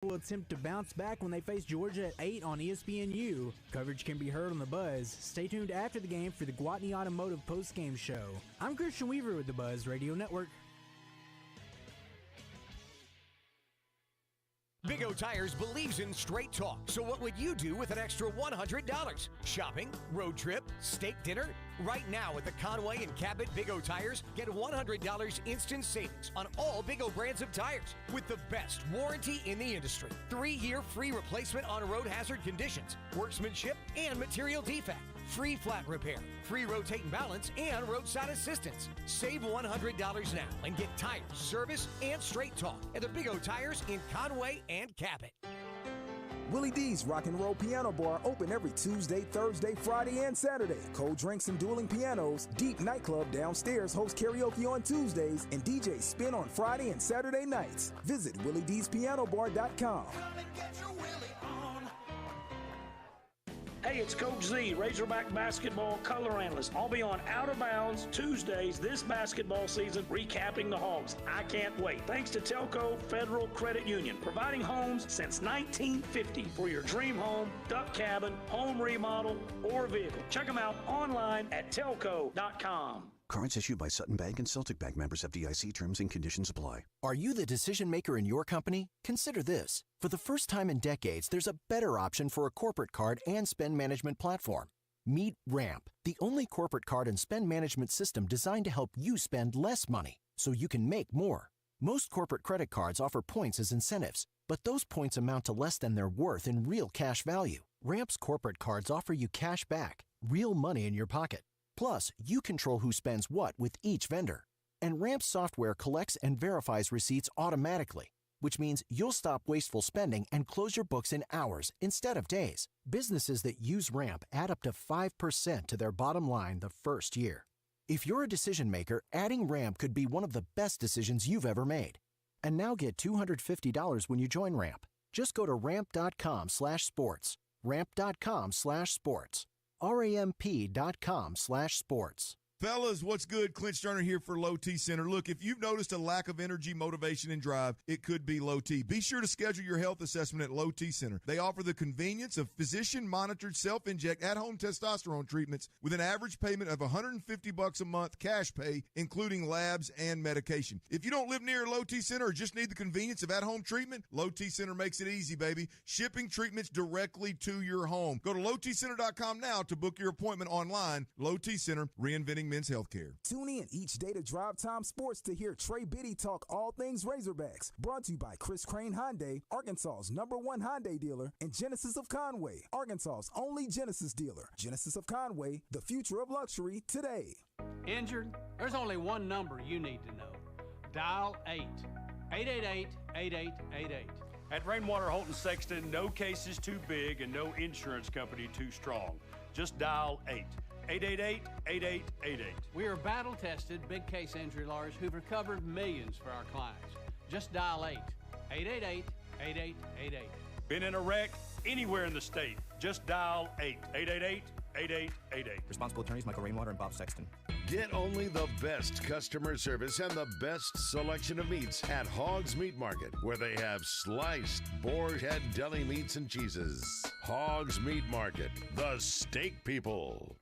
will attempt to bounce back when they face Georgia at 8 on ESPNU. Coverage can be heard on The Buzz. Stay tuned after the game for the Gwatney Automotive postgame show. I'm Christian Weaver with The Buzz Radio Network. Big O Tires believes in straight talk. So what would you do with an extra $100? Shopping, road trip, steak dinner? Right now at the Conway and Cabot Big O Tires, get $100 instant savings on all Big O brands of tires with the best warranty in the industry. 3-year free replacement on road hazard conditions, workmanship, and material defect. Free flat repair, free rotate and balance, and roadside assistance. Save $100 now and get tires, service, and straight talk at the Big O Tires in Conway and Cabot. Willie D's Rock and Roll Piano Bar open every Tuesday, Thursday, Friday, and Saturday. Cold drinks and dueling pianos. Deep Nightclub downstairs hosts karaoke on Tuesdays and DJs spin on Friday and Saturday nights. Visit WillieD'sPianoBar.com. Hey, it's Coach Z, Razorback basketball color analyst. I'll be on Out of Bounds Tuesdays this basketball season, recapping the Hogs. I can't wait. Thanks to Telco Federal Credit Union, providing homes since 1950 for your dream home, duck cabin, home remodel, or vehicle. Check them out online at telco.com. Cards issued by Sutton Bank and Celtic Bank, members FDIC. Terms and conditions apply. Are you the decision maker in your company? Consider this. For the first time in decades, there's a better option for a corporate card and spend management platform. Meet Ramp, the only corporate card and spend management system designed to help you spend less money so you can make more. Most corporate credit cards offer points as incentives, but those points amount to less than their worth in real cash value. Ramp's corporate cards offer you cash back, real money in your pocket. Plus, you control who spends what with each vendor. And Ramp software collects and verifies receipts automatically, which means you'll stop wasteful spending and close your books in hours instead of days. Businesses that use Ramp add up to 5% to their bottom line the first year. If you're a decision maker, adding Ramp could be one of the best decisions you've ever made. And now get $250 when you join Ramp. Just go to ramp.com/sports. Ramp.com/sports. ramp.com/sports. Fellas, what's good? Clint Sterner here for Low T Center. Look, if you've noticed a lack of energy, motivation, and drive, it could be low T. Be sure to schedule your health assessment at Low T Center. They offer the convenience of physician-monitored self-inject at-home testosterone treatments with an average payment of $150 a month cash pay, including labs and medication. If you don't live near a Low T Center or just need the convenience of at-home treatment, Low T Center makes it easy, baby. Shipping treatments directly to your home. Go to lowtcenter.com now to book your appointment online. Low T Center, reinventing men's healthcare. Tune in each day to Drive Time Sports to hear Trey Biddy talk all things Razorbacks. Brought to you by Chris Crane Hyundai, Arkansas's #1 Hyundai dealer, and Genesis of Conway, Arkansas's only Genesis dealer. Genesis of Conway, the future of luxury today. Injured? There's only one number you need to know. Dial 8. 888-8888. At Rainwater Holton Sexton, no case is too big and no insurance company too strong. Just dial 8. 888-8888. We are battle-tested, big case injury lawyers who've recovered millions for our clients. Just dial 8. 888-8888. Been in a wreck? Anywhere in the state. Just dial 8. 888-8888. Responsible attorneys Michael Rainwater and Bob Sexton. Get only the best customer service and the best selection of meats at Hogg's Meat Market, where they have sliced boar head deli meats and cheeses. Hogg's Meat Market, the steak people.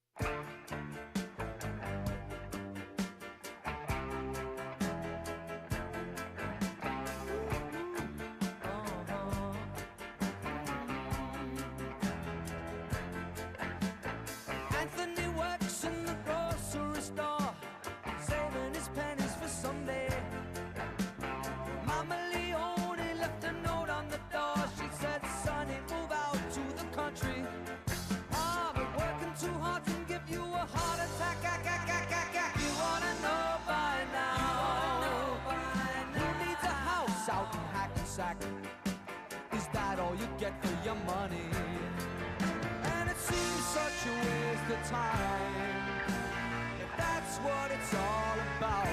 Anthony works in the grocery store, saving his pennies for someday. Mama Leone left a note on the door. She said, "Sonny, move out to the country. Ah, but working too hard can give you a heart attack. You wanna know by now? Who needs a house out in Hackensack? Is that all you get for your money? And it seems such a waste of time. If that's what it's all about,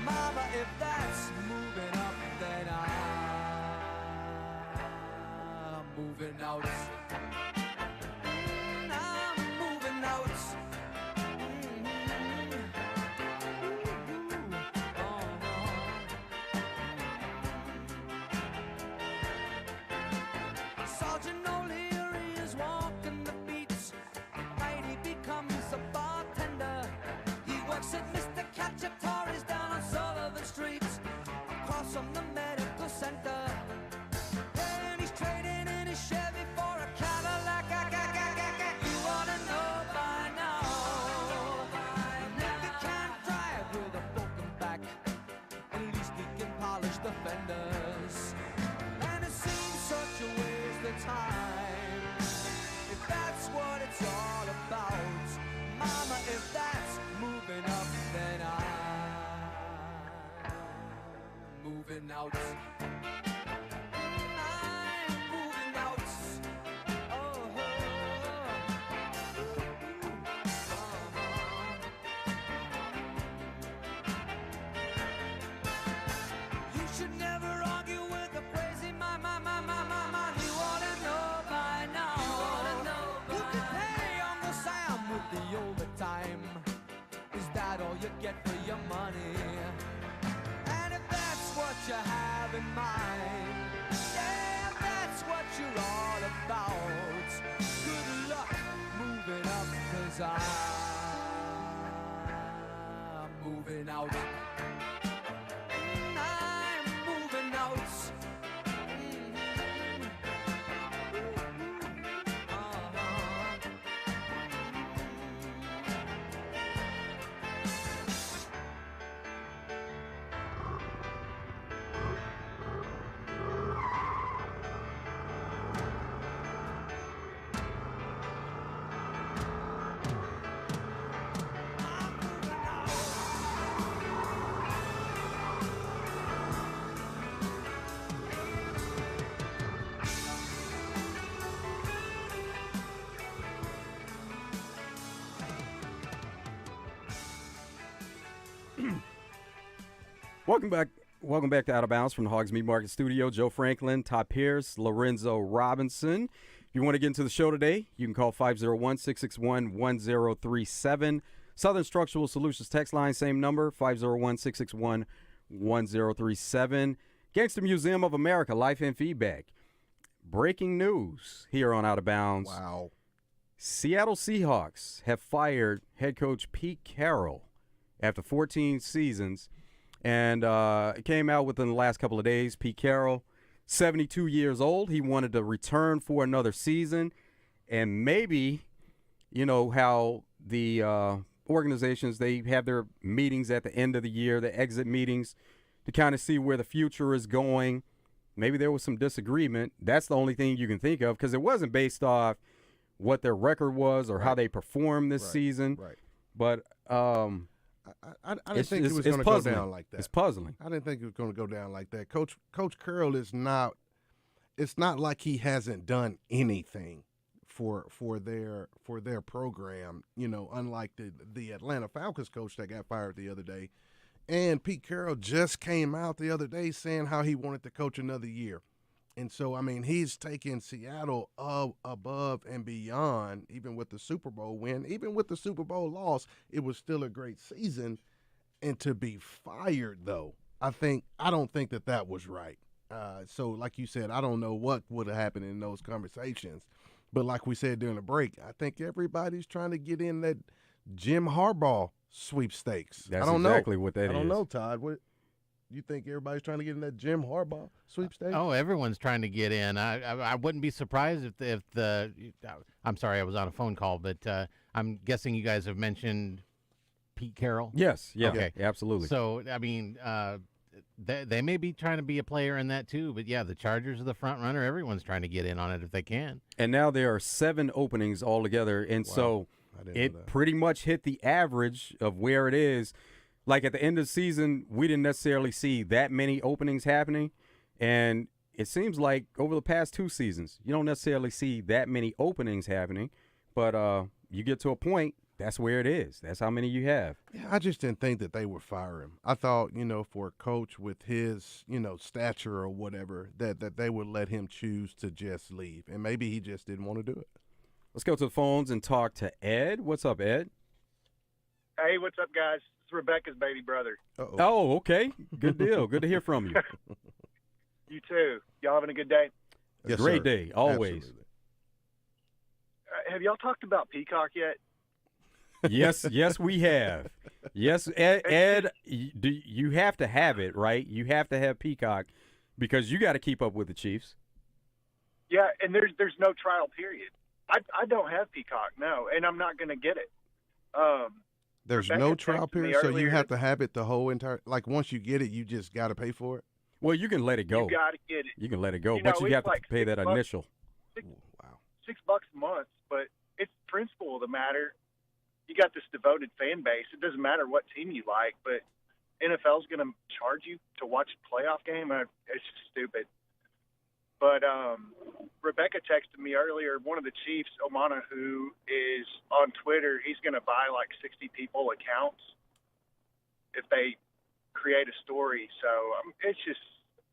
Mama, if that's moving up, then I'm moving out. I'm moving out. offenders. And it seems such a waste of time. If that's what it's all about, Mama, if that's moving up, then I'm moving out. You get for your money, and if that's what you have in mind, yeah, that's what you're all about. Good luck moving up, 'cause I'm moving out. I'm moving out. Welcome back to Out of Bounds from the Hoggs Meat Market Studio. Joe Franklin, Todd Pierce, Lorenzo Robinson. If you want to get into the show today, you can call 501-661-1037. Southern Structural Solutions text line, same number, 501-661-1037. Gangster Museum of America, Life and Feedback. Breaking news here on Out of Bounds. Wow. Seattle Seahawks have fired head coach Pete Carroll after 14 seasons. And it came out within the last couple of days. Pete Carroll, 72 years old. He wanted to return for another season. And maybe, you know, how the organizations, they have their meetings at the end of the year, the exit meetings, to kind of see where the future is going. Maybe there was some disagreement. That's the only thing you can think of, because it wasn't based off what their record was or how they performed this season. Right. But I didn't think it was going to go down like that. It's puzzling. I didn't think it was going to go down like that. Coach Carroll is not. It's not like he hasn't done anything for their program. You know, unlike the Atlanta Falcons coach that got fired the other day, and Pete Carroll just came out the other day saying how he wanted to coach another year. And so, I mean, he's taken Seattle above and beyond, even with the Super Bowl win. Even with the Super Bowl loss, it was still a great season. And to be fired, though, I don't think that was right. So, like you said, I don't know what would have happened in those conversations. But like we said during the break, I think everybody's trying to get in that Jim Harbaugh sweepstakes. That's I don't exactly know. what that is. I don't know, Todd. What you think everybody's trying to get in that Jim Harbaugh sweepstakes? Oh, everyone's trying to get in. I wouldn't be surprised if the I'm sorry, I was on a phone call, but I'm guessing you guys have mentioned Pete Carroll. Yes, yeah, okay, absolutely. So I mean, they may be trying to be a player in that too, but yeah, the Chargers are the front runner. Everyone's trying to get in on it if they can. And now there are 7 openings altogether, and so it pretty much hit the average of where it is. Like at the end of the season, we didn't necessarily see that many openings happening, and it seems like over the past 2 seasons, you don't necessarily see that many openings happening, but you get to a point, that's where it is. That's how many you have. Yeah, I just didn't think that they would fire him. I thought, for a coach with his, stature or whatever, that they would let him choose to just leave, and maybe he just didn't want to do it. Let's go to the phones and talk to Ed. What's up, Ed? Hey, what's up, guys? It's Rebecca's baby brother. Uh-oh. Oh, okay. Good deal. Good to hear from you. You too. Y'all having a good day? Yes, Great sir. day, always. Absolutely. Have y'all talked about Peacock yet? Yes, we have. Yes, Ed, you have to have it, right? You have to have Peacock because you got to keep up with the Chiefs. Yeah, and there's no trial period. I don't have Peacock, no, and I'm not going to get it. There's Rebecca no trial texted me period, so you earlier. have to have it the whole entire. Like once you get it, you just got to pay for it. Well, you can let it go. You got to get it. You can let it go, You but know, you have it's to like pay that $6 initial. $6 a month, but it's the principle of the matter. You got this devoted fan base. It doesn't matter what team you like, but NFL's going to charge you to watch a playoff game. It's just stupid. But Rebecca texted me earlier, one of the Chiefs, Omana, who is on Twitter, he's going to buy like 60 people accounts if they create a story. So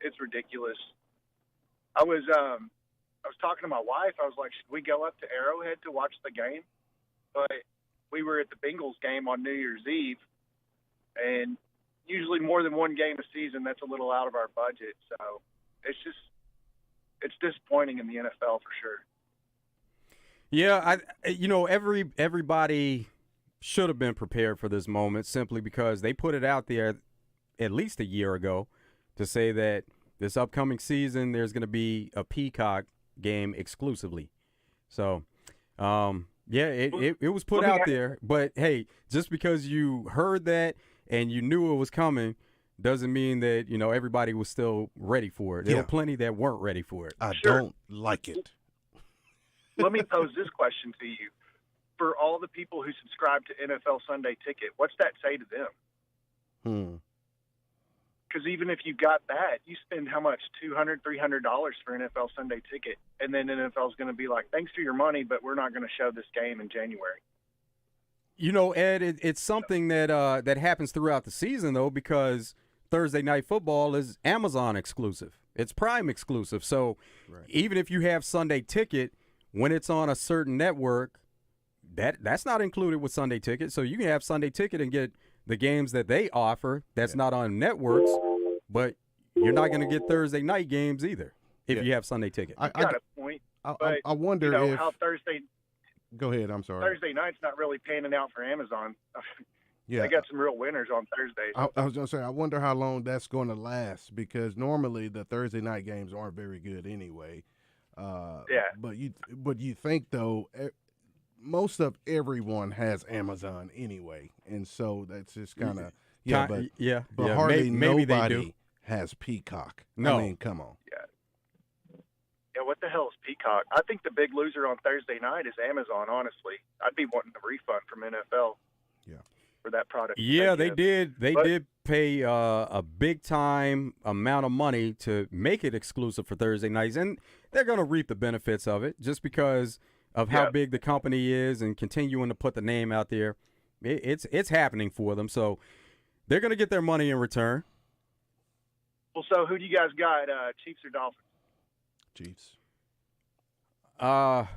it's ridiculous. I was talking to my wife. I was like, should we go up to Arrowhead to watch the game? But we were at the Bengals game on New Year's Eve, and usually more than one game a season, that's a little out of our budget. So it's disappointing in the NFL for sure. Yeah, everybody should have been prepared for this moment simply because they put it out there at least a year ago to say that this upcoming season there's going to be a Peacock game exclusively. So, it was put out there. But, hey, just because you heard that and you knew it was coming doesn't mean that, everybody was still ready for it. There were plenty that weren't ready for it. I don't like it. Let me pose this question to you. For all the people who subscribe to NFL Sunday Ticket, what's that say to them? Because even if you got that, you spend how much? $200, $300 for NFL Sunday Ticket, and then NFL's going to be like, thanks for your money, but we're not going to show this game in January. Ed, it's something that that happens throughout the season, though, because Thursday Night Football is Amazon exclusive. It's Prime exclusive. So even if you have Sunday Ticket, when it's on a certain network, that's not included with Sunday Ticket. So you can have Sunday Ticket and get the games that they offer that's not on networks, but you're not going to get Thursday night games either if you have Sunday Ticket. I got a point. I wonder if how Thursday. Go ahead. I'm sorry. Thursday night's not really panning out for Amazon. Yeah, they got some real winners on Thursdays. I was going to say, I wonder how long that's going to last because normally the Thursday night games aren't very good anyway. But you think though, most of everyone has Amazon anyway, and so that's just kind of but hardly maybe nobody has Peacock. No, I mean, come on. Yeah, what the hell is Peacock? I think the big loser on Thursday night is Amazon, honestly. I'd be wanting a refund from NFL for that product. Yeah, they did. They did pay a big-time amount of money to make it exclusive for Thursday nights, and they're going to reap the benefits of it just because of how big the company is and continuing to put the name out there. It's happening for them, so they're going to get their money in return. Well, so who do you guys got, Chiefs or Dolphins? Chiefs.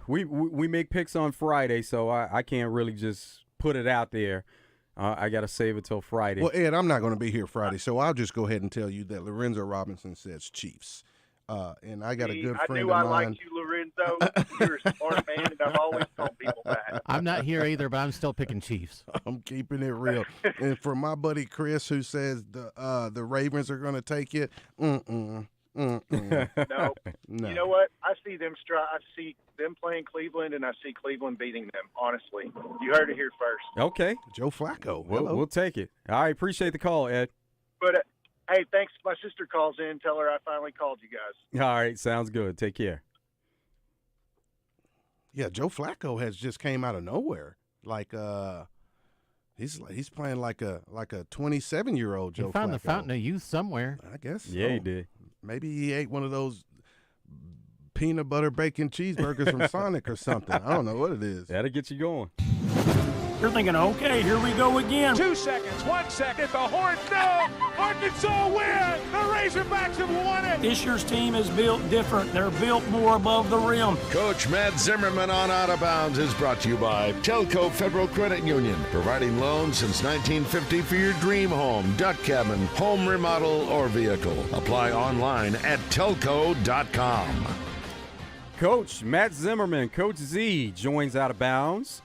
We make picks on Friday, so I can't really just put it out there. I got to save it till Friday. Well, Ed, I'm not going to be here Friday, so I'll just go ahead and tell you that Lorenzo Robinson says Chiefs. And I got a good friend of mine. I knew I liked you, Lorenzo. You're a smart man, and I've always told people that. I'm not here either, but I'm still picking Chiefs. I'm keeping it real. And for my buddy Chris, who says the Ravens are going to take it, No. You know what? I see them playing Cleveland, and I see Cleveland beating them, honestly. You heard it here first. Okay. Joe Flacco. We'll take it. I appreciate the call, Ed. But, hey, thanks. My sister calls in. Tell her I finally called you guys. All right. Sounds good. Take care. Yeah, Joe Flacco has just came out of nowhere. Like he's playing like a 27-year-old Joe Flacco. He found the fountain of youth somewhere. I guess. Yeah, he did. Maybe he ate one of those peanut butter bacon cheeseburgers from Sonic or something. I don't know what it is. That'll get you going. You're thinking, okay, here we go again. 2 seconds, 1 second, the Horns, no! Arkansas win! The Razorbacks have won it! This year's team is built different. They're built more above the rim. Coach Matt Zimmerman on Out of Bounds is brought to you by Telco Federal Credit Union, providing loans since 1950 for your dream home, duck cabin, home remodel, or vehicle. Apply online at telco.com. Coach Matt Zimmerman, Coach Z, joins Out of Bounds.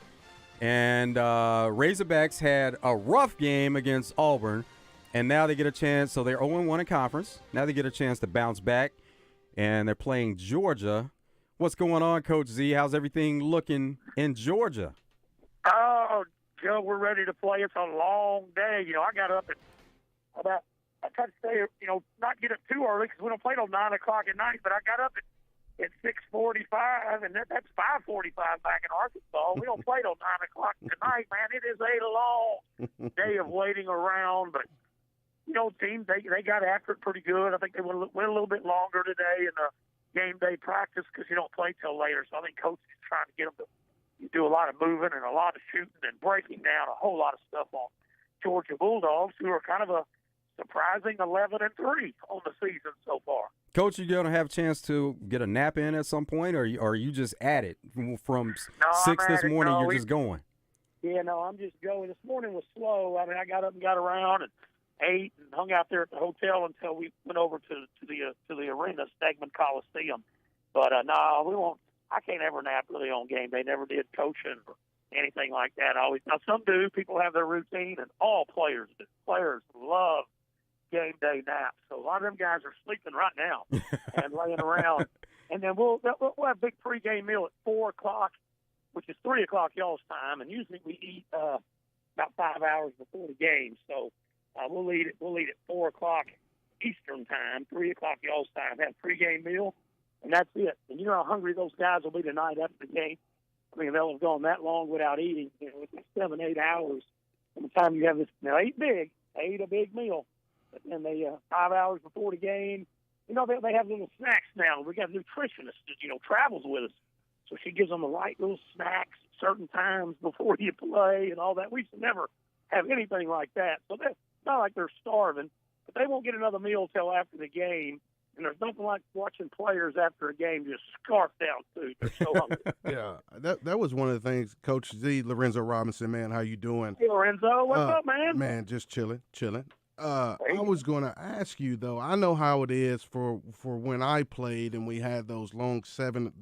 And Razorbacks had a rough game against Auburn, and now they get a chance. So they're 0-1 in conference. Now they get a chance to bounce back, and they're playing Georgia. What's going on, Coach Z? How's everything looking in Georgia? Oh, Joe, we're ready to play. It's a long day. I got up at I tried to stay, not get up too early because we don't play till 9 o'clock at night. But I got up at 6:45, and that's 5:45 back in Arkansas. We don't play till 9 o'clock tonight, man. It is a long day of waiting around, but teams they got after it pretty good. I think they went a little bit longer today in the game day practice because you don't play till later. So I think coach is trying to get them to do a lot of moving and a lot of shooting and breaking down a whole lot of stuff on Georgia Bulldogs, who are kind of a surprising 11-3 on the season so far. Coach, you going to have a chance to get a nap in at some point, or are you just at it from 6 this morning? You're just going. Yeah, no, I'm just going. This morning was slow. I mean, I got up and got around and ate and hung out there at the hotel until we went over to the arena, Stegman Coliseum. But no, we won't. I can't ever nap really on game day. Never did coaching or anything like that. Now some do. People have their routine, and all players do. Players love game day naps. So a lot of them guys are sleeping right now and laying around. And then we'll have a big pregame meal at 4 o'clock, which is 3 o'clock y'all's time. And usually we eat about 5 hours before the game. So we'll eat at 4 o'clock Eastern time, 3 o'clock y'all's time. Have a pregame meal, and that's it. And you know how hungry those guys will be tonight after the game. I mean, they'll have gone that long without eating. It's like 7-8 hours. By the time you have this, now they eat a big meal. But then they 5 hours before the game, they have little snacks now. We got a nutritionist that travels with us, so she gives them the right little snacks at certain times before you play and all that. We used to never have anything like that, so it's not like they're starving, but they won't get another meal till after the game. And there's nothing like watching players after a game just scarf down food. They're so hungry. Yeah, that was one of the things. Coach Z, Lorenzo Robinson, man, how you doing? Hey, Lorenzo, what's up, man? Man, just chilling. I was going to ask you though. I know how it is for when I played and we had those long 7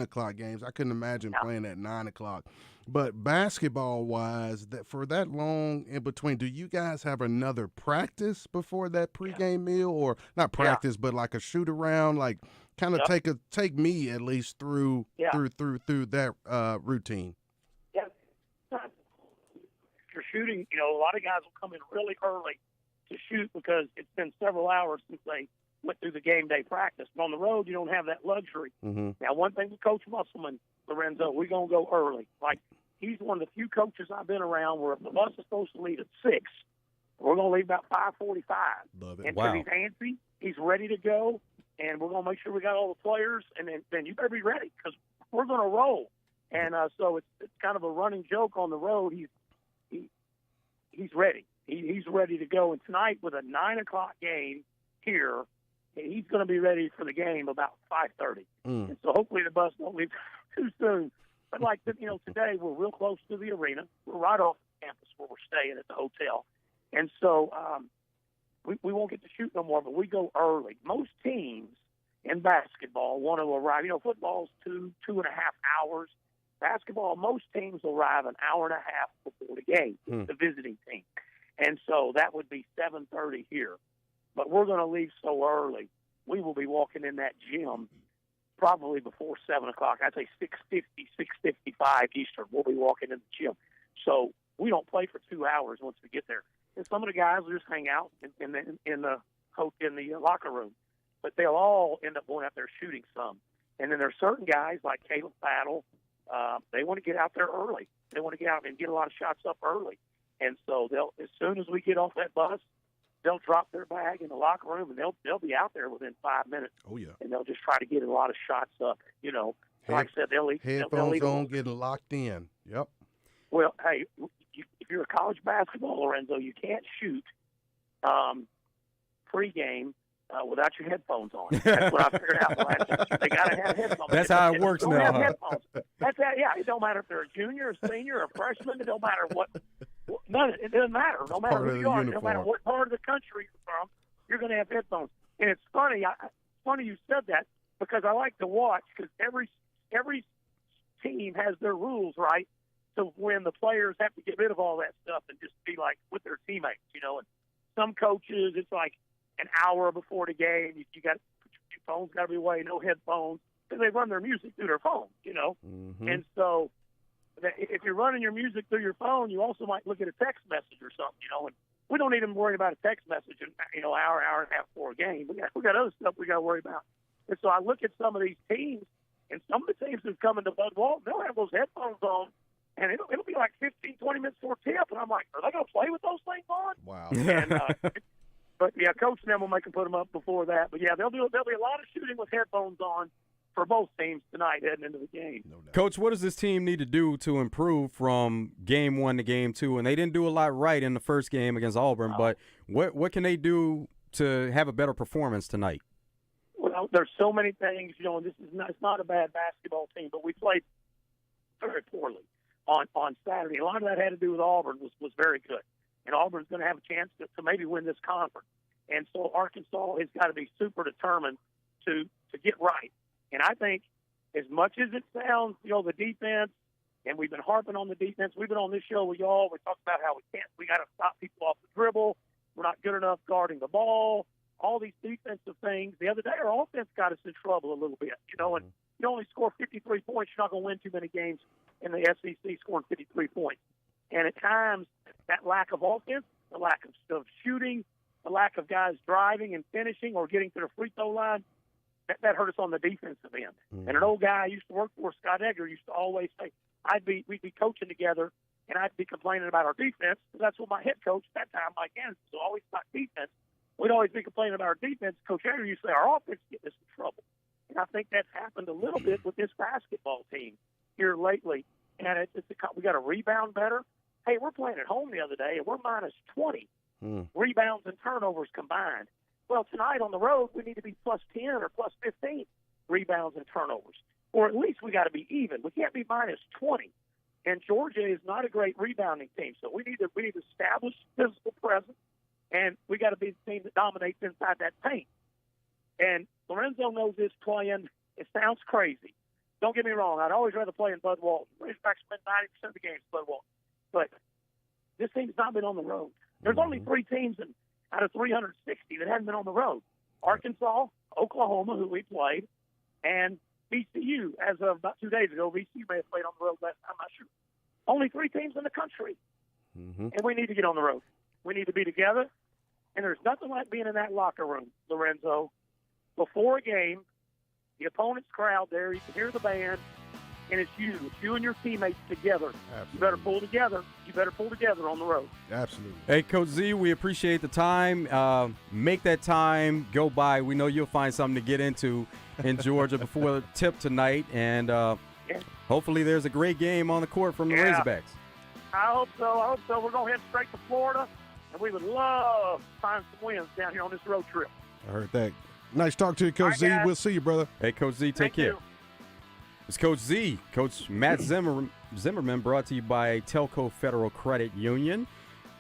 o'clock games. I couldn't imagine playing at 9 o'clock. But basketball wise, for that long in between, do you guys have another practice before that pregame meal, or not practice, but like a shoot around, like kind of take me at least through that routine? Yeah, if you're shooting, a lot of guys will come in really early to shoot because it's been several hours since they went through the game day practice. But on the road, you don't have that luxury. Mm-hmm. Now, one thing with Coach Musselman, Lorenzo, we're going to go early. Like, he's one of the few coaches I've been around where if the bus is supposed to leave at 6, we're going to leave about 5:45. Love it. And wow. He's antsy, he's ready to go, and we're going to make sure we got all the players, and then you better be ready because we're going to roll. And so it's kind of a running joke on the road. He's ready. He's ready to go. And tonight with a 9 o'clock game here, he's going to be ready for the game about 5:30. And so hopefully the bus don't leave too soon. But like today we're real close to the arena. We're right off campus where we're staying at the hotel, and so we won't get to shoot no more. But we go early. Most teams in basketball want to arrive. Football's 2.5 hours. Basketball, most teams arrive an hour and a half before the game. The visiting team. And so that would be 7:30 here. But we're going to leave so early. We will be walking in that gym probably before 7 o'clock. I'd say 6:50, 6:55 Eastern. We'll be walking in the gym. So we don't play for 2 hours once we get there. And some of the guys will just hang out in the locker room. But they'll all end up going out there shooting some. And then there's certain guys like Caleb Battle. They want to get out there early. They want to get out and get a lot of shots up early. And so as soon as we get off that bus, they'll drop their bag in the locker room, and they'll be out there within 5 minutes. Oh, yeah. And they'll just try to get a lot of shots up, Like I said, they'll eat. Headphones on, getting locked in. Yep. Well, hey, if you're a college basketball, Lorenzo, you can't shoot pregame without your headphones on. That's what I figured out last time. They got to have headphones. That's how it works now, huh? Headphones. That's that. Yeah, it don't matter if they're a junior, a senior, a freshman. It don't matter what. None. It doesn't matter. No matter who you are, no matter what part of the country you're from, you're going to have headphones. And it's funny. Funny you said that because I like to watch because every team has their rules, right? So when the players have to get rid of all that stuff and just be like with their teammates, And some coaches, it's like an hour before the game. You got your phone's got to be away, no headphones, because they run their music through their phone, Mm-hmm. And so if you're running your music through your phone, you also might look at a text message or something, and we don't need to worry about a text message, hour and a half before a game. We got other stuff we got to worry about. And so I look at some of these teams, and some of the teams who've come into Bud Walton, they'll have those headphones on, and it'll be like 15, 20 minutes before tip, and I'm like, are they going to play with those things on? Wow. And, but yeah, Coach and them will make them put them up before that. But yeah, there'll be a lot of shooting with headphones on for both teams tonight heading into the game. No doubt. Coach, what does this team need to do to improve from game 1 to game 2? And they didn't do a lot right in the first game against Auburn, but what can they do to have a better performance tonight? Well, there's so many things, and it's not a bad basketball team, but we played very poorly on Saturday. A lot of that had to do with Auburn was very good. And Auburn's going to have a chance to maybe win this conference. And so Arkansas has got to be super determined to get right. And I think as much as it sounds, the defense, and we've been harping on the defense. We've been on this show with y'all. We talked about how we got to stop people off the dribble. We're not good enough guarding the ball. All these defensive things. The other day, our offense got us in trouble a little bit, and you only score 53 points, you're not going to win too many games in the SEC scoring 53 points. And at times, that lack of offense, the lack of shooting, the lack of guys driving and finishing or getting to the free throw line, that hurt us on the defensive end. Mm-hmm. And an old guy I used to work for, Scott Egger, used to always say, we'd be coaching together, and I'd be complaining about our defense. That's what my head coach at that time, Mike Anderson, was always about defense. We'd always be complaining about our defense. Coach Egger used to say, our offense is getting us in trouble. And I think that's happened a little bit with this basketball team here lately. And we got to rebound better. Hey, we're playing at home the other day, and we're minus 20 rebounds and turnovers combined. Well, tonight on the road, we need to be plus 10 or plus 15 rebounds and turnovers. Or at least we got to be even. We can't be minus 20. And Georgia is not a great rebounding team, so we need to establish physical presence, and we got to be the team that dominates inside that paint. And Lorenzo knows this playing. It sounds crazy. Don't get me wrong. I'd always rather play in Bud Walton. Razorbacks spend 90% of the games in Bud Walton. But this team's not been on the road. There's only 3 teams out of 360 that haven't been on the road. Arkansas, Oklahoma, who we played, and VCU. As of about 2 days ago, VCU may have played on the road last time, I'm not sure. Only 3 teams in the country. Mm-hmm. And we need to get on the road. We need to be together. And there's nothing like being in that locker room, Lorenzo. Before a game, the opponent's crowd there, you can hear the band, and it's you and your teammates together. Absolutely. You better pull together. You better pull together on the road. Absolutely. Hey, Coach Z, we appreciate the time. Make that time go by. We know you'll find something to get into in Georgia before the tip tonight, and hopefully there's a great game on the court from the Razorbacks. I hope so. We're going to head straight to Florida, and we would love to find some wins down here on this road trip. I heard that. Nice talk to you, Coach Z. Guys. We'll see you, brother. Hey, Coach Z, take care. It's Coach Z, Coach Matt Zimmerman, brought to you by Telco Federal Credit Union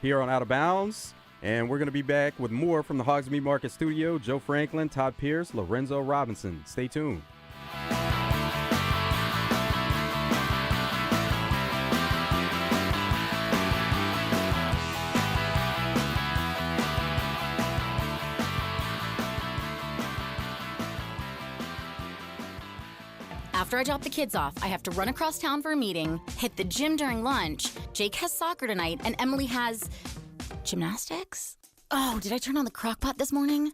here on Out of Bounds. And we're going to be back with more from the Hoggs Meat Market Studio. Joe Franklin, Todd Pierce, Lorenzo Robinson. Stay tuned. After I drop the kids off, I have to run across town for a meeting, hit the gym during lunch. Jake has soccer tonight, and Emily has gymnastics? Oh, did I turn on the crock pot this morning?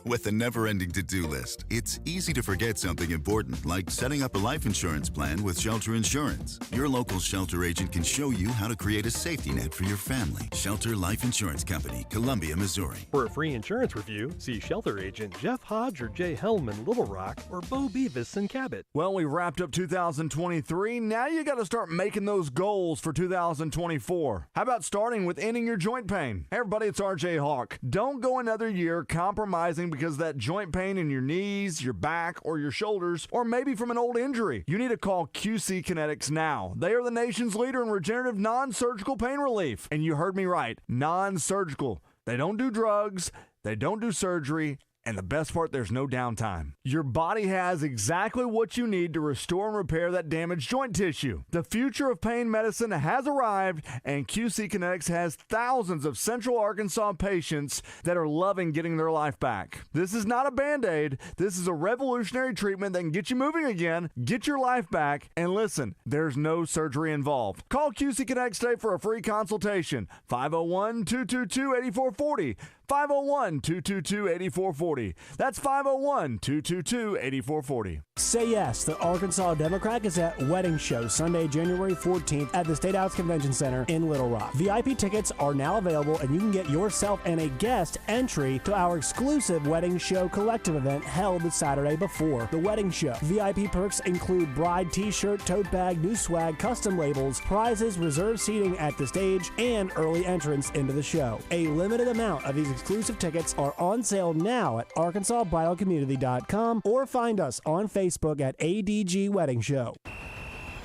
With a never-ending to-do list, it's easy to forget something important, like setting up a life insurance plan with Shelter Insurance. Your local Shelter agent can show you how to create a safety net for your family. Shelter Life Insurance Company, Columbia, Missouri. For a free insurance review, see Shelter agent Jeff Hodge or Jay Hellman, Little Rock, or Bo Beavis in Cabot. Well, we wrapped up 2023. Now you got to start making those goals for 2024. How about starting with ending your joint pain? Hey, everybody, it's RJ Hawk. Don't go another year compromising because of that joint pain in your knees, your back, or your shoulders, or maybe from an old injury. You need to call QC Kinetics now. They are the nation's leader in regenerative non-surgical pain relief. And you heard me right, non-surgical. They don't do drugs, they don't do surgery, And the best part, there's no downtime. Your body has exactly what you need to restore and repair that damaged joint tissue. The future of pain medicine has arrived, and QC Kinetics has thousands of Central Arkansas patients that are loving getting their life back. This is not a Band-Aid. This is a revolutionary treatment that can get you moving again, get your life back, and listen, there's no surgery involved. Call QC Kinetics today for a free consultation. 501-222-8440. 501-222-8440. That's 501-222-8440. Say Yes, the Arkansas Democrat Gazette Wedding Show, Sunday, January 14th at the State House Convention Center in Little Rock. VIP tickets are now available, and you can get yourself and a guest entry to our exclusive Wedding Show collective event held the Saturday before the wedding show. VIP perks include bride t-shirt, tote bag, new swag, custom labels, prizes, reserved seating at the stage, and early entrance into the show. A limited amount of these exclusive tickets are on sale now at arkansasbridalcommunity.com or find us on Facebook at ADG Wedding Show.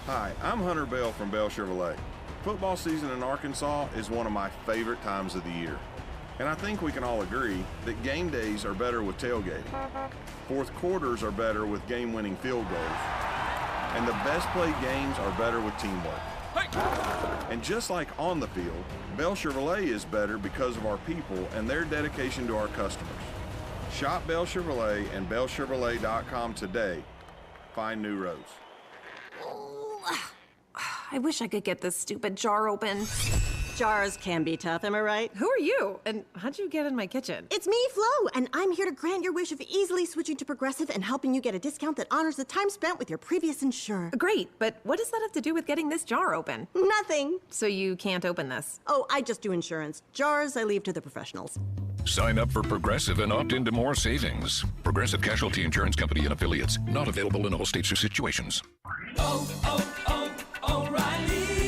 Hi, I'm Hunter Bell from Bell Chevrolet. Football season in Arkansas is one of my favorite times of the year. And I think we can all agree that game days are better with tailgating. Fourth quarters are better with game-winning field goals. And the best played games are better with teamwork. And just like on the field, Bell Chevrolet is better because of our people and their dedication to our customers. Shop Bell Chevrolet and bellchevrolet.com today. Find new roads. I wish I could get this stupid jar open. Jars can be tough, am I right? Who are you? And how'd you get in my kitchen? It's me, Flo, and I'm here to grant your wish of easily switching to Progressive and helping you get a discount that honors the time spent with your previous insurer. Great, but what does that have to do with getting this jar open? Nothing. So you can't open this? Oh, I just do insurance. Jars, I leave to the professionals. Sign up for Progressive and opt into more savings. Progressive Casualty Insurance Company and Affiliates. Not available in all states or situations. O'Reilly.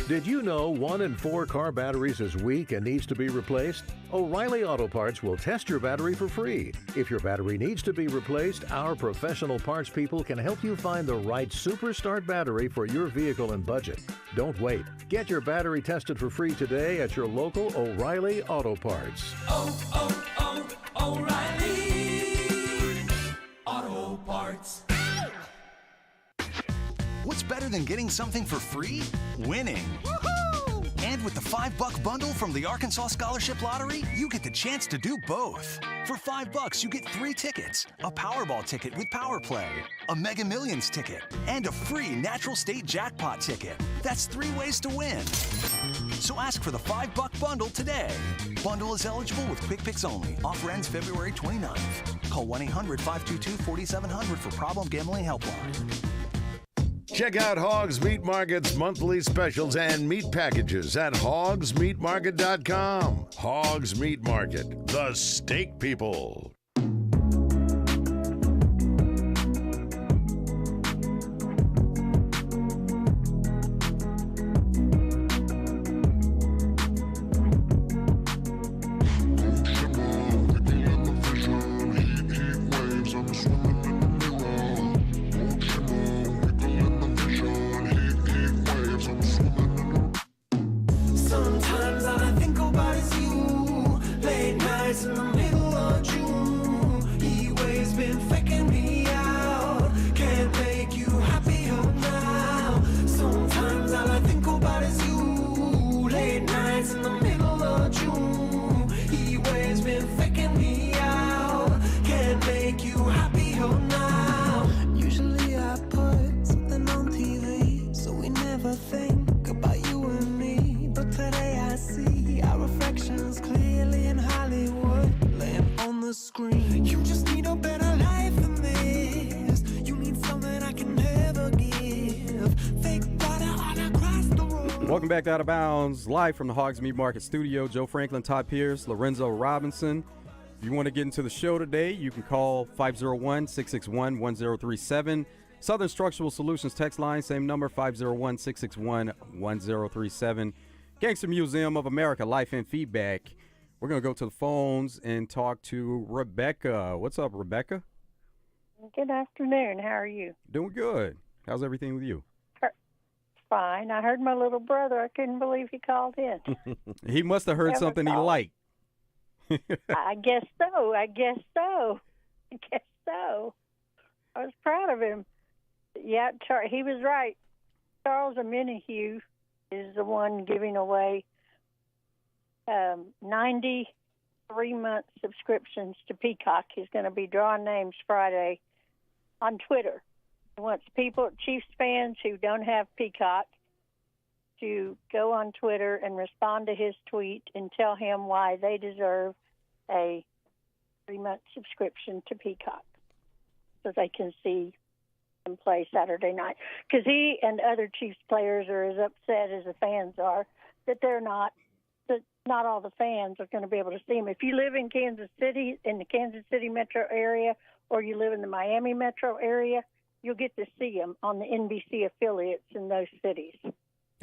Did you know 1 in 4 car batteries is weak and needs to be replaced? O'Reilly Auto Parts will test your battery for free. If your battery needs to be replaced, our professional parts people can help you find the right Superstart battery for your vehicle and budget. Don't wait. Get your battery tested for free today at your local O'Reilly Auto Parts. O'Reilly Auto Parts. What's better than getting something for free? Winning. Woohoo! And with the $5 bundle from the Arkansas Scholarship Lottery, you get the chance to do both. For $5, you get 3 tickets, a Powerball ticket with Power Play, a Mega Millions ticket, and a free Natural State Jackpot ticket. That's 3 ways to win. So ask for the $5 bundle today. Bundle is eligible with Quick Picks only. Offer ends February 29th. Call 1-800-522-4700 for Problem Gambling Helpline. Check out Hogg's Meat Market's monthly specials and meat packages at hoggsmeatmarket.com. Hogg's Meat Market, the steak people. Sometimes all I think about is you. Late nights in the middle of June. Heat waves been faking me out. Can't make you happier now. Sometimes all I think about is you. Late nights in the middle of June. Heat waves been faking me out. Can't make you happier now. Usually I put something on TV, so we never think about you and me. But today I see our reflections clearly in Hollywood, laying on the screen. You just need a better life than this. You need something I can never give. Fake water all across the road. Welcome back to Out of Bounds, live from the Hogs Meat Market Studio. Joe Franklin, Todd Pierce, Lorenzo Robinson. If you want to get into the show today, you can call 501-661-1037. Southern Structural Solutions text line, same number, 501-661-1037. Gangster Museum of America, Life and Feedback. We're going to go to the phones and talk to Rebecca. What's up, Rebecca? Good afternoon. How are you? Doing good. How's everything with you? Fine. I heard my little brother. I couldn't believe he called in. He must have heard Never something he called. liked. I guess so. I was proud of him. Yeah, he was right. Charles Aminahue is the one giving away 93-month subscriptions to Peacock. He's going to be drawing names Friday on Twitter. He wants Chiefs fans who don't have Peacock, to go on Twitter and respond to his tweet and tell him why they deserve a 3-month subscription to Peacock so they can see him play Saturday night. Because he and other Chiefs players are as upset as the fans are that not all the fans are going to be able to see him. If you live in Kansas City, in the Kansas City metro area, or you live in the Miami metro area, you'll get to see him on the NBC affiliates in those cities.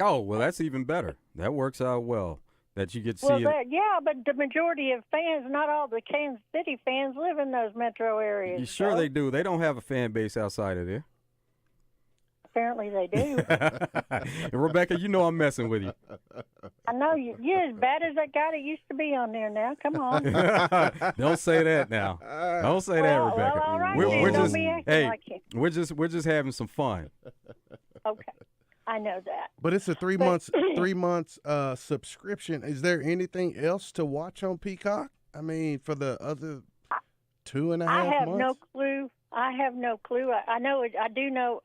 Oh, well, that's even better. That works out well, that you get to see it. Yeah, but the majority of fans, not all the Kansas City fans, live in those metro areas. Sure they do. They don't have a fan base outside of there. Apparently they do. Rebecca, you know I'm messing with you. I know you're as bad as that guy that used to be on there now. Come on. Don't say that now. Don't say that, Rebecca. Well, all right, we're don't just, be acting like him. we're just having some fun. Okay. I know that. But it's a 3 months subscription. Is there anything else to watch on Peacock? I mean, for the other 2.5 months? I have no clue. I know it. I do know.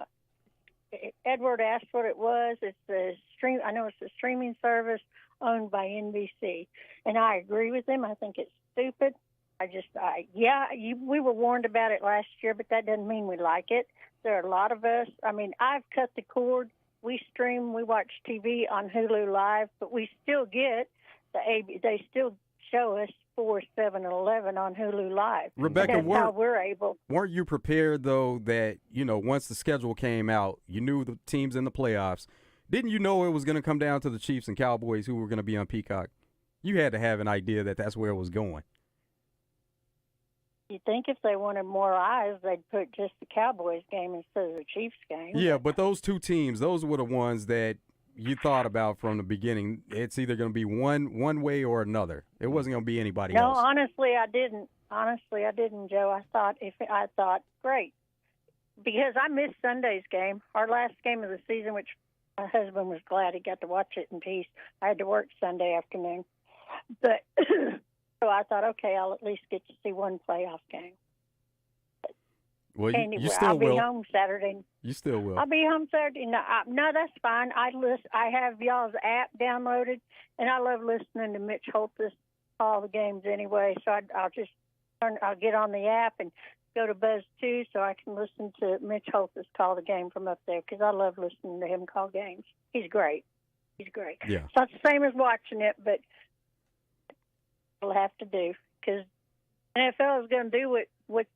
Edward asked what it was. It's the stream. I know it's a streaming service owned by NBC, and I agree with him. I think it's stupid. We were warned about it last year, but that doesn't mean we like it. There are a lot of us. I mean, I've cut the cord. We stream, we watch TV on Hulu Live, but we still get they still show us 4, 7, and 11 on Hulu Live. Rebecca, that's how we're able. Weren't you prepared, though, that, once the schedule came out, you knew the teams in the playoffs? Didn't you know it was going to come down to the Chiefs and Cowboys who were going to be on Peacock? You had to have an idea that that's where it was going. You think if they wanted more eyes, they'd put just the Cowboys game instead of the Chiefs game. Yeah, but those two teams, those were the ones that you thought about from the beginning. It's either going to be one way or another. It wasn't going to be anybody else. No, honestly, I didn't. Joe. I thought great, because I missed Sunday's game, our last game of the season, which my husband was glad he got to watch it in peace. I had to work Sunday afternoon, but. So I thought, okay, I'll at least get to see one playoff game. Well, anyway, you still I'll will. be home Saturday. You still will. I'll be home Saturday. No, that's fine. I have y'all's app downloaded, and I love listening to Mitch Holthus call the games anyway. So I'll get on the app and go to Buzz 2 so I can listen to Mitch Holthus call the game from up there, because I love listening to him call games. He's great. Yeah. It's not the same as watching it, but will have to do, because NFL is going to do what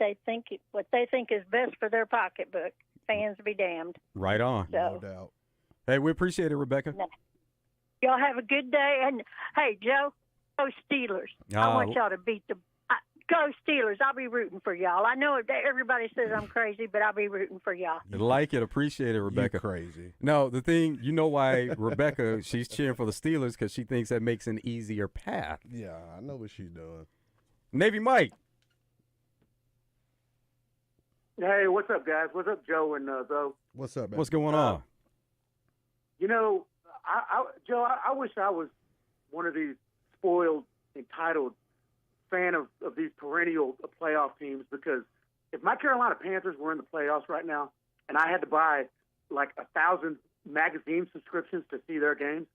they think is best for their pocketbook. Fans be damned. Right on. So, no doubt. Hey, we appreciate it, Rebecca. Y'all have a good day, and hey, Joe, go Steelers. I want y'all to beat go Steelers. I'll be rooting for y'all. I know everybody says I'm crazy, but I'll be rooting for y'all. Like it. Appreciate it, Rebecca. You're crazy. No, the thing, why Rebecca, she's cheering for the Steelers because she thinks that makes an easier path. Yeah, I know what she's doing. Navy Mike. Hey, what's up, guys? What's up, Joe and Zoe? What's up, man? What's going on? Joe, I wish I was one of these spoiled, entitled fan of these perennial playoff teams, because if my Carolina Panthers were in the playoffs right now and I had to buy like 1,000 magazine subscriptions to see their games,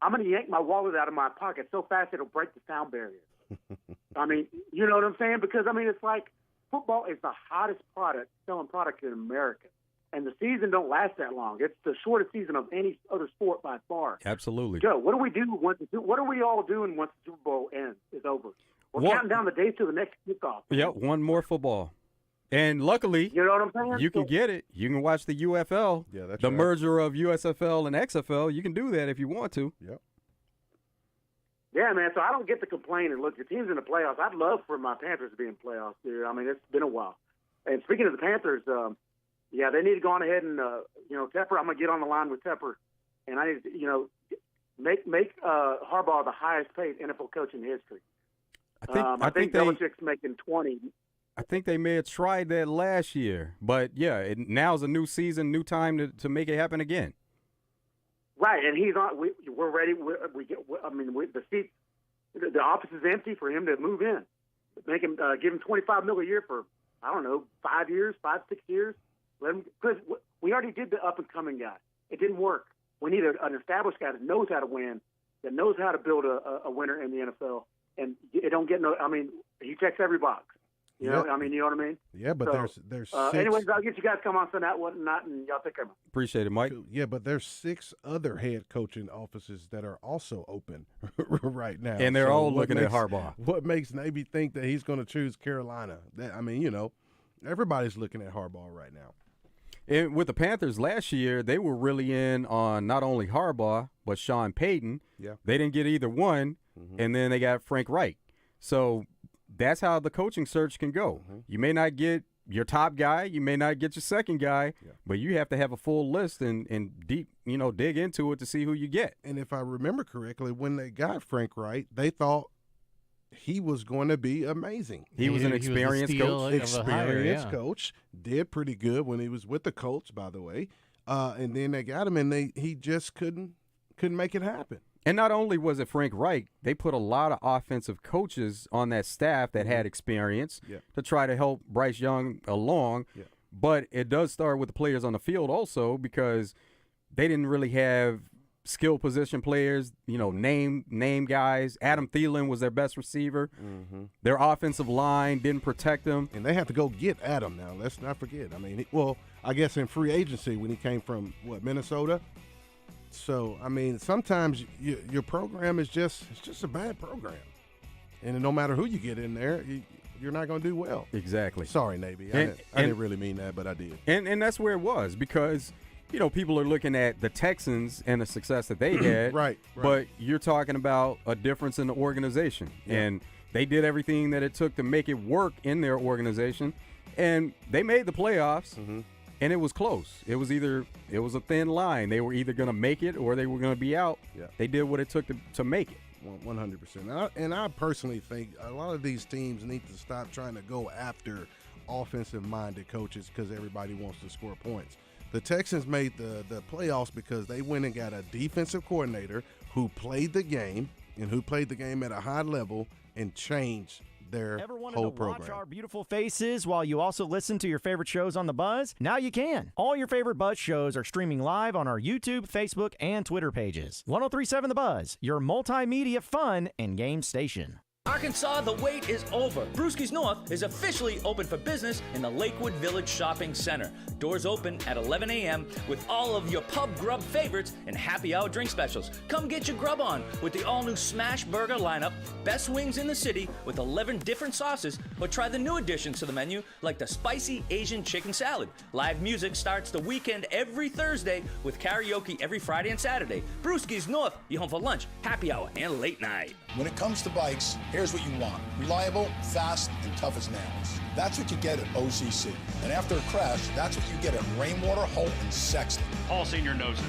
I'm going to yank my wallet out of my pocket so fast it'll break the sound barrier. I mean, you know what I'm saying? Because, I mean, it's like football is the hottest selling product in America. And the season don't last that long. It's the shortest season of any other sport by far. Absolutely. Joe, what do we do what are we all doing once the Super Bowl is over? We're counting down the days to the next kickoff. Yep, one more football. And luckily, you know what I'm saying? You can get it. You can watch the UFL. Yeah, that's the right. merger of USFL and XFL. You can do that if you want to. Yep. Yeah, man. So I don't get to complain. And look, your team's in the playoffs. I'd love for my Panthers to be in playoffs, dude. I mean, it's been a while. And speaking of the Panthers, they need to go on ahead and Tepper. I'm gonna get on the line with Tepper, and I need to, make Harbaugh the highest paid NFL coach in history. I think Belichick's making 20. I think they may have tried that last year, but yeah, now's a new season, new time to make it happen again. Right, and he's on. We're ready. The seat, the office is empty for him to move in. Make him give him $25 million a year for 5 years, 6 years. Let him, because we already did the up and coming guy. It didn't work. We need an established guy that knows how to win, that knows how to build a winner in the NFL, and it don't get no. I mean, he checks every box. You know what I mean? Yeah, but there's 6. Anyways, I'll get you guys come on Sunday whatnot, and y'all take care. Appreciate it, Mike. Yeah, but there's 6 other head coaching offices that are also open right now, and they're all looking at Harbaugh. What makes Navy think that he's going to choose Carolina? Everybody's looking at Harbaugh right now. And with the Panthers last year, they were really in on not only Harbaugh but Sean Payton. Yeah, they didn't get either one, and then they got Frank Reich. So that's how the coaching search can go. You may not get your top guy, you may not get your second guy, but you have to have a full list and deep, dig into it to see who you get. And if I remember correctly, when they got Frank Reich, they thought he was going to be amazing. He was an experienced coach. Did pretty good when he was with the Colts, by the way. And then they got him, and he just couldn't make it happen. And not only was it Frank Reich, they put a lot of offensive coaches on that staff that had experience to try to help Bryce Young along. Yeah. But it does start with the players on the field also, because they didn't really have skill position players, name guys. Adam Thielen was their best receiver. Their offensive line didn't protect him. And they have to go get Adam now. Let's not forget. I mean, I guess in free agency when he came from, Minnesota? So, I mean, sometimes your program is just a bad program. And no matter who you get in there, you're not going to do well. Exactly. Sorry, Navy. I didn't really mean that, but I did. And that's where it was, because people are looking at the Texans and the success that they had. Right. But you're talking about a difference in the organization. Yeah. And they did everything that it took to make it work in their organization. And they made the playoffs. And it was close. It was a thin line. They were either going to make it or they were going to be out. Yeah. They did what it took to make it. 100%. And I personally think a lot of these teams need to stop trying to go after offensive-minded coaches because everybody wants to score points. The Texans made the playoffs because they went and got a defensive coordinator who played the game at a high level and changed their whole program. Watch our beautiful faces while you also listen to your favorite shows on The Buzz? Now you can. All your favorite Buzz shows are streaming live on our YouTube, Facebook, and Twitter pages. 103.7 The Buzz, your multimedia fun and game station. Arkansas, the wait is over. Brewski's North is officially open for business in the Lakewood Village Shopping Center. Doors open at 11 a.m. with all of your pub grub favorites and happy hour drink specials. Come get your grub on with the all-new Smash Burger lineup, best wings in the city with 11 different sauces, or try the new additions to the menu like the spicy Asian chicken salad. Live music starts the weekend every Thursday with karaoke every Friday and Saturday. Brewski's North, you home for lunch, happy hour, and late night. When it comes to bikes, here's what you want. Reliable, fast, and tough as nails. That's what you get at OCC. And after a crash, that's what you get at Rainwater, Holt, and Sexton. Paul Sr. knows us.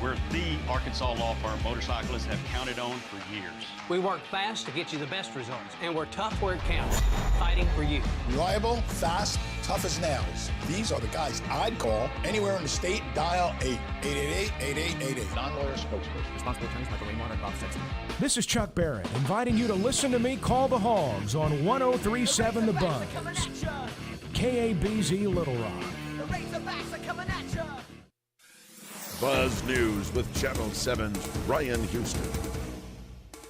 We're the Arkansas law firm motorcyclists have counted on for years. We work fast to get you the best results, and we're tough where it counts, fighting for you. Reliable, fast, tough as nails. These are the guys I'd call anywhere in the state. Dial 888-8888. Non-lawyer spokesperson. Responsible attorneys Michael Rainwater and Bob Sexton. This is Chuck Barrett inviting you to listen to me call the Hogs on 103.7 The Buzz. KABZ Little Rock. The Razorbacks are coming at you. Buzz News with Channel 7's Ryan Houston.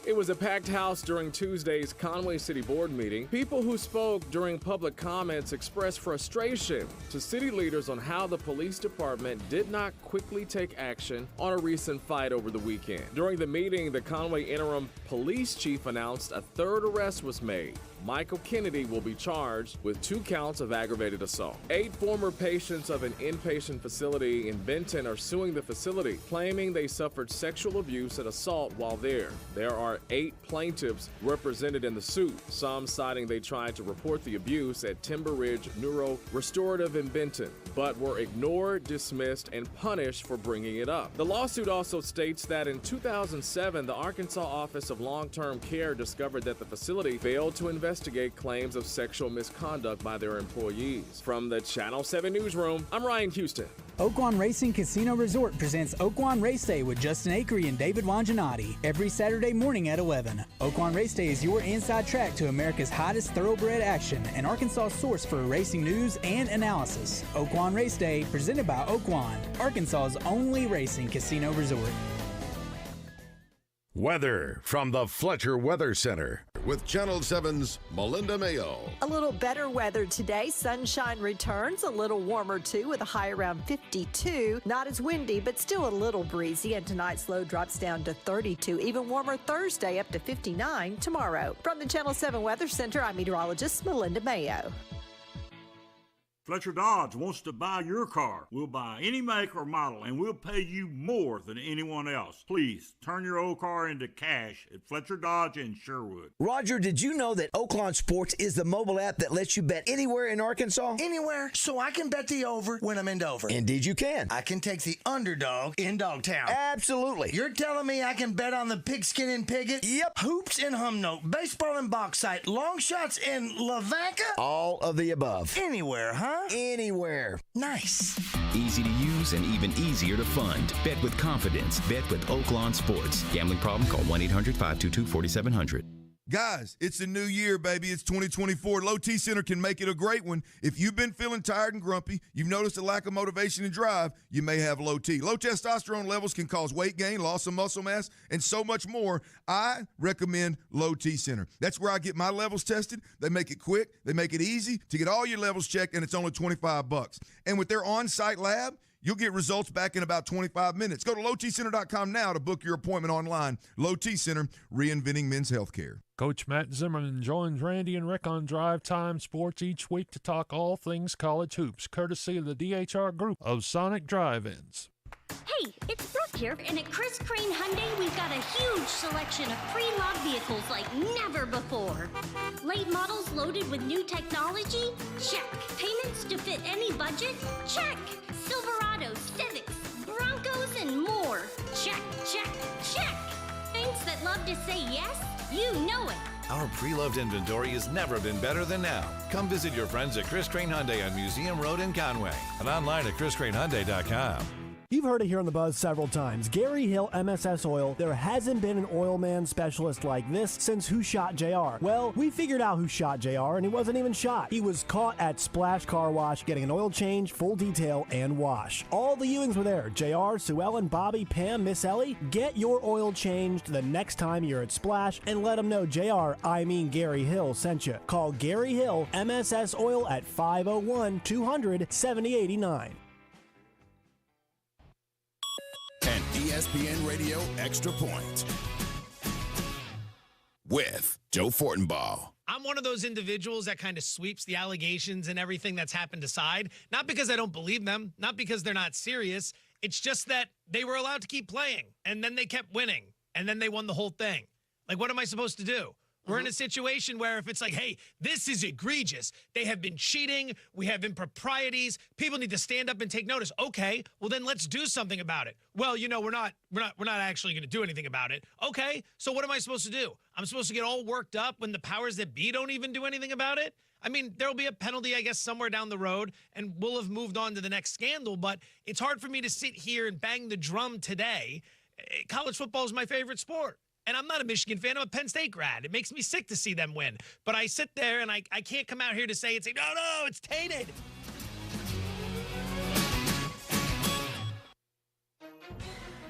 It was a packed house during Tuesday's Conway City Board meeting. People who spoke during public comments expressed frustration to city leaders on how the police department did not quickly take action on a recent fight over the weekend. During the meeting, the Conway interim police chief announced a third arrest was made. Michael Kennedy will be charged with 2 counts of aggravated assault. 8 former patients of an inpatient facility in Benton are suing the facility, claiming they suffered sexual abuse and assault while there. There are 8 plaintiffs represented in the suit, some citing they tried to report the abuse at Timber Ridge Neuro Restorative in Benton, but were ignored, dismissed, and punished for bringing it up. The lawsuit also states that in 2007, the Arkansas Office of Long-Term Care discovered that the facility failed to investigate claims of sexual misconduct by their employees. From the Channel 7 newsroom, I'm Ryan Houston. Oaklawn Racing Casino Resort presents Oaklawn Race Day with Justin Akery and David Wanjanati every Saturday morning at 11. Oaklawn Race Day is your inside track to America's hottest thoroughbred action and Arkansas' source for racing news and analysis. Oaklawn Race Day, presented by Oaklawn, Arkansas's only racing casino resort. Weather from the Fletcher Weather Center with Channel 7's Melinda Mayo. A little better weather today. Sunshine returns, a little warmer too with a high around 52. Not as windy, but still a little breezy. And tonight's low drops down to 32. Even warmer Thursday up to 59 tomorrow. From the Channel 7 Weather Center, I'm meteorologist Melinda Mayo. Fletcher Dodge wants to buy your car. We'll buy any make or model, and we'll pay you more than anyone else. Please, turn your old car into cash at Fletcher Dodge in Sherwood. Roger, did you know that Oaklawn Sports is the mobile app that lets you bet anywhere in Arkansas? Anywhere, so I can bet the over when I'm in Dover. Indeed you can. I can take the underdog in Dogtown. Absolutely. You're telling me I can bet on the pigskin in Piggott? Yep. Hoops in Humnoke, baseball in Bauxite, long shots in Lavaca? All of the above. Anywhere, huh? Anywhere. Nice. Easy to use and even easier to fund. Bet with confidence. Bet with Oaklawn Sports. Gambling problem? Call 1-800-522-4700. Guys, it's a new year, baby. It's 2024. Low T Center can make it a great one. If you've been feeling tired and grumpy, you've noticed a lack of motivation and drive, you may have low T. Low testosterone levels can cause weight gain, loss of muscle mass, and so much more. I recommend Low T Center. That's where I get my levels tested. They make it quick. They make it easy to get all your levels checked, and it's only $25. And with their on-site lab, you'll get results back in about 25 minutes. Go to lowtcenter.com now to book your appointment online. Low T Center, reinventing men's healthcare. Coach Matt Zimmerman joins Randy and Rick on Drive Time Sports each week to talk all things college hoops, courtesy of the DHR Group of Sonic Drive-Ins. Hey, it's Brooke here, and at Chris Crane Hyundai, we've got a huge selection of pre-loved vehicles like never before. Late models loaded with new technology? Check. Payments to fit any budget? Check. Silverados, Civics, Broncos, and more. Check, check, check. Banks that love to say yes? You know it. Our pre-loved inventory has never been better than now. Come visit your friends at Chris Crane Hyundai on Museum Road in Conway and online at chriscranehyundai.com. You've heard it here on The Buzz several times. Gary Hill MSS Oil, there hasn't been an oil man specialist like this since Who Shot JR. Well, we figured out who shot JR, and he wasn't even shot. He was caught at Splash Car Wash getting an oil change, full detail, and wash. All the Ewings were there. JR, Sue Ellen, Bobby, Pam, Miss Ellie. Get your oil changed the next time you're at Splash and let them know JR, I mean Gary Hill, sent you. Call Gary Hill MSS Oil at 501-200-7089. An ESPN Radio Extra Point with Joe Fortenbaugh. I'm one of those individuals that kind of sweeps the allegations and everything that's happened aside. Not because I don't believe them, not because they're not serious. It's just that they were allowed to keep playing, and then they kept winning, and then they won the whole thing. Like, what am I supposed to do? We're in a situation where if it's like, hey, this is egregious. They have been cheating. We have improprieties. People need to stand up and take notice. Okay, well then let's do something about it. Well, you know, we're not actually going to do anything about it. Okay, so what am I supposed to do? I'm supposed to get all worked up when the powers that be don't even do anything about it? I mean, there'll be a penalty, I guess, somewhere down the road, and we'll have moved on to the next scandal, but it's hard for me to sit here and bang the drum today. College football is my favorite sport. And I'm not a Michigan fan. I'm a Penn State grad. It makes me sick to see them win. But I sit there and I can't come out here to say, no, it's tainted.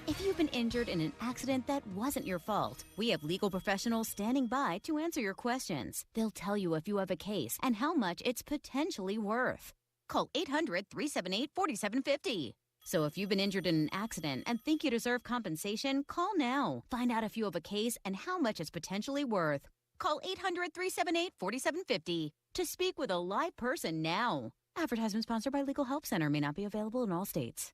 If you've been injured in an accident that wasn't your fault, we have legal professionals standing by to answer your questions. They'll tell you if you have a case and how much it's potentially worth. Call 800-378-4750. So if you've been injured in an accident and think you deserve compensation, call now. Find out if you have a case and how much it's potentially worth. Call 800-378-4750 to speak with a live person now. Advertisement sponsored by Legal Help Center. May not be available in all states.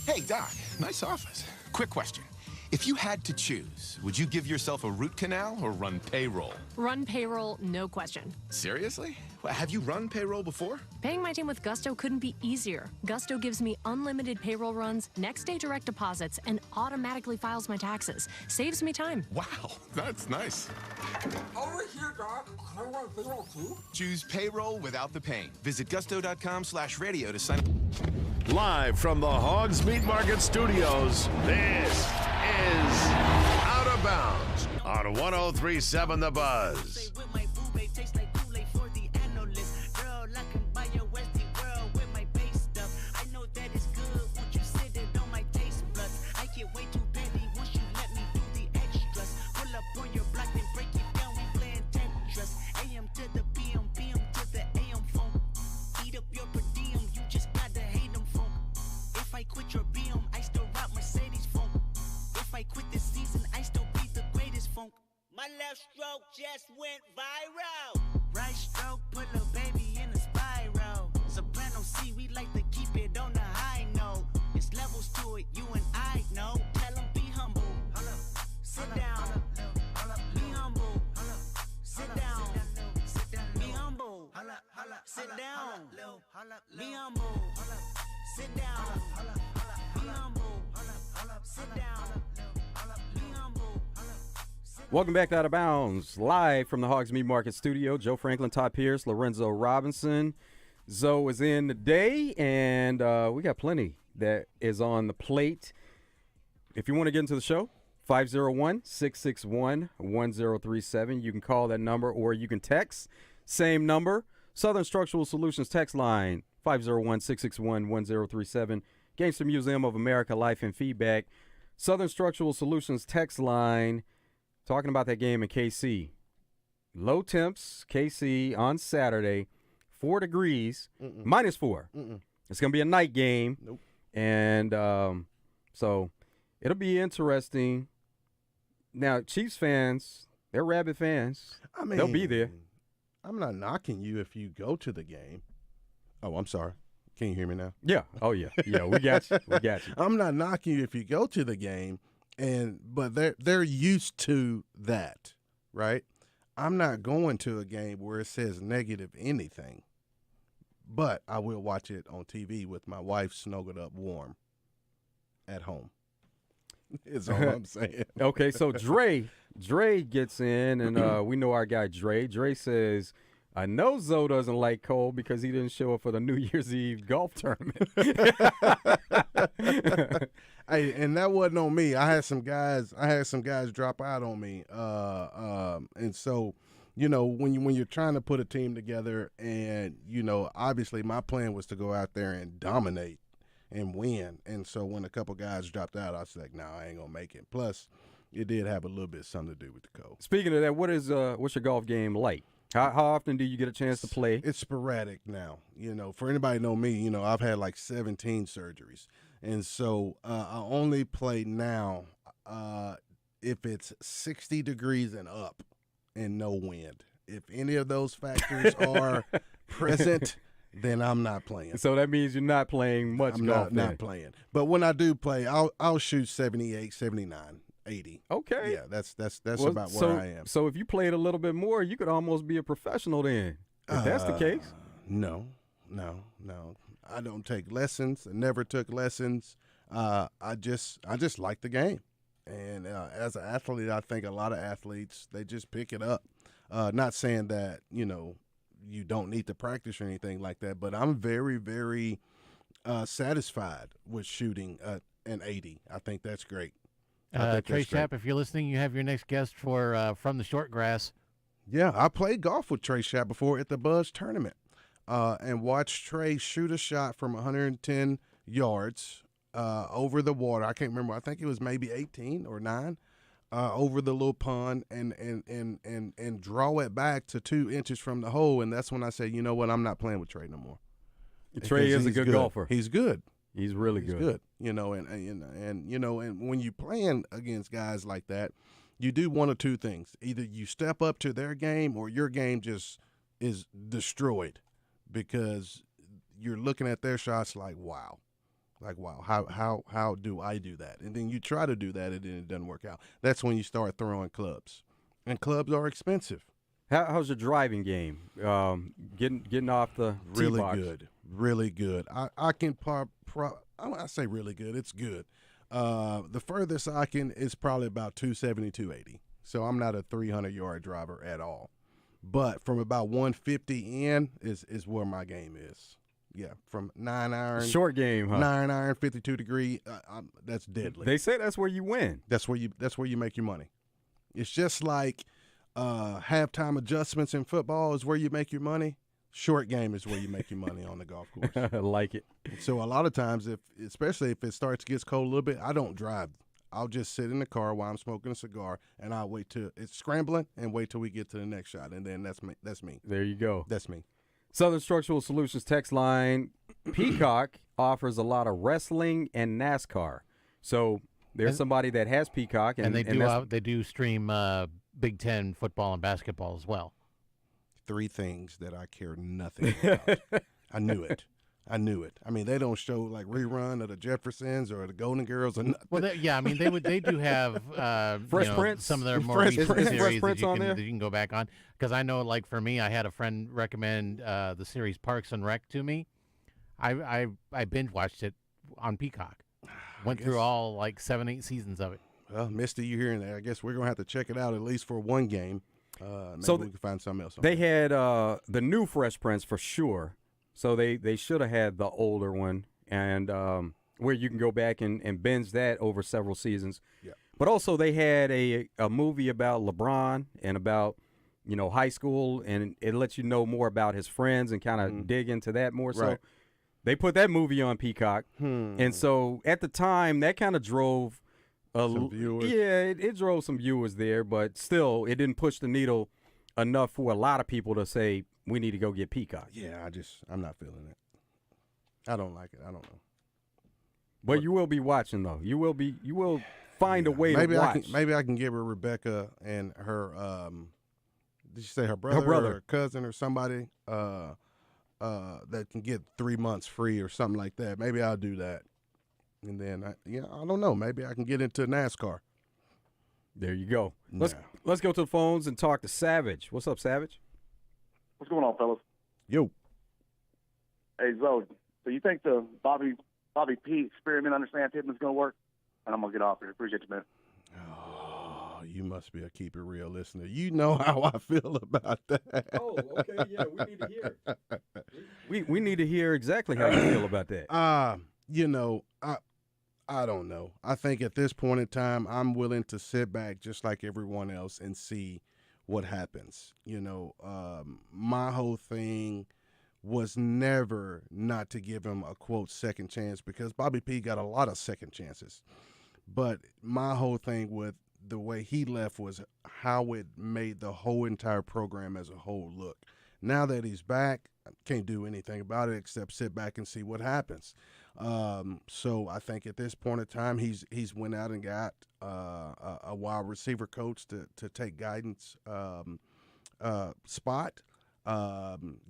Hey, Doc, nice office. Quick question. If you had to choose, would you give yourself a root canal or run payroll? Run payroll, no question. Seriously? Well, have you run payroll before? Paying my team with Gusto couldn't be easier. Gusto gives me unlimited payroll runs, next-day direct deposits, and automatically files my taxes. Saves me time. Wow, that's nice. Over here, Doc. Can I run payroll too? Choose payroll without the pain. Visit gusto.com/radio to sign up. Live from the Hogs Meat Market Studios, this is Out of Bounds on 103.7 The Buzz. My left stroke just went viral. Right stroke put a baby in a spiral. Soprano C, we like to keep it on the high note. It's levels to it, you and I know. Tell them be humble. Sit down. Be humble. Sit down. Be humble. Sit down. Be humble. Sit down. Be humble. Sit down. Be humble. Welcome back to Out of Bounds, live from the Hogs Meat Market Studio. Joe Franklin, Todd Pierce, Lorenzo Robinson. Zoe is in today, and we got plenty that is on the plate. If you want to get into the show, 501-661-1037. You can call that number, or you can text. Same number, Southern Structural Solutions text line, 501-661-1037. Gangster Museum of America, Life and Feedback. Southern Structural Solutions text line. Talking about that game in KC. Low temps, KC on Saturday, 4 degrees, -4. It's going to be a night game. Nope. And so it'll be interesting. Now, Chiefs fans, they're rabid fans. I mean, they'll be there. I'm not knocking you if you go to the game. Oh, I'm sorry. Can you hear me now? Yeah. Oh, yeah. Yeah, we got you. We got you. I'm not knocking you if you go to the game. But they're used to that, right? I'm not going to a game where it says negative anything, but I will watch it on TV with my wife snuggled up warm at home. Is all I'm saying. Okay, so Dre gets in, and we know our guy Dre. Dre says, I know Zoe doesn't like Cole because he didn't show up for the New Year's Eve golf tournament. Hey, and that wasn't on me. I had some guys drop out on me. And so, you know, when you're trying to put a team together, and you know, obviously my plan was to go out there and dominate and win. And so when a couple guys dropped out, I was like, no, I ain't gonna make it. Plus, it did have a little bit something to do with the cold. Speaking of that, what's your golf game like? How often do you get a chance to play? It's sporadic now. You know, for anybody know me, you know, I've had like 17 surgeries. And so I only play now if it's 60 degrees and up and no wind. If any of those factors are present, then I'm not playing. So that means you're not playing much golf. I'm not playing. But when I do play, I'll shoot 78, 79. 80. Okay. Yeah, that's about where I am. So if you played a little bit more, you could almost be a professional then. If that's the case. No. I don't take lessons. I never took lessons. I just like the game. And as an athlete, I think a lot of athletes, they just pick it up. Not saying that, you know, you don't need to practice or anything like that, but I'm very, very satisfied with shooting an 80. I think that's great. Trey Shapp, if you're listening, you have your next guest for From the Short Grass. Yeah, I played golf with Trey Shapp before at the Buzz tournament and watched Trey shoot a shot from 110 yards over the water. I can't remember. I think it was maybe 18 or 9 over the little pond and draw it back to 2 inches from the hole. And that's when I said, you know what, I'm not playing with Trey no more. Trey is a good golfer. He's good. He's really good. You know, and you know, and when you're playing against guys like that, you do one of two things. Either you step up to their game or your game just is destroyed because you're looking at their shots like, wow. Like, wow, how do I do that? And then you try to do that, and then it doesn't work out. That's when you start throwing clubs. And clubs are expensive. How's your driving game? Getting off the really tee box? Good, really good. I can I say really good. It's good. The furthest I can is probably about 270, 280. So I'm not a 300-yard driver at all. But from about 150 in is where my game is. Yeah, from 9 iron. Short game, huh? 9 iron, 52 degree. That's deadly. They say that's where you win. That's where you make your money. It's just like halftime adjustments in football is where you make your money. Short game is where you make your money on the golf course. I like it. So a lot of times, especially if it starts to get cold a little bit, I don't drive. I'll just sit in the car while I'm smoking a cigar, and I'll wait till it's scrambling and wait till we get to the next shot, and then that's me. That's me. There you go. That's me. Southern Structural Solutions text line, Peacock offers a lot of wrestling and NASCAR. So there's somebody that has Peacock. And they do stream Big Ten football and basketball as well. 3 things that I care nothing about. I knew it. I mean, they don't show like rerun of the Jeffersons or the Golden Girls or nothing. Well, they do have Fresh Prince, some of their more recent series that you can go back on. Because I know, like for me, I had a friend recommend the series Parks and Rec to me. I binge watched it on Peacock. Went through all like 7, 8 seasons of it. Well, Misty, you hearing that? I guess we're gonna have to check it out at least for one game. Maybe we can find something else. They had the new Fresh Prince for sure. So they should have had the older one, and where you can go back and binge that over several seasons. Yeah. But also they had a movie about LeBron and about high school, and it lets you know more about his friends and kind of dig into that more. Right. So they put that movie on Peacock, and so at the time that kind of drove some viewers. Yeah, it drove some viewers there, but still it didn't push the needle enough for a lot of people to say we need to go get Peacock. Yeah, I'm not feeling it. I don't like it. I don't know. But you will be watching though. You will find a way to watch. Maybe I can give her Rebecca and her did you say her brother or her cousin or somebody that can get 3 months free or something like that. Maybe I'll do that. And then I don't know. Maybe I can get into NASCAR. There you go. Let's go to the phones and talk to Savage. What's up, Savage? What's going on, fellas? Yo. Hey, Zoe. So you think the Bobby P experiment under Sam Pittman's going to work? And I'm going to get off here. Appreciate you, man. Oh, you must be a keep it real listener. You know how I feel about that. Oh, okay. Yeah, we need to hear. We need to hear exactly how you feel about that. I don't know. I think at this point in time, I'm willing to sit back just like everyone else and see what happens. My whole thing was never not to give him a, quote, second chance, because Bobby P got a lot of second chances. But my whole thing with the way he left was how it made the whole entire program as a whole look. Now that he's back, I can't do anything about it except sit back and see what happens. So I think at this point in time, he's went out and got a wide receiver coach to take guidance spot.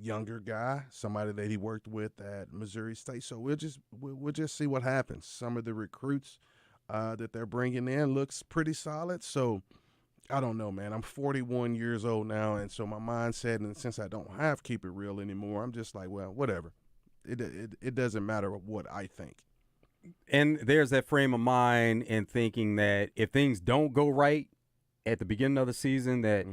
Younger guy, somebody that he worked with at Missouri State. So we'll just see what happens. Some of the recruits that they're bringing in looks pretty solid. So I don't know, man. I'm 41 years old now, and so my mindset, and since I don't have Keep It Real anymore, I'm just like, well, whatever. It doesn't matter what I think. And there's that frame of mind and thinking that if things don't go right at the beginning of the season, that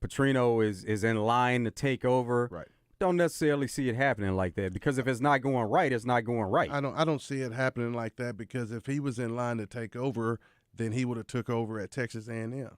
Petrino is in line to take over. Right. Don't necessarily see it happening like that, because if it's not going right, it's not going right. I don't see it happening like that, because if he was in line to take over, then he would have took over at Texas A&M.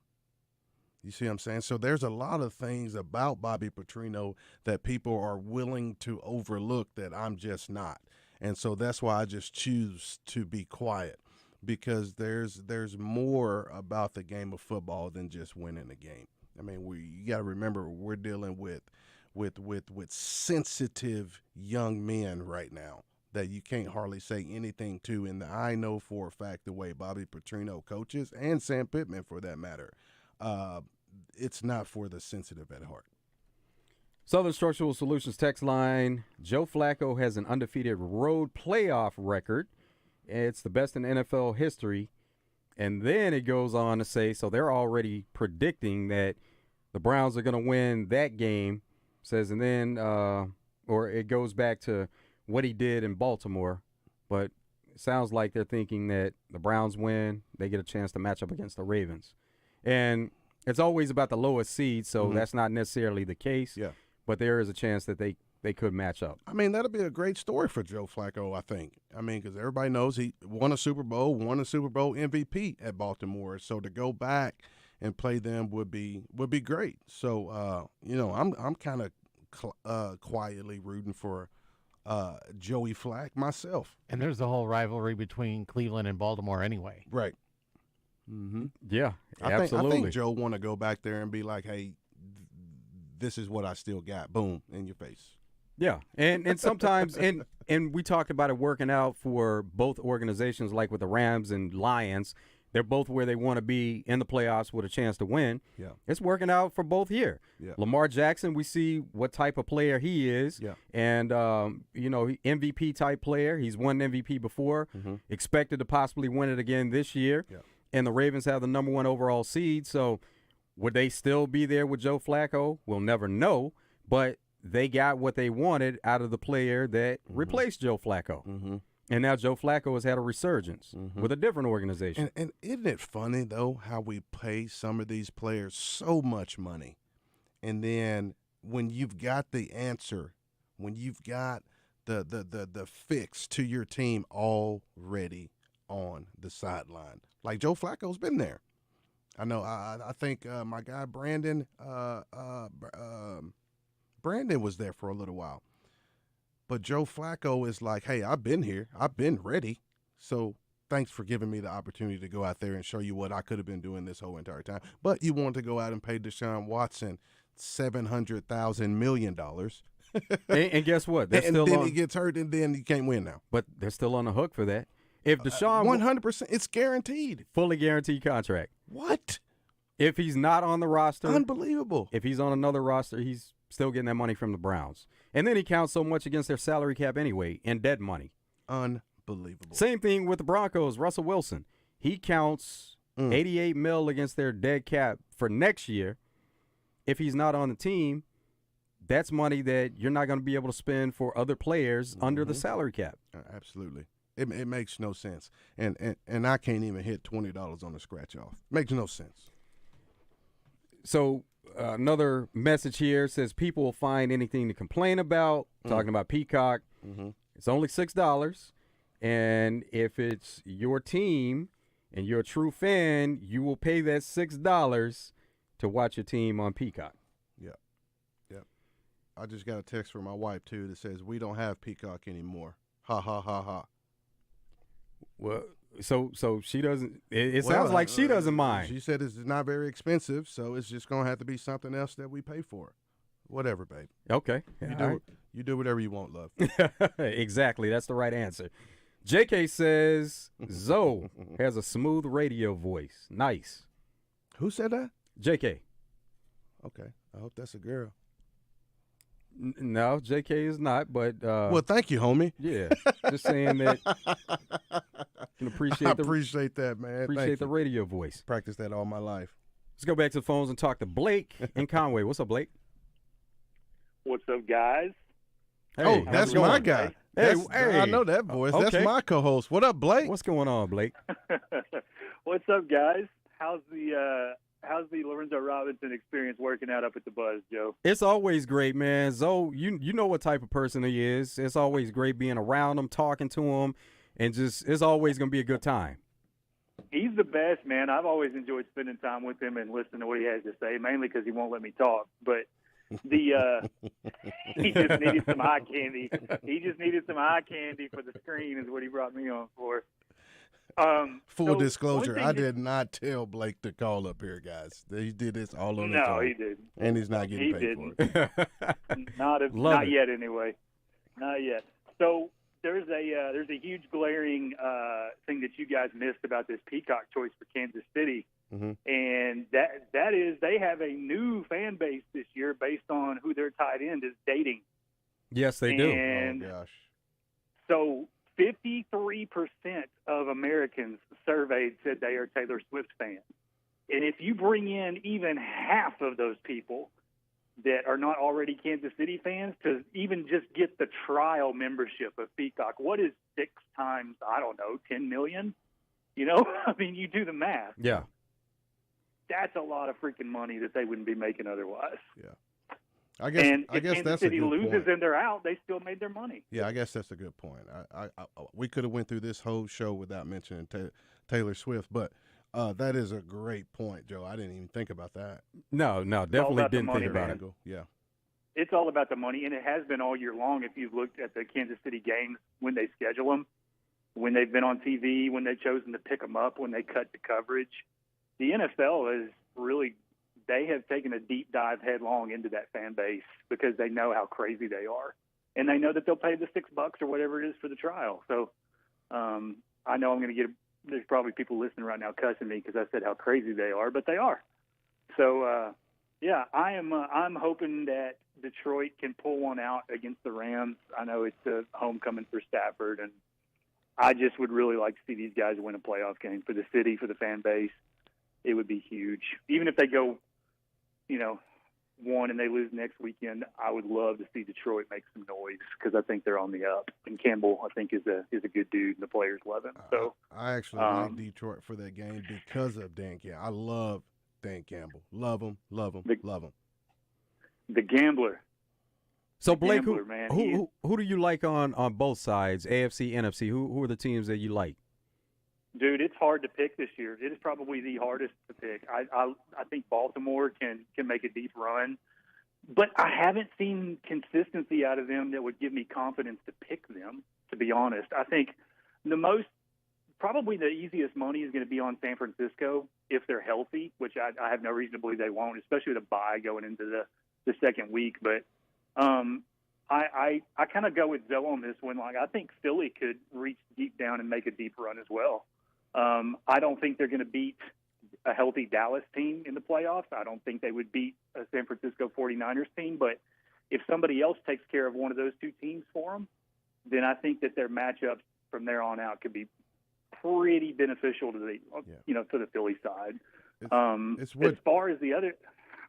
You see what I'm saying? So there's a lot of things about Bobby Petrino that people are willing to overlook that I'm just not. And so that's why I just choose to be quiet, because there's more about the game of football than just winning the game. I mean, you got to remember, we're dealing with sensitive young men right now that you can't hardly say anything to. And I know for a fact the way Bobby Petrino coaches, and Sam Pittman for that matter, it's not for the sensitive at heart. Southern Structural Solutions text line, Joe Flacco has an undefeated road playoff record. It's the best in NFL history. And then it goes on to say, so they're already predicting that the Browns are going to win that game. Says, and then, or it goes back to what he did in Baltimore. But it sounds like they're thinking that the Browns win, they get a chance to match up against the Ravens. And it's always about the lowest seed, so that's not necessarily the case. Yeah. But there is a chance that they could match up. I mean, that'll be a great story for Joe Flacco, I think. I mean, because everybody knows he won a Super Bowl MVP at Baltimore. So to go back and play them would be great. So, I'm kind of quietly rooting for Joey Flack myself. And there's the whole rivalry between Cleveland and Baltimore anyway. Right. Mm-hmm. Yeah, absolutely. I think Joe want to go back there and be like, hey, this is what I still got. Boom, in your face. Yeah, and sometimes, and we talked about it working out for both organizations, like with the Rams and Lions. They're both where they want to be in the playoffs with a chance to win. Yeah. It's working out for both here. Yeah. Lamar Jackson, we see what type of player he is. Yeah. And, MVP type player. He's won MVP before. Expected to possibly win it again this year. Yeah. And the Ravens have the number 1 overall seed. So would they still be there with Joe Flacco? We'll never know. But they got what they wanted out of the player that replaced Joe Flacco. And now Joe Flacco has had a resurgence with a different organization. And isn't it funny, though, how we pay some of these players so much money, and then when you've got the answer, when you've got the fix to your team already on the sideline, like Joe Flacco's been there. I know. I think my guy Brandon was there for a little while. But Joe Flacco is like, hey, I've been here. I've been ready. So thanks for giving me the opportunity to go out there and show you what I could have been doing this whole entire time. But you want to go out and pay Deshaun Watson $700,000 million. and guess what? And then he gets hurt, and then you can't win now. But they're still on the hook for that. If Deshaun 100%, it's guaranteed. Fully guaranteed contract. What? If he's not on the roster. Unbelievable. If he's on another roster, he's still getting that money from the Browns. And then he counts so much against their salary cap anyway in dead money. Unbelievable. Same thing with the Broncos, Russell Wilson. He counts $88 million against their dead cap for next year. If he's not on the team, that's money that you're not going to be able to spend for other players under the salary cap. Absolutely. It makes no sense. And I can't even hit $20 on the scratch off. Makes no sense. So another message here says people will find anything to complain about. Talking about Peacock. It's only $6. And if it's your team and you're a true fan, you will pay that $6 to watch your team on Peacock. Yep. I just got a text from my wife, too, that says, we don't have Peacock anymore. Ha, ha, ha, ha. Well, so she doesn't. It sounds like she doesn't mind. She said it's not very expensive, so it's just gonna have to be something else that we pay for. Whatever, babe. Okay, you do whatever you want, love. Exactly, that's the right answer. JK says Zoe has a smooth radio voice. Nice. Who said that? JK. Okay, I hope that's a girl. No, JK is not, but well, thank you, homie. Yeah, just saying that. Appreciate that, man. Appreciate the radio voice. Practice that all my life. Let's go back to the phones and talk to Blake in Conway. What's up, Blake? What's up, guys? Hey, that's my guy. Hey, I know that voice. Okay. That's my co-host. What up, Blake? What's going on, Blake? What's up, guys? How's the Lorenzo Robinson experience working out up at the Buzz, Joe? It's always great, man. Zoe, you know what type of person he is. It's always great being around him, talking to him, and just it's always going to be a good time. He's the best, man. I've always enjoyed spending time with him and listening to what he has to say, mainly because he won't let me talk. But he just needed some eye candy. He just needed some eye candy for the screen is what he brought me on for. Full disclosure, I did not tell Blake to call up here, guys. He did this all on his own. No, he didn't. And he's not getting paid for it. Not yet, anyway. Not yet. So there's a there's a huge glaring thing that you guys missed about this Peacock choice for Kansas City. Mm-hmm. And that is they have a new fan base this year based on who their tight end is dating. Yes, they do. And oh, gosh. So 53% of Americans surveyed said they are Taylor Swift fans. And if you bring in even half of those people that are not already Kansas City fans to even just get the trial membership of Peacock, what is 6 times, I don't know, 10 million? You know, I mean, you do the math. Yeah. That's a lot of freaking money that they wouldn't be making otherwise. Yeah. I guess Kansas that's City a good loses point. and they're out, they still made their money. Yeah, I guess that's a good point. We could have went through this whole show without mentioning Taylor Swift, but that is a great point, Joe. I didn't even think about that. No, definitely didn't think about it. Yeah. It's all about the money, and it has been all year long. If you've looked at the Kansas City games, when they schedule them, when they've been on TV, when they've chosen to pick them up, when they cut the coverage, the NFL is really – they have taken a deep dive headlong into that fan base because they know how crazy they are. And they know that they'll pay the $6 or whatever it is for the trial. So I know I'm going to get – there's probably people listening right now cussing me because I said how crazy they are, but they are. So, yeah, I'm hoping that Detroit can pull one out against the Rams. I know it's a homecoming for Stafford, and I just would really like to see these guys win a playoff game for the city, for the fan base. It would be huge. Even if they go, won and they lose next weekend, I would love to see Detroit make some noise because I think they're on the up. And Campbell, I think, is a good dude, and the players love him. So I actually like Detroit for that game because of Dan Campbell. I love Dan Campbell. Love him. The gambler. So Blake, gambler, man. who do you like on both sides, AFC, NFC? Who are the teams that you like? Dude, it's hard to pick this year. It is probably the hardest to pick. I think Baltimore can make a deep run, but I haven't seen consistency out of them that would give me confidence to pick them, to be honest. I think probably the easiest money is going to be on San Francisco if they're healthy, which I have no reason to believe they won't, especially with a bye going into the second week. But I kind of go with Zoe on this one. Like, I think Philly could reach deep down and make a deep run as well. I don't think they're going to beat a healthy Dallas team in the playoffs. I don't think they would beat a San Francisco 49ers team. But if somebody else takes care of one of those two teams for them, then I think that their matchups from there on out could be pretty beneficial to the to the Philly side. As far as the other,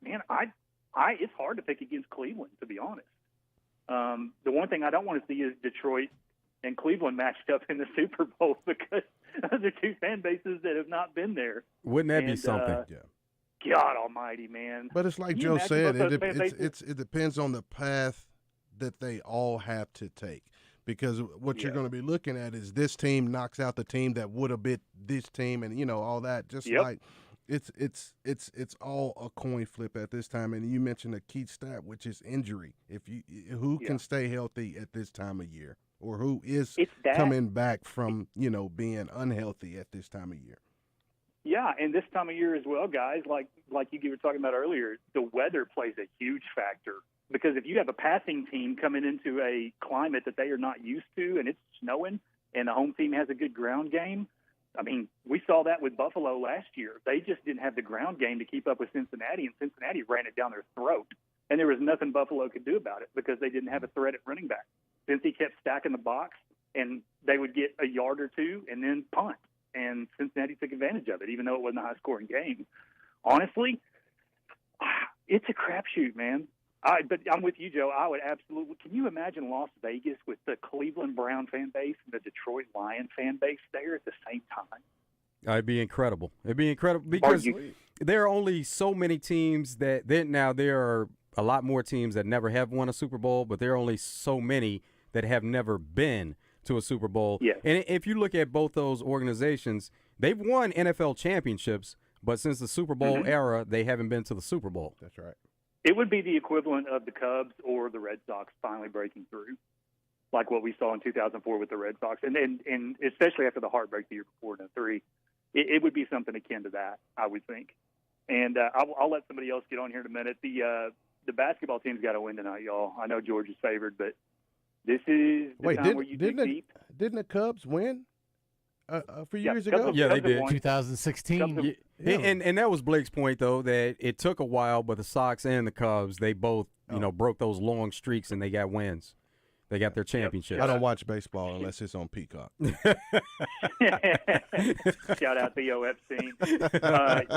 man, it's hard to pick against Cleveland, to be honest. The one thing I don't want to see is Detroit and Cleveland matched up in the Super Bowl because those are two fan bases that have not been there. Wouldn't that be something? God almighty, man. But it's like Joe said, it depends on the path that they all have to take. Because what you're going to be looking at is this team knocks out the team that would have bit this team, and all that. Like it's all a coin flip at this time. And you mentioned a key stat, which is injury. Who can stay healthy at this time of year, or who is coming back from being unhealthy at this time of year. Yeah, and this time of year as well, guys. Like you were talking about earlier, the weather plays a huge factor. Because if you have a passing team coming into a climate that they are not used to and it's snowing and the home team has a good ground game, I mean, we saw that with Buffalo last year. They just didn't have the ground game to keep up with Cincinnati, and Cincinnati ran it down their throat. And there was nothing Buffalo could do about it because they didn't have a threat at running back. Cincy kept stacking the box, and they would get a yard or two and then punt. And Cincinnati took advantage of it, even though it wasn't a high-scoring game. Honestly, it's a crapshoot, man. But I'm with you, Joe. I would absolutely – can you imagine Las Vegas with the Cleveland Brown fan base and the Detroit Lion fan base there at the same time? It'd be incredible. It'd be incredible because there are only so many teams that – there are a lot more teams that never have won a Super Bowl, but there are only so many that have never been to a Super Bowl. Yes. And if you look at both those organizations, they've won NFL championships, but since the Super Bowl era, they haven't been to the Super Bowl. That's right. It would be the equivalent of the Cubs or the Red Sox finally breaking through, like what we saw in 2004 with the Red Sox, and especially after the heartbreak the year before in 2003. It would be something akin to that, I would think. And I'll let somebody else get on here in a minute. The basketball team's got to win tonight, y'all. I know Georgia's favored, but This is the time where you dig deep. Didn't the Cubs win a few years ago? Yeah, they did. 2016. Yeah. And that was Blake's point, though, that it took a while, but the Sox and the Cubs, they both, broke those long streaks and they got wins. They got their championships. I don't watch baseball unless it's on Peacock. Shout out Theo Epstein.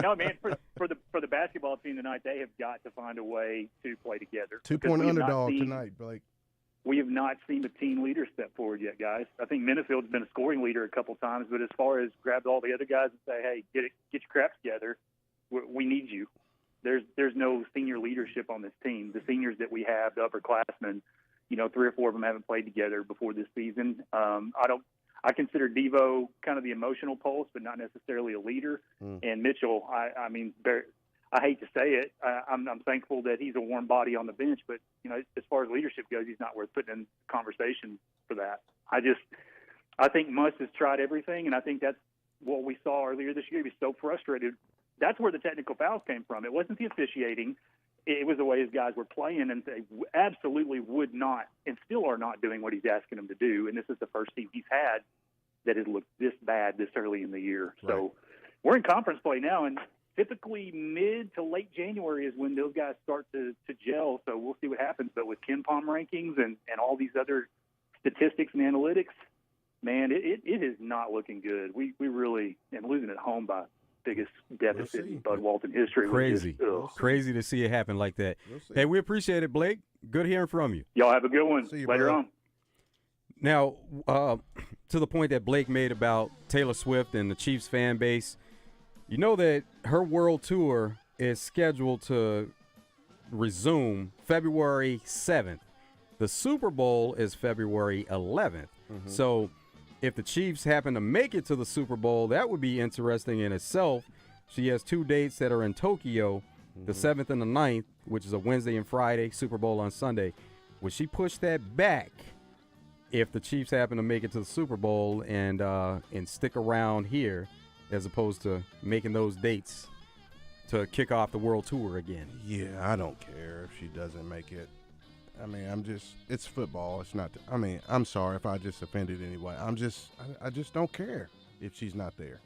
No, man, for the basketball team tonight, they have got to find a way to play together. 2-point underdog tonight, Blake. We have not seen a team leader step forward yet, guys. I think Minifield's been a scoring leader a couple times, but as far as grab all the other guys and say, hey, get your crap together, we need you. There's no senior leadership on this team. The seniors that we have, the upperclassmen, 3 or 4 of them haven't played together before this season. I consider Devo kind of the emotional pulse, but not necessarily a leader. And Mitchell, I hate to say it, I'm thankful that he's a warm body on the bench, but as far as leadership goes, he's not worth putting in conversation for that. I think Muss has tried everything, and I think that's what we saw earlier this year. He was so frustrated. That's where the technical fouls came from. It wasn't the officiating. It was the way his guys were playing, and they absolutely would not and still are not doing what he's asking them to do. And this is the first team he's had that has looked this bad this early in the year. Right. So we're in conference play now, and typically mid to late January is when those guys start to gel. So we'll see what happens. But with KenPom rankings and all these other statistics and analytics, man, it is not looking good. We really, and losing at home by biggest deficit in Bud Walton history. Crazy. Crazy to see it happen like that. Hey, we appreciate it, Blake. Good hearing from you. Y'all have a good one. See you, later on. Now, to the point that Blake made about Taylor Swift and the Chiefs fan base, you know that her world tour is scheduled to resume February 7th. The Super Bowl is February 11th. Mm-hmm. So if the Chiefs happen to make it to the Super Bowl, that would be interesting in itself. She has 2 dates that are in Tokyo, the 7th and the 9th, which is a Wednesday and Friday, Super Bowl on Sunday. Would she push that back if the Chiefs happen to make it to the Super Bowl and stick around here as opposed to making those dates to kick off the world tour again? Yeah, I don't care if she doesn't make it. I mean, it's football. It's not, I'm sorry if I just offended anyway. I just don't care if she's not there.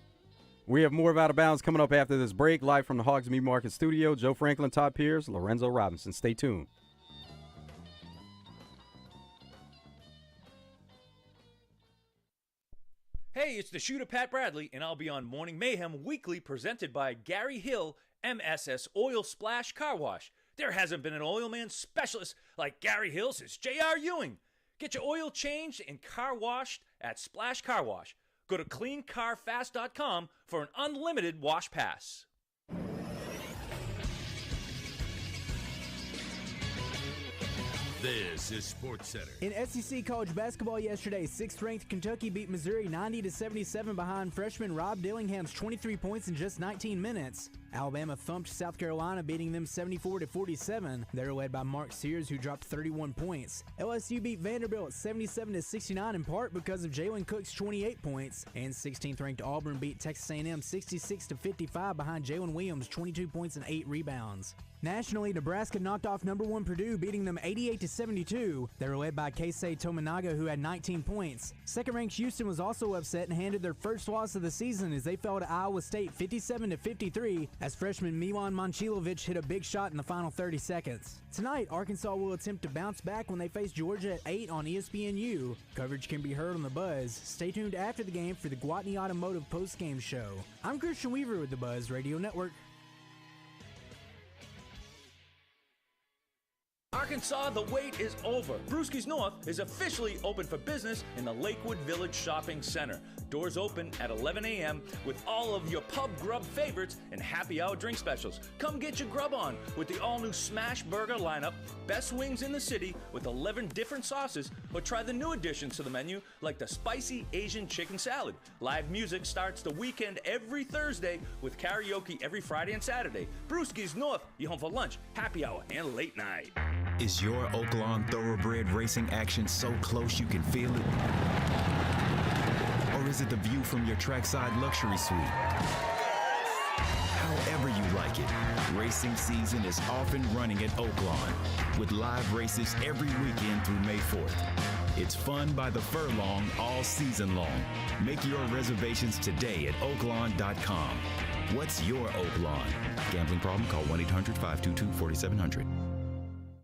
We have more of Out of Bounds coming up after this break, live from the Hoggs Meat Market Studio. Joe Franklin, Todd Pierce, Lorenzo Robinson. Stay tuned. Hey, it's the shooter Pat Bradley, and I'll be on Morning Mayhem Weekly, presented by Gary Hill, MSS Oil Splash Car Wash. There hasn't been an oil man specialist like Gary Hill since J.R. Ewing. Get your oil changed and car washed at Splash Car Wash. Go to cleancarfast.com for an unlimited wash pass. This is Sports Center. In SEC college basketball yesterday, 6th-ranked Kentucky beat Missouri 90-77 behind freshman Rob Dillingham's 23 points in just 19 minutes. Alabama thumped South Carolina, beating them 74-47. They were led by Mark Sears, who dropped 31 points. LSU beat Vanderbilt 77-69 in part because of Jalen Cook's 28 points. And 16th-ranked Auburn beat Texas A&M 66-55 behind Jalen Williams' 22 points and 8 rebounds. Nationally, Nebraska knocked off number 1 Purdue, beating them 88-72. They were led by Keisei Tominaga, who had 19 points. Second-ranked Houston was also upset and handed their first loss of the season as they fell to Iowa State 57-53 as freshman Milan Momcilovic hit a big shot in the final 30 seconds. Tonight, Arkansas will attempt to bounce back when they face Georgia at 8 on ESPNU. Coverage can be heard on The Buzz. Stay tuned after the game for the Gwatney Automotive postgame show. I'm Christian Weaver with The Buzz Radio Network. Arkansas, the wait is over. Brewski's North is officially open for business in the Lakewood Village Shopping Center. Doors open at 11 a.m. with all of your pub grub favorites and happy hour drink specials. Come get your grub on with the all-new Smash Burger lineup, best wings in the city with 11 different sauces, or try the new additions to the menu like the spicy Asian chicken salad. Live music starts the weekend every Thursday with karaoke every Friday and Saturday. Brewski's North, you home for lunch, happy hour, and late night. Is your Oaklawn Thoroughbred racing action so close you can feel it? Or is it the view from your trackside luxury suite? However you like it, racing season is off and running at Oaklawn with live races every weekend through May 4th. It's fun by the furlong all season long. Make your reservations today at oaklawn.com. What's your Oak Lawn? Gambling problem? Call 1-800-522-4700.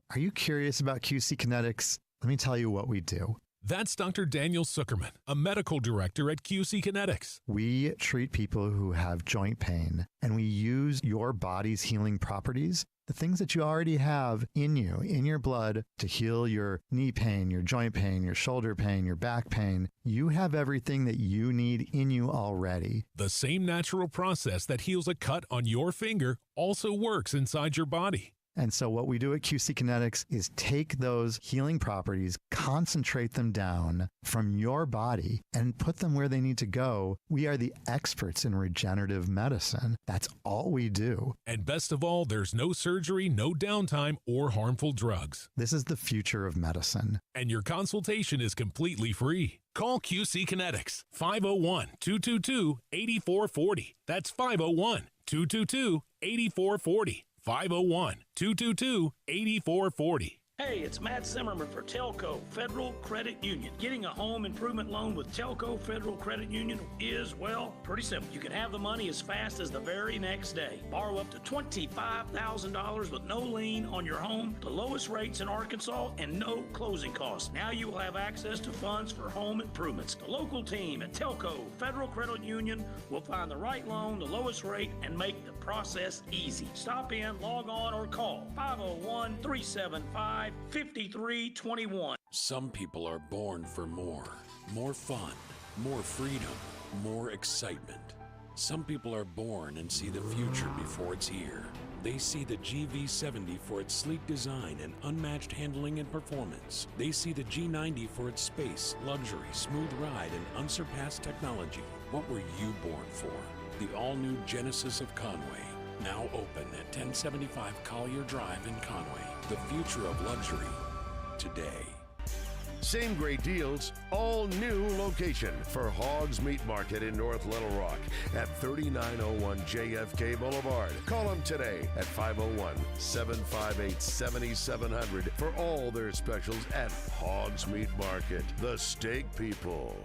Are you curious about QC Kinetics? Let me tell you what we do. That's Dr. Daniel Zuckerman, a medical director at QC Kinetics. We treat people who have joint pain, and we use your body's healing properties, the things that you already have in you, in your blood, to heal your knee pain, your joint pain, your shoulder pain, your back pain. You have everything that you need in you already. The same natural process that heals a cut on your finger also works inside your body. And so what we do at QC Kinetics is take those healing properties, concentrate them down from your body, and put them where they need to go. We are the experts in regenerative medicine. That's all we do. And best of all, there's no surgery, no downtime, or harmful drugs. This is the future of medicine. And your consultation is completely free. Call QC Kinetics, 501-222-8440. That's 501-222-8440. 501-222-8440. Hey, it's Matt Zimmerman for Telco Federal Credit Union. Getting a home improvement loan with Telco Federal Credit Union is, well, pretty simple. You can have the money as fast as the very next day. Borrow up to $25,000 with no lien on your home, the lowest rates in Arkansas, and no closing costs. Now you will have access to funds for home improvements. The local team at Telco Federal Credit Union will find the right loan, the lowest rate, and make the process easy. Stop in, log on, or call 501-375-5321. Some people are born for more fun, more freedom, more excitement. Some people are born and see the future before it's here. They see the GV70 for its sleek design and unmatched handling and performance. They see the G90 for its space, luxury, smooth ride, and unsurpassed technology. What were you born for? The all-new Genesis of Conway, now open at 1075 Collier Drive in Conway. The future of luxury, today. Same great deals, all new location for Hogg's Meat Market in North Little Rock at 3901 JFK Boulevard. Call them today at 501-758-7700 for all their specials at Hogg's Meat Market. The Steak People.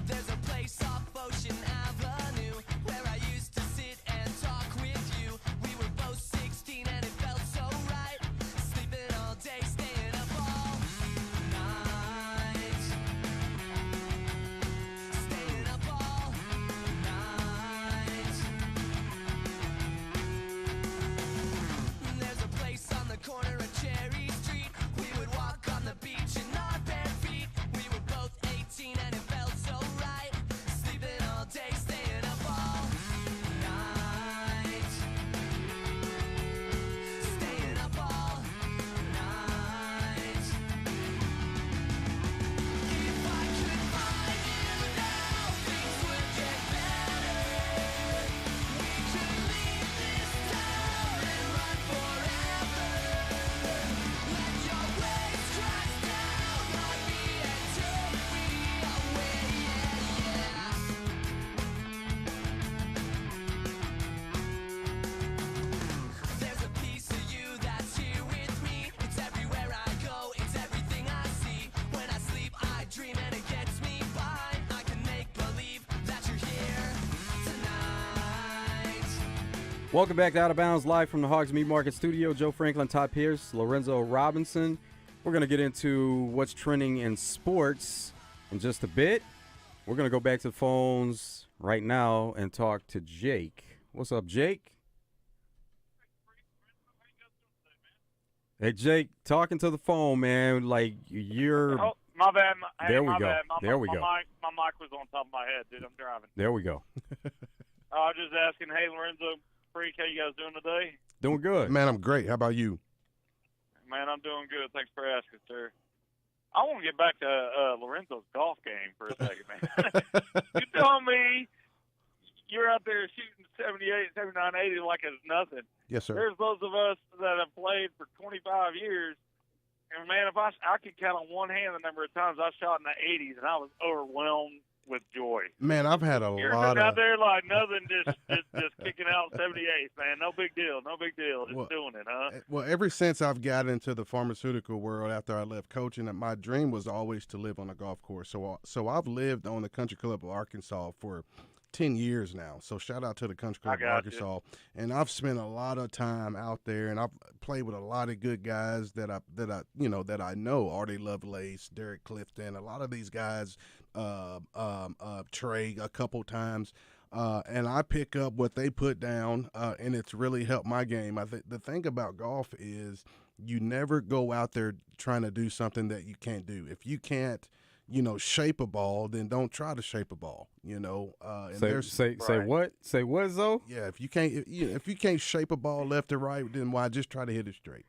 There's a place off Ocean Avenue where I used to sit and talk with you. We were both 16 and it felt so right. Sleeping all day, staying up all night. Staying up all night. There's a place on the corner of Cherry Street. We would walk on the beach in our bare feet. We were both 18 and it felt so right. Sleeping all day, staying up all night. Staying up all night. If I could find you now, things would get better. We could leave this town and run forever. Let your waves crash down on me and take me away, There's a piece of you that's here with me. It's everywhere I go, it's everything I see. When I sleep, I dream and it gets me by. I can make believe that you're here tonight. Welcome back to Out of Bounds, live from the Hogs Meat Market Studio. Joe Franklin, Todd Pierce, Lorenzo Robinson. We're going to get into what's trending in sports in just a bit. We're going to go back to the phones right now and talk to Jake. What's up, Jake? Hey, Jake, talking to the phone, man. Like, you're... Oh, my bad. Hey, There we my go. Bad. There we go. My mic was on top of my head, dude. I'm driving. There we go. I was just asking, hey, Lorenzo, Freak, how you guys doing today? Doing good. Man, I'm great. How about you? Man, I'm doing good. Thanks for asking, sir. I want to get back to Lorenzo's golf game for a second, man. You tell me you're out there shooting 78, 79, 80 like it's nothing. Yes, sir. There's those of us that have played for 25 years, and, man, if I could count on one hand the number of times I shot in the 80s, and I was overwhelmed with joy. Man, I've had You're lot sitting out of. there like nothing, just kicking out 78th, man. No big deal, just Well, doing it, huh? Well, ever since I've got into the pharmaceutical world after I left coaching, my dream was always to live on a golf course. So I've lived on the Country Club of Arkansas for 10 years now. So shout out to the Country Club of Arkansas. And I've spent a lot of time out there, and I've played with a lot of good guys that I know. Artie Lovelace, Derek Clifton, a lot of these guys, Trey a couple times. And I pick up what they put down, and it's really helped my game. The thing about golf is you never go out there trying to do something that you can't do. If you can't, shape a ball, then don't try to shape a ball. And say what? Say what, Zoe? Yeah, if you can't shape a ball left or right, then why just try to hit it straight?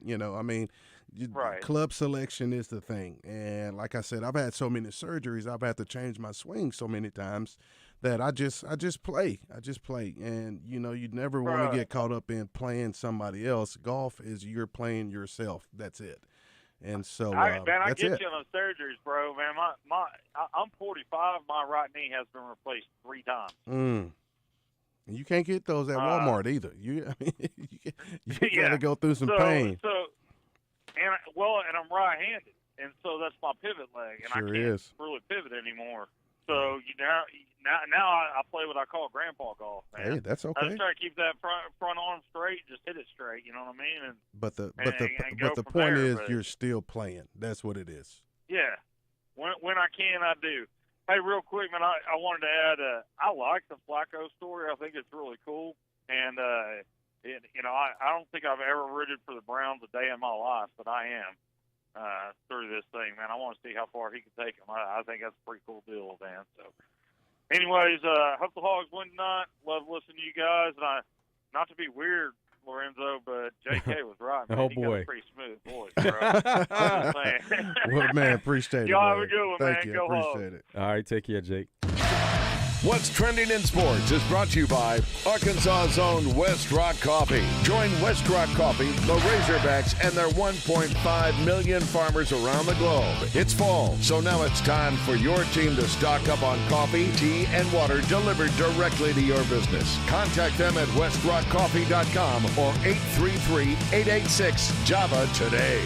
Club selection is the thing. And like I said, I've had so many surgeries, I've had to change my swing so many times that I just play. And you never want to get caught up in playing somebody else. Golf is you're playing yourself. That's it. And so I that's get it. you on the surgeries, bro. Man, I'm 45. My right knee has been replaced 3 times. And you can't get those at Walmart either. You got to go through some pain. And I'm right-handed, and so that's my pivot leg, and Sure I can't is. really pivot anymore. So now I play what I call grandpa golf, man. Hey, that's okay. I just try to keep that front arm straight, just hit it straight. You know what I mean? But the go from point there, is but- you're still playing. That's what it is. Yeah, when I can, I do. Hey, real quick, man, I wanted to add. I like the Flacco story. I think it's really cool, and I don't think I've ever rooted for the Browns a day in my life, but I am. Through this thing, man. I want to see how far he can take him. I think that's a pretty cool deal, man. So, anyways, hope the Hogs win tonight. Love listening to you guys. And not to be weird, Lorenzo, but JK was right, man. Oh, He boy. got a pretty smooth voice, bro. I'm just saying. Well, man, appreciate it. Y'all have man. a good one, Thank man. you. Go Appreciate Hogs. it. All right, take care, Jake. What's trending in sports is brought to you by Arkansas's own West Rock Coffee. Join West Rock Coffee, the Razorbacks, and their 1.5 million farmers around the globe. It's fall, so now it's time for your team to stock up on coffee, tea, and water delivered directly to your business. Contact them at westrockcoffee.com or 833-886-JAVA today.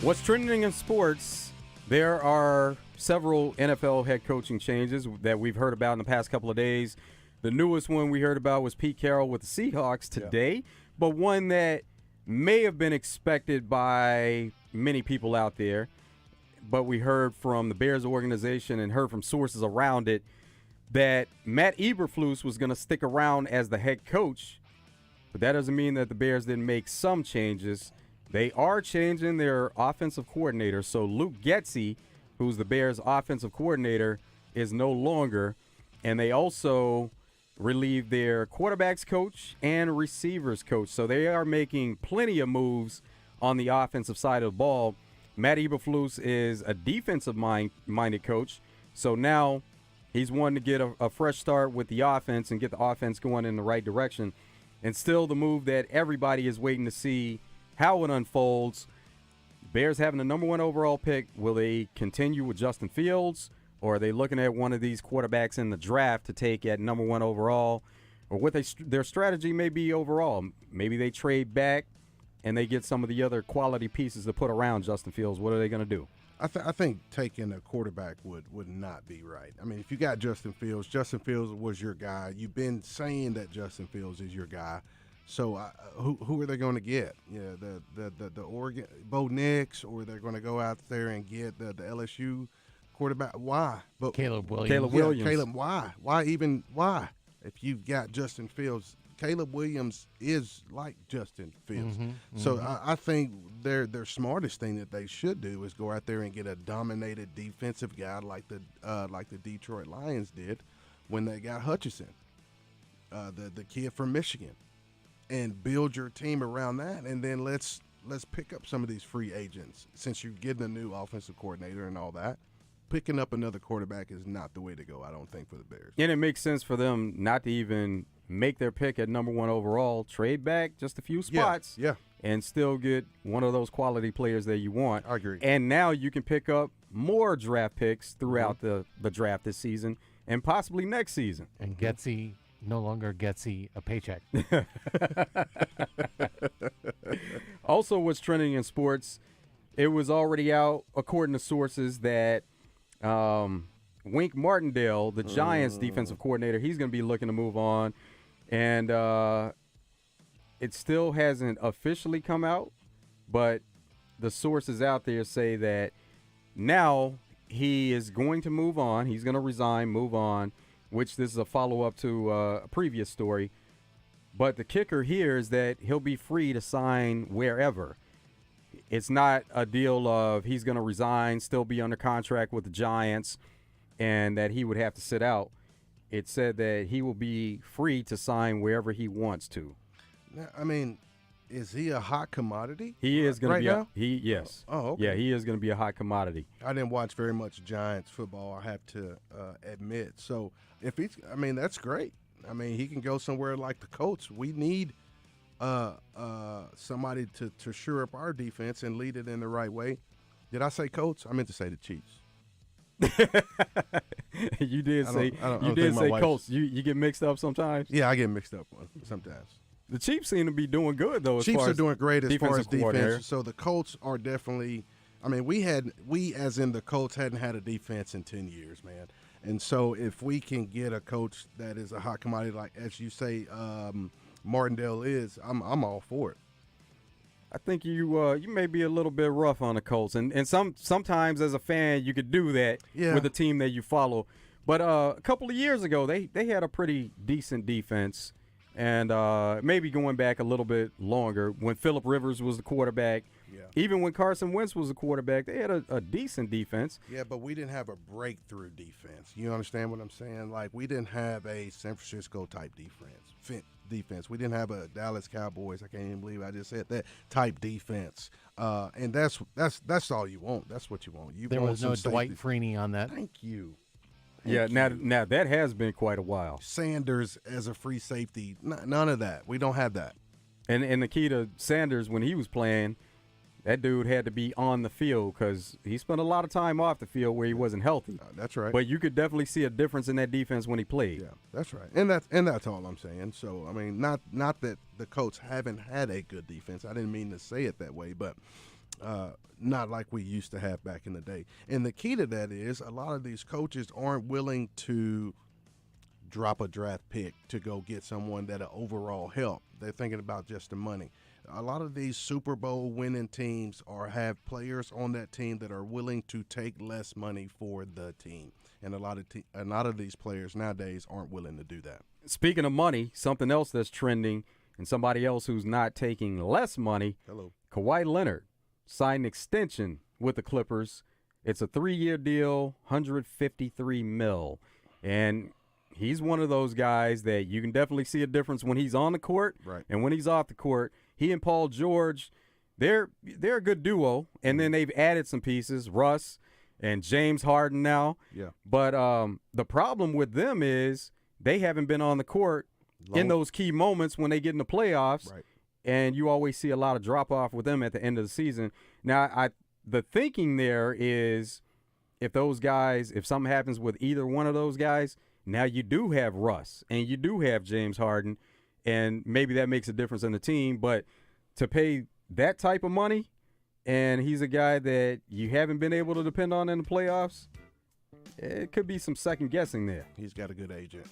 What's trending in sports? There are several NFL head coaching changes that we've heard about in the past couple of days. The newest one we heard about was Pete Carroll with the Seahawks today, but one that may have been expected by many people out there, but we heard from the Bears organization and heard from sources around it that Matt Eberflus was going to stick around as the head coach, but that doesn't mean that the Bears didn't make some changes. They are changing their offensive coordinator, so Luke Getsy, who's the Bears' offensive coordinator, is no longer. And they also relieved their quarterbacks coach and receivers coach. So they are making plenty of moves on the offensive side of the ball. Matt Eberflus is a defensive-minded coach. So now he's wanting to get a fresh start with the offense and get the offense going in the right direction. And still the move that everybody is waiting to see how it unfolds. Bears having the number 1 overall pick, will they continue with Justin Fields, or are they looking at one of these quarterbacks in the draft to take at number 1 overall, or what their strategy may be overall? Maybe they trade back and they get some of the other quality pieces to put around Justin Fields. What are they going to do? I think taking a quarterback would not be right. I mean, if you got Justin Fields was your guy. You've been saying that Justin Fields is your guy. So who are they going to get? The Oregon Bo Nix, or they're going to go out there and get the LSU quarterback? Why? But Caleb Williams. Caleb, why? Why? If you've got Justin Fields, Caleb Williams is like Justin Fields. So I think their smartest thing that they should do is go out there and get a dominated defensive guy like the Detroit Lions did when they got Hutchinson, the kid from Michigan. And build your team around that, and then let's pick up some of these free agents. Since you're getting a new offensive coordinator and all that, picking up another quarterback is not the way to go, I don't think, for the Bears. And it makes sense for them not to even make their pick at number 1 overall, trade back just a few spots, and still get one of those quality players that you want. I agree. And now you can pick up more draft picks throughout the draft this season and possibly next season. And Getsy no longer gets a paycheck. Also, what's trending in sports, it was already out, according to sources, that Wink Martindale, the Giants defensive coordinator, he's going to be looking to move on. And it still hasn't officially come out, but the sources out there say that now he is going to move on. He's going to resign, move on, which this is a follow-up to a previous story. But the kicker here is that he'll be free to sign wherever. It's not a deal of he's going to resign, still be under contract with the Giants, and that he would have to sit out. It said that he will be free to sign wherever he wants to. Now, I mean, is he a hot commodity? He is going right to be now? Yes. Oh, okay. Yeah, he is going to be a hot commodity. I didn't watch very much Giants football, I have to admit. So if he's, I mean, that's great. I mean, he can go somewhere like the Colts. We need somebody to shore up our defense and lead it in the right way. Did I say Colts? I meant to say the Chiefs. You did say Colts. You get mixed up sometimes? Yeah, I get mixed up sometimes. The Chiefs seem to be doing good, though. Chiefs are doing great as far as defense. defense. So the Colts are definitely – I mean, we as in the Colts hadn't had a defense in 10 years, man. And so if we can get a coach that is a hot commodity, like as you say Martindale is, I'm all for it. I think you may be a little bit rough on the Colts, and sometimes as a fan you could do that with the team that you follow. But a couple of years ago they had a pretty decent defense, and maybe going back a little bit longer when Phillip Rivers was the quarterback. Yeah. Even when Carson Wentz was the quarterback, they had a decent defense. Yeah, but we didn't have a breakthrough defense. You understand what I'm saying? Like, we didn't have a San Francisco type defense. We didn't have a Dallas Cowboys. I can't even believe I just said that type defense. And that's all you want. That's what you want. There was no Dwight Freeney on that. Thank you. Now that has been quite a while. Sanders as a free safety, none of that. We don't have that. And the key to Sanders when he was playing, that dude had to be on the field because he spent a lot of time off the field where he wasn't healthy. That's right. But you could definitely see a difference in that defense when he played. Yeah, that's right. And that's all I'm saying. So, I mean, not that the Colts haven't had a good defense. I didn't mean to say it that way, but not like we used to have back in the day. And the key to that is a lot of these coaches aren't willing to drop a draft pick to go get someone that'll overall help. They're thinking about just the money. A lot of these Super Bowl winning teams have players on that team that are willing to take less money for the team, and a lot of these players nowadays aren't willing to do that. Speaking of money, something else that's trending, and somebody else who's not taking less money. Hello, Kawhi Leonard signed an extension with the Clippers. It's a 3-year deal, $153 million, and he's one of those guys that you can definitely see a difference when he's on the court, right, and when he's off the court. He and Paul George, they're a good duo, and then they've added some pieces, Russ and James Harden now. Yeah. But the problem with them is they haven't been on the court in those key moments when they get in the playoffs, right, and you always see a lot of drop-off with them at the end of the season. Now, the thinking there is if something happens with either one of those guys, now you do have Russ and you do have James Harden, and maybe that makes a difference in the team. But to pay that type of money, and he's a guy that you haven't been able to depend on in the playoffs, it could be some second guessing there. He's got a good agent.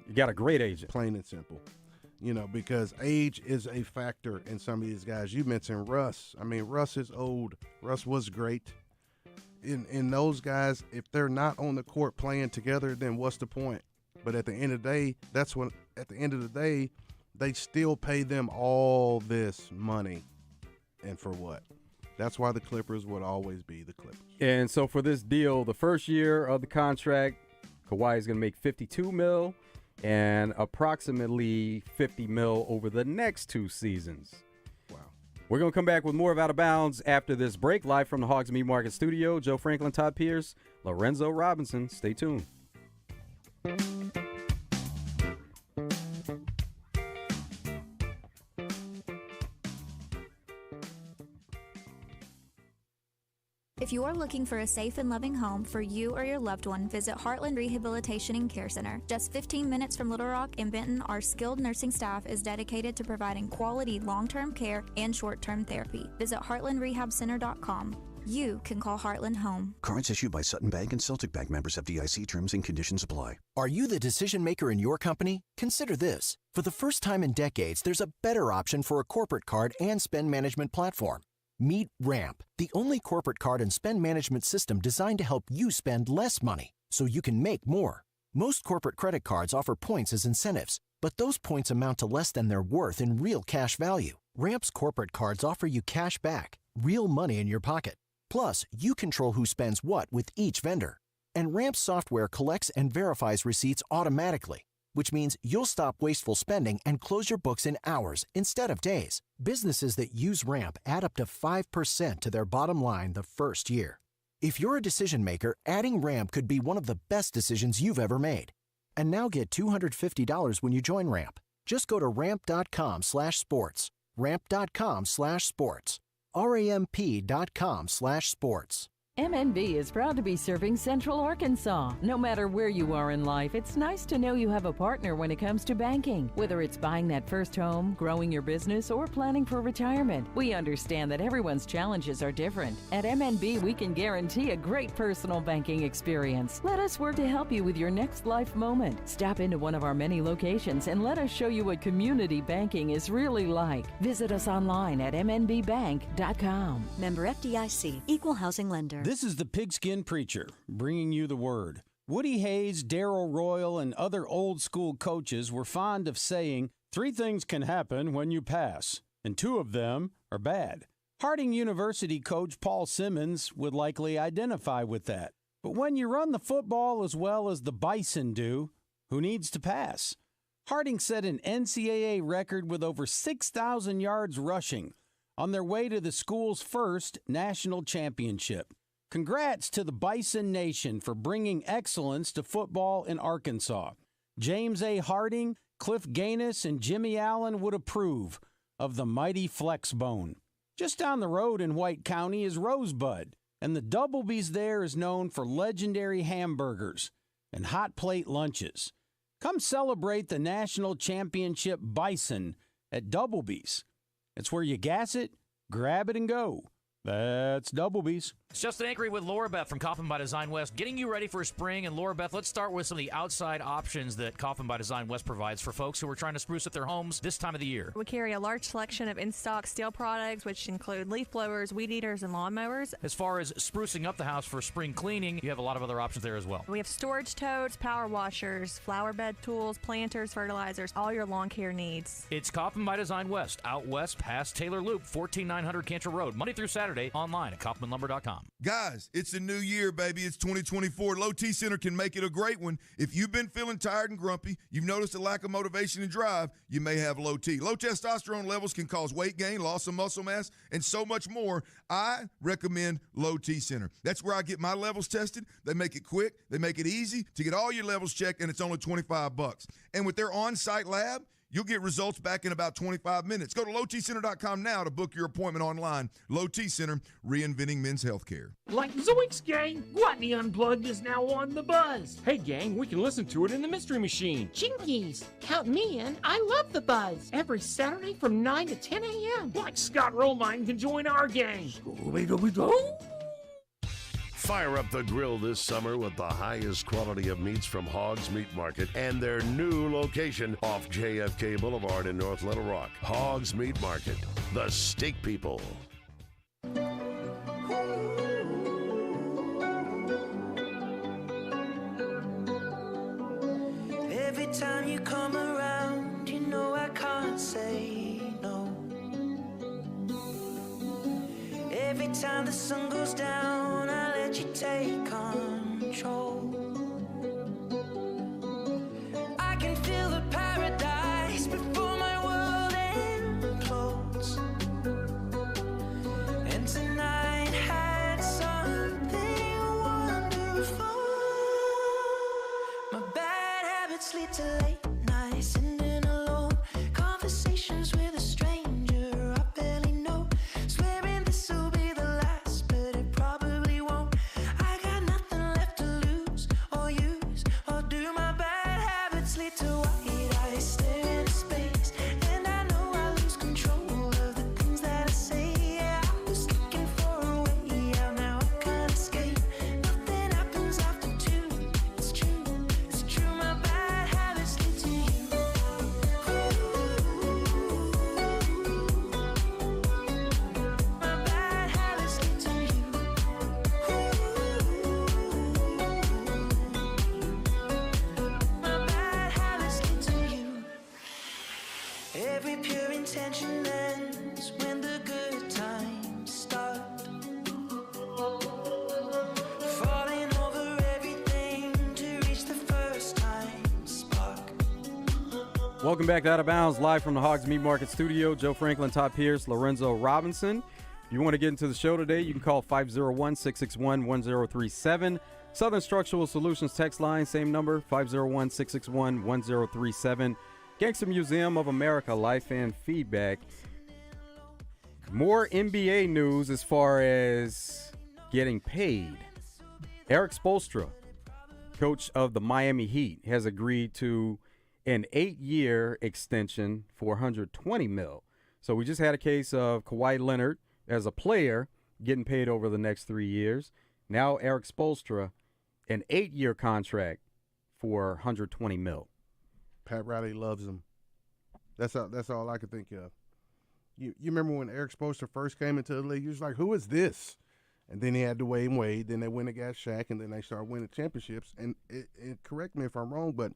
You got a great agent. Plain and simple. Because age is a factor in some of these guys. You mentioned Russ. I mean, Russ is old. Russ was great. In those guys, if they're not on the court playing together, then what's the point? But at the end of the day, they still pay them all this money. And for what? That's why the Clippers would always be the Clippers. And so for this deal, the first year of the contract, Kawhi is going to make $52 million and approximately $50 million over the next 2 seasons. Wow. We're going to come back with more of Out of Bounds after this break, live from the Hogg Meat Market Studio. Joe Franklin, Todd Pierce, Lorenzo Robinson. Stay tuned. If you are looking for a safe and loving home for you or your loved one, visit Heartland Rehabilitation and Care Center. Just 15 minutes from Little Rock and Benton, our skilled nursing staff is dedicated to providing quality long-term care and short-term therapy. Visit heartlandrehabcenter.com. You can call Heartland home. Cards issued by Sutton Bank and Celtic Bank, members FDIC. Terms and conditions apply. Are you the decision maker in your company? Consider this. For the first time in decades, there's a better option for a corporate card and spend management platform. Meet Ramp, the only corporate card and spend management system designed to help you spend less money so you can make more. Most corporate credit cards offer points as incentives, but those points amount to less than their worth in real cash value. Ramp's corporate cards offer you cash back, real money in your pocket. Plus, you control who spends what with each vendor. And Ramp's software collects and verifies receipts automatically, which means you'll stop wasteful spending and close your books in hours instead of days. Businesses that use Ramp add up to 5% to their bottom line the first year. If you're a decision maker, adding Ramp could be one of the best decisions you've ever made. And now get $250 when you join Ramp. Just go to ramp.com/sports. Ramp.com/sports. ramp.com/sports. MNB is proud to be serving Central Arkansas. No matter where you are in life, it's nice to know you have a partner when it comes to banking. Whether it's buying that first home, growing your business, or planning for retirement, we understand that everyone's challenges are different. At MNB, we can guarantee a great personal banking experience. Let us work to help you with your next life moment. Stop into one of our many locations and let us show you what community banking is really like. Visit us online at mnbbank.com. Member FDIC, Equal Housing Lender. This is the Pigskin Preacher, bringing you the word. Woody Hayes, Darrell Royal, and other old-school coaches were fond of saying, 3 things can happen when you pass, and 2 of them are bad. Harding University coach Paul Simmons would likely identify with that. But when you run the football as well as the Bison do, who needs to pass? Harding set an NCAA record with over 6,000 yards rushing on their way to the school's first national championship. Congrats to the Bison Nation for bringing excellence to football in Arkansas. James A. Harding, Cliff Gaines, and Jimmy Allen would approve of the mighty Flexbone. Just down the road in White County is Rosebud, and the Doublebees there is known for legendary hamburgers and hot plate lunches. Come celebrate the national championship Bison at Doublebees. It's where you gas it, grab it, and go. That's Doublebees. It's Justin Anchory with Laura Beth from Kaufman by Design West, getting you ready for spring. And Laura Beth, let's start with some of the outside options that Kaufman by Design West provides for folks who are trying to spruce up their homes this time of the year. We carry a large selection of in-stock steel products, which include leaf blowers, weed eaters, and lawnmowers. As far as sprucing up the house for spring cleaning, you have a lot of other options there as well. We have storage totes, power washers, flower bed tools, planters, fertilizers, all your lawn care needs. It's Kaufman by Design West, out west past Taylor Loop, 14900 Cantor Road, Monday through Saturday, online at kaufmanlumber.com. Guys, it's a new year, baby. It's 2024. Low T Center can make it a great one. If you've been feeling tired and grumpy, you've noticed a lack of motivation and drive, you may have low T. Low testosterone levels can cause weight gain, loss of muscle mass, and so much more. I recommend Low T Center. That's where I get my levels tested. They make it quick. They make it easy to get all your levels checked, and it's only $25. And with their on-site lab, you'll get results back in about 25 minutes. Go to lowtcenter.com now to book your appointment online. Low T Center, reinventing men's healthcare. Like Zoinks, gang, Guatney Unplugged is now on the buzz. Hey, gang, we can listen to it in the Mystery Machine. Jinkies, count me in. I love the buzz. Every Saturday from 9 to 10 a.m. Like Scott Romine can join our gang. Scooby-Dooby-Doo. Fire up the grill this summer with the highest quality of meats from Hogg's Meat Market and their new location off JFK Boulevard in North Little Rock. Hogg's Meat Market, the steak people. Every time you come around, you know I can't say no. Every time the sun goes down, I let you take control. I can feel the paradise before my world implodes. And tonight had something wonderful. My bad habits lead to late nights, sitting alone, conversations with a stranger I barely know, swearing this will be the last, but it probably Welcome back to Out of Bounds, live from the Hoggs Meat Market Studio. Joe Franklin, Todd Pierce, Lorenzo Robinson. If you want to get into the show today, you can call 501-661-1037. Southern Structural Solutions text line, same number, 501-661-1037. Gangster Museum of America, life and feedback. More NBA news as far as getting paid. Eric Spoelstra, coach of the Miami Heat, has agreed to an 8-year extension for $120 million. So we just had a case of Kawhi Leonard as a player getting paid over the next 3 years. Now Eric Spoelstra, an 8-year contract for $120 million. Pat Riley loves him. That's all I could think of. You remember when Eric Spoelstra first came into the league? You was like, who is this? And then he had to Wade. Then they went and got Shaq, and then they started winning championships. And correct me if I'm wrong, but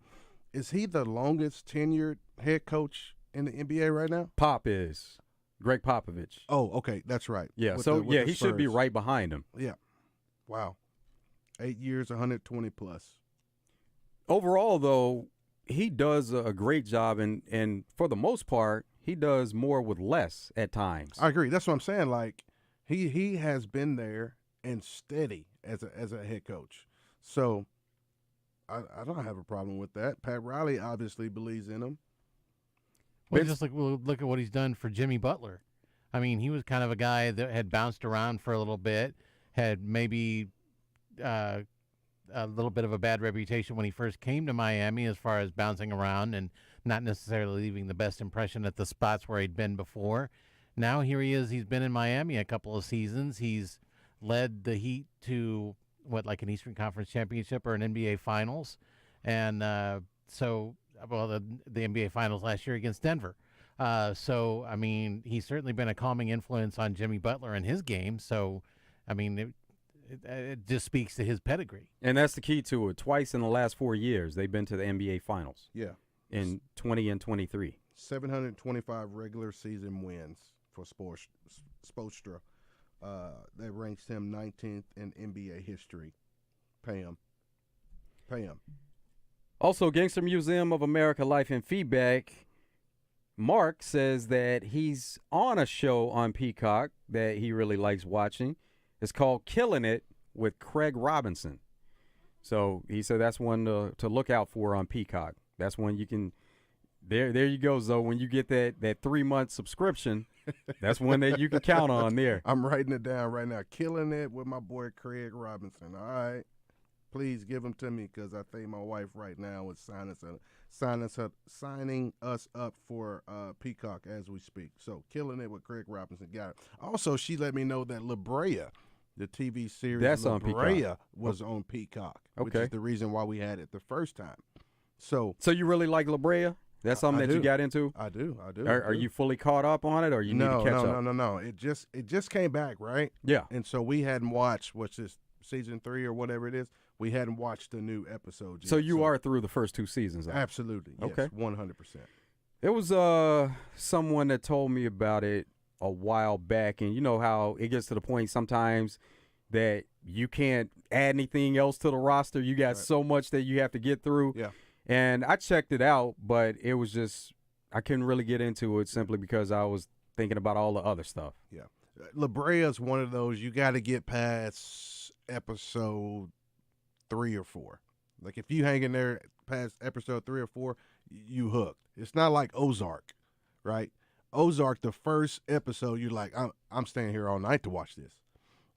is he the longest tenured head coach in the NBA right now? Pop is. Greg Popovich. Oh, okay. That's right. Yeah, he should be right behind him. Yeah. Wow. 8 years, 120 plus. Overall, though, he does a great job, and for the most part, he does more with less at times. I agree. That's what I'm saying. Like, he has been there and steady as a head coach. So I don't have a problem with that. Pat Riley obviously believes in him. Well, just look at what he's done for Jimmy Butler. I mean, he was kind of a guy that had bounced around for a little bit, had maybe a little bit of a bad reputation when he first came to Miami as far as bouncing around and not necessarily leaving the best impression at the spots where he'd been before. Now here he is. He's been in Miami a couple of seasons. He's led the Heat to, like an Eastern Conference championship or an NBA Finals. And the NBA Finals last year against Denver. So, I mean, he's certainly been a calming influence on Jimmy Butler in his game. So, I mean, it just speaks to his pedigree. And that's the key to it. Twice in the last 4 years, they've been to the NBA Finals. Yeah. In 20 and 23. 725 regular season wins for Spoelstra. That ranks him 19th in NBA history. Pay him. Also, Gangster Museum of America Life and Feedback. Mark says that he's on a show on Peacock that he really likes watching. It's called Killing It with Craig Robinson. So he said that's one to look out for on Peacock. That's one you can – there you go, Zoe. When you get that 3-month subscription, that's one that you can count on there. I'm writing it down right now. Killing It with my boy Craig Robinson. All right. Please give them to me because I think my wife right now is signing us up for Peacock as we speak. So Killing It with Craig Robinson. Got it. Also, she let me know that La Brea, the TV series that's La on Brea, Peacock. was on Peacock, which Okay. is the reason why we had it the first time. So you really like La Brea? That's something that you got into? I do. Are you fully caught up on it, or you need to catch up? No. It just came back, right? Yeah. And so we hadn't watched what's this season 3 or whatever it is. We hadn't watched the new episode yet. So you are through the first 2 seasons. Absolutely. Yes, okay. 100%. There was someone that told me about it a while back, and you know how it gets to the point sometimes that you can't add anything else to the roster. You got so much that you have to get through. Yeah. And I checked it out, but it was just I couldn't really get into it simply because I was thinking about all the other stuff. Yeah. La Brea is one of those you got to get past episode 3 or 4. Like if you hang in there past episode 3 or 4, you hooked. It's not like Ozark, right? Ozark, the first episode, you're like, I'm staying here all night to watch this.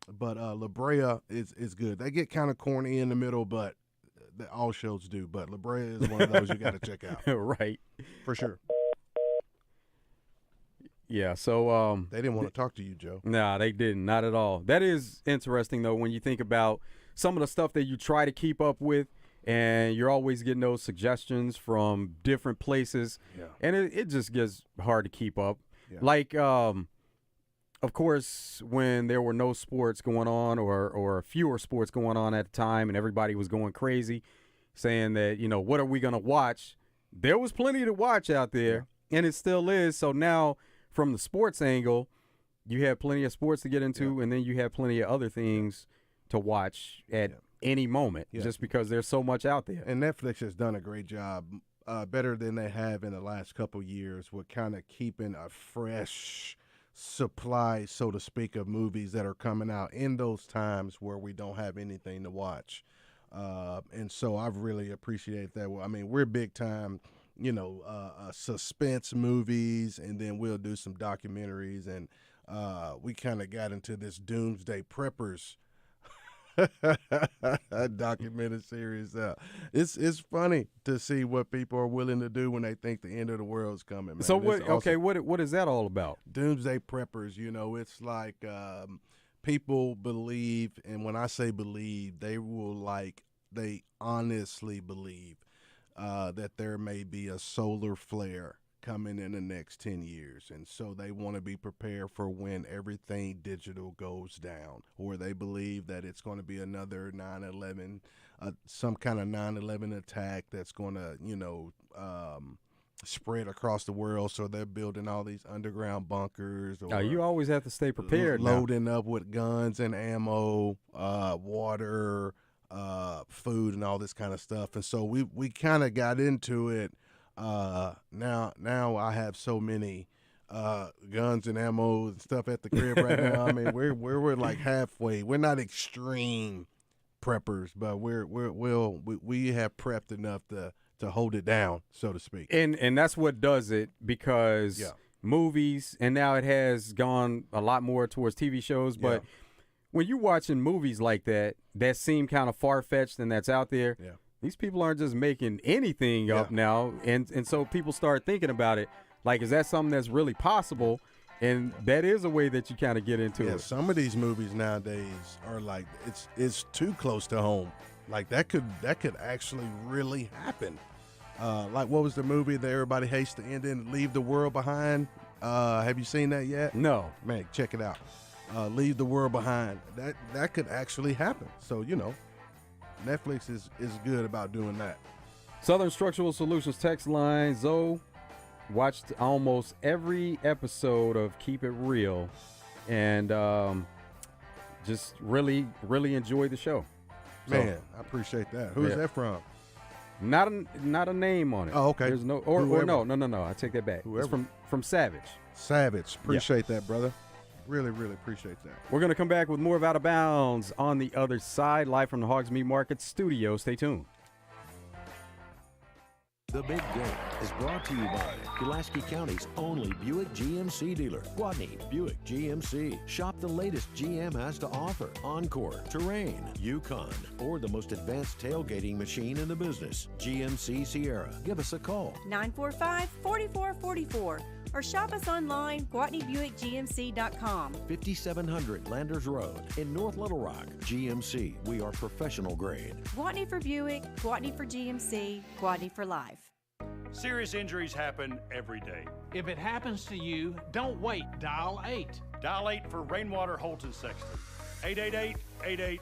But La Brea is good. They get kind of corny in the middle, but all shows do. But La Brea is one of those you got to check out. Right. For sure. Yeah, so they didn't want to talk to you, Joe. Nah, they didn't. Not at all. That is interesting, though, when you think about some of the stuff that you try to keep up with, and you're always getting those suggestions from different places. Yeah. And it just gets hard to keep up. Yeah. Like, of course, when there were no sports going on or fewer sports going on at the time and everybody was going crazy saying that, what are we going to watch? There was plenty to watch out there, and it still is. So now from the sports angle, you have plenty of sports to get into, and then you have plenty of other things to watch at any moment just because there's so much out there. And Netflix has done a great job better than they have in the last couple years with kind of keeping a fresh supply, so to speak, of movies that are coming out in those times where we don't have anything to watch. And so I've really appreciated that. Well, I mean, we're big time, suspense movies, and then we'll do some documentaries. And we kind of got into this Doomsday Preppers documented series. It's funny to see what people are willing to do when they think the end of the world's coming, man. So awesome. what is that all about? Doomsday Preppers, it's like people believe, and when I say believe, they honestly believe that there may be a solar flare coming in the next 10 years. And so they want to be prepared for when everything digital goes down, or they believe that it's going to be another 9/11, some kind of 9/11 attack that's going to, spread across the world. So they're building all these underground bunkers. Or you always have to stay prepared. Loading up with guns and ammo, water, food, and all this kind of stuff. And so we kind of got into it. Now I have so many guns and ammo and stuff at the crib right now. I mean, we're like halfway. We're not extreme preppers, but we have prepped enough to hold it down, so to speak. And that's what does it, because movies, and now it has gone a lot more towards TV shows, but when you're watching movies like that seem kind of far-fetched and that's out there, these people aren't just making anything up now. And so people start thinking about it. Like, is that something that's really possible? And that is a way that you kind of get into it. Some of these movies nowadays are like, it's too close to home. Like, that could actually really happen. Like, what was the movie that everybody hates to end in? Leave the World Behind. Have you seen that yet? No. Man, check it out. Leave the World Behind. That could actually happen. So, Netflix is good about doing that. Southern Structural Solutions text line. Zoe watched almost every episode of Keep It Real, and just really, really enjoyed the show. Man, I appreciate that. Who's that from? Not a name on it. Oh, okay. There's no no. I take that back. Whoever. It's from Savage. Savage. Appreciate that, brother. Really, really appreciate that. We're going to come back with more of Out of Bounds on the other side, live from the Hoggs Meat Market studio. Stay tuned. The Big Game is brought to you by Pulaski County's only Buick GMC dealer, Guadney Buick GMC. Shop the latest GM has to offer: Encore, Terrain, Yukon, or the most advanced tailgating machine in the business, GMC Sierra. Give us a call, 945-4444, or shop us online, GuadneyBuickGMC.com. 5700 Landers Road in North Little Rock. GMC, we are professional grade. Guadney for Buick, Guadney for GMC, Guadney for life. Serious injuries happen every day. If it happens to you, don't wait. Dial 8. Dial 8 for Rainwater Holton Sexton. 888-8888.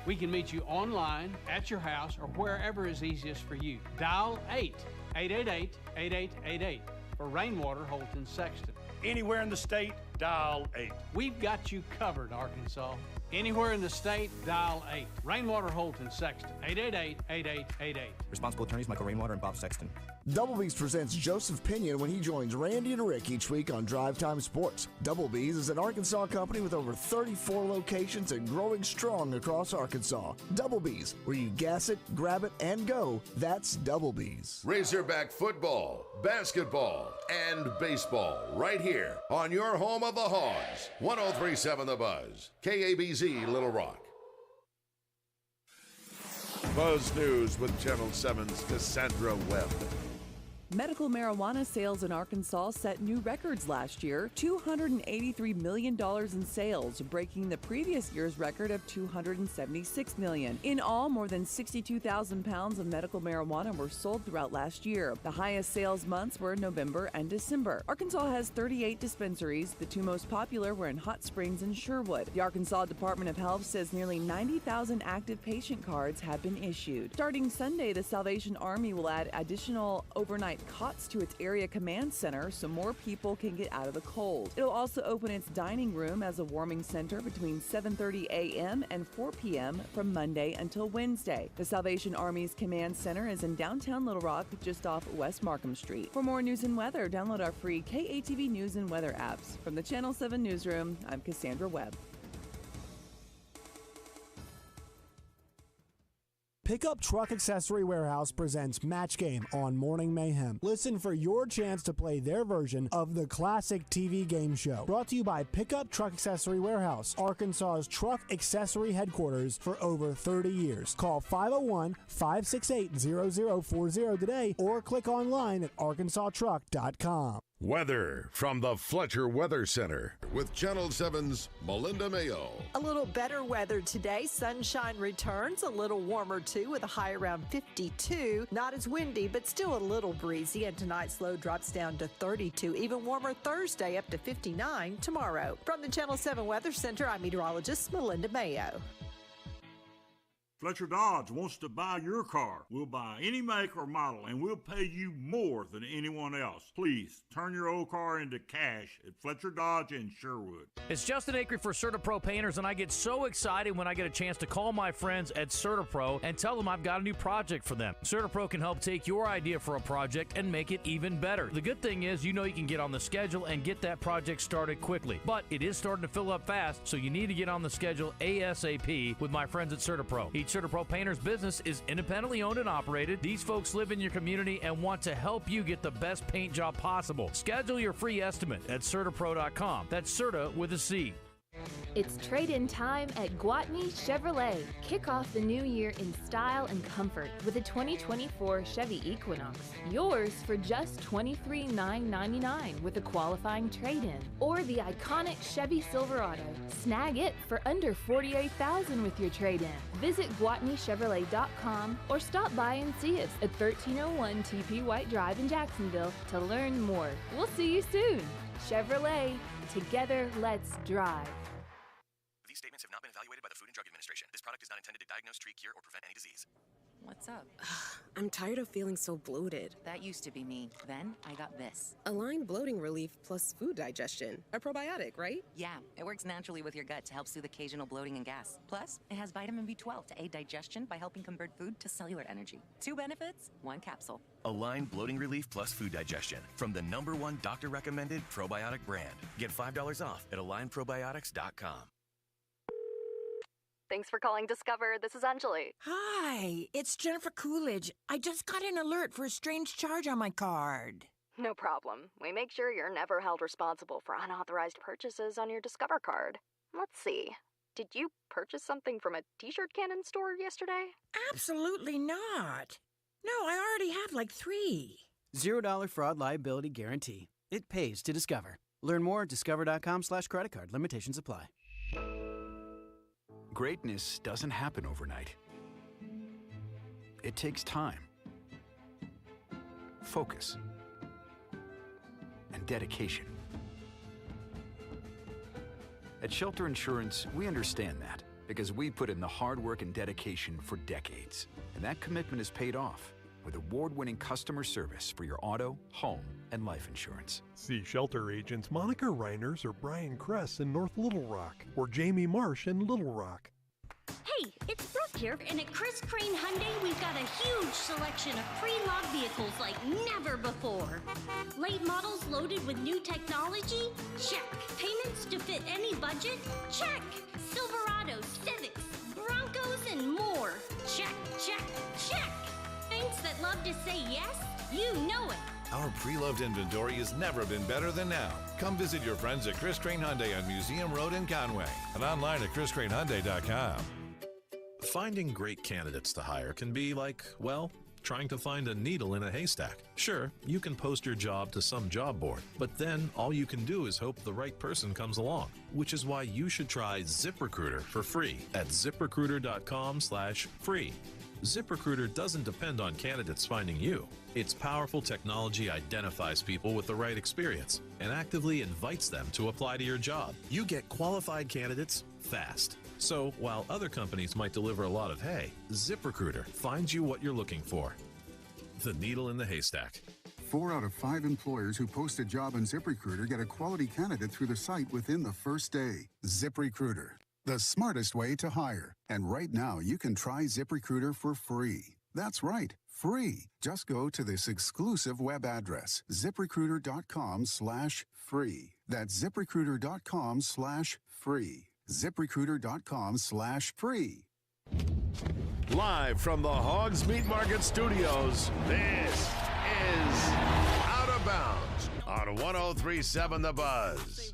We can meet you online, at your house, or wherever is easiest for you. Dial 8. 888-8888 for Rainwater Holton Sexton. Anywhere in the state, dial 8. We've got you covered, Arkansas. Anywhere in the state, dial 8. Rainwater Holton Sexton. 888-8888. Responsible attorneys Michael Rainwater and Bob Sexton. Double B's presents Joseph Pinion when he joins Randy and Rick each week on Drive Time Sports. Double B's is an Arkansas company with over 34 locations and growing strong across Arkansas. Double B's, where you gas it, grab it, and go. That's Double B's. Razorback football, basketball, and baseball right here on your home of the Hogs. 103.7 The Buzz, KABZ Little Rock. Buzz News with Channel 7's Cassandra Webb. Medical marijuana sales in Arkansas set new records last year, $283 million in sales, breaking the previous year's record of $276 million. In all, more than 62,000 pounds of medical marijuana were sold throughout last year. The highest sales months were November and December. Arkansas has 38 dispensaries. The two most popular were in Hot Springs and Sherwood. The Arkansas Department of Health says nearly 90,000 active patient cards have been issued. Starting Sunday, the Salvation Army will add additional overnight cots to its area command center so more people can get out of the cold. It'll also open its dining room as a warming center between 7:30 a.m. and 4 p.m. from Monday until Wednesday. The Salvation Army's command center is in downtown Little Rock, just off West Markham Street. For more news and weather, download our free KATV News and Weather apps. From the Channel 7 Newsroom, I'm Cassandra Webb. Pickup Truck Accessory Warehouse presents Match Game on Morning Mayhem. Listen for your chance to play their version of the classic TV game show. Brought to you by Pickup Truck Accessory Warehouse, Arkansas's truck accessory headquarters for over 30 years. Call 501-568-0040 today or click online at arkansastruck.com. Weather from the Fletcher Weather Center with Channel 7's Melinda Mayo. A little better weather today. Sunshine returns, a little warmer too with a high around 52. Not as windy, but still a little breezy. And tonight's low drops down to 32. Even warmer Thursday up to 59 tomorrow. From the Channel 7 Weather Center, I'm meteorologist Melinda Mayo. Fletcher Dodge wants to buy your car. We'll buy any make or model, and we'll pay you more than anyone else. Please, turn your old car into cash at Fletcher Dodge in Sherwood. It's Justin Acri for CertaPro Painters, and I get so excited when I get a chance to call my friends at CertaPro and tell them I've got a new project for them. CertaPro can help take your idea for a project and make it even better. The good thing is, you know you can get on the schedule and get that project started quickly. But it is starting to fill up fast, so you need to get on the schedule ASAP with my friends at CertaPro. Each CertaPro Painters business is independently owned and operated. These folks live in your community and want to help you get the best paint job possible. Schedule your free estimate at CertaPro.com. That's Certa with a C. It's trade-in time at Gwatney Chevrolet. Kick off the new year in style and comfort with a 2024 Chevy Equinox. Yours for just $23,999 with a qualifying trade-in. Or the iconic Chevy Silverado. Snag it for under $48,000 with your trade-in. Visit GwatneyChevrolet.com or stop by and see us at 1301 TP White Drive in Jacksonville to learn more. We'll see you soon. Chevrolet, together let's drive. These statements have not been evaluated by the Food and Drug Administration. This product is not intended to diagnose, treat, cure, or prevent any disease. What's up? I'm tired of feeling so bloated. That used to be me. Then I got this. Align Bloating Relief plus Food Digestion. A probiotic, right? Yeah, it works naturally with your gut to help soothe occasional bloating and gas. Plus, it has vitamin B12 to aid digestion by helping convert food to cellular energy. 2 benefits, 1 capsule. Align Bloating Relief plus Food Digestion from the #1 doctor-recommended probiotic brand. Get $5 off at AlignProbiotics.com. Thanks for calling Discover. This is Anjali. Hi, it's Jennifer Coolidge. I just got an alert for a strange charge on my card. No problem. We make sure you're never held responsible for unauthorized purchases on your Discover card. Let's see. Did you purchase something from a t-shirt cannon store yesterday? Absolutely not. No, I already have like 3. $0 fraud liability guarantee. It pays to Discover. Learn more at discover.com/creditcard. Limitations apply. Greatness doesn't happen overnight. It takes time, focus, and dedication. At Shelter Insurance, we understand that because we put in the hard work and dedication for decades. And that commitment is paid off with award-winning customer service for your auto, home, and life insurance. See Shelter agents Monica Reiners or Brian Kress in North Little Rock or Jamie Marsh in Little Rock. Hey, it's Brooke here, and at Chris Crane Hyundai, we've got a huge selection of pre-loved vehicles like never before. Late models loaded with new technology? Check. Payments to fit any budget? Check. Silverados, Civics, Broncos, and more. Check, check, check. Banks that love to say yes? You know it. Our pre-loved inventory has never been better than now. Come visit your friends at Chris Crane Hyundai on Museum Road in Conway and online at chriscranehyundai.com. Finding great candidates to hire can be like, well, trying to find a needle in a haystack. Sure, you can post your job to some job board, but then all you can do is hope the right person comes along, which is why you should try ZipRecruiter for free at ziprecruiter.com/free. ZipRecruiter doesn't depend on candidates finding you. Its powerful technology identifies people with the right experience and actively invites them to apply to your job. You get qualified candidates fast. So while other companies might deliver a lot of hay, ZipRecruiter finds you what you're looking for. The needle in the haystack. 4 out of 5 employers who post a job on ZipRecruiter get a quality candidate through the site within the first day. ZipRecruiter, the smartest way to hire. And right now, you can try ZipRecruiter for free. That's right, free. Just go to this exclusive web address, ZipRecruiter.com/free. That's ZipRecruiter.com/free. ZipRecruiter.com/free. Live from the Hogs Meat Market Studios, this is Out of Bounds on 103.7 The Buzz.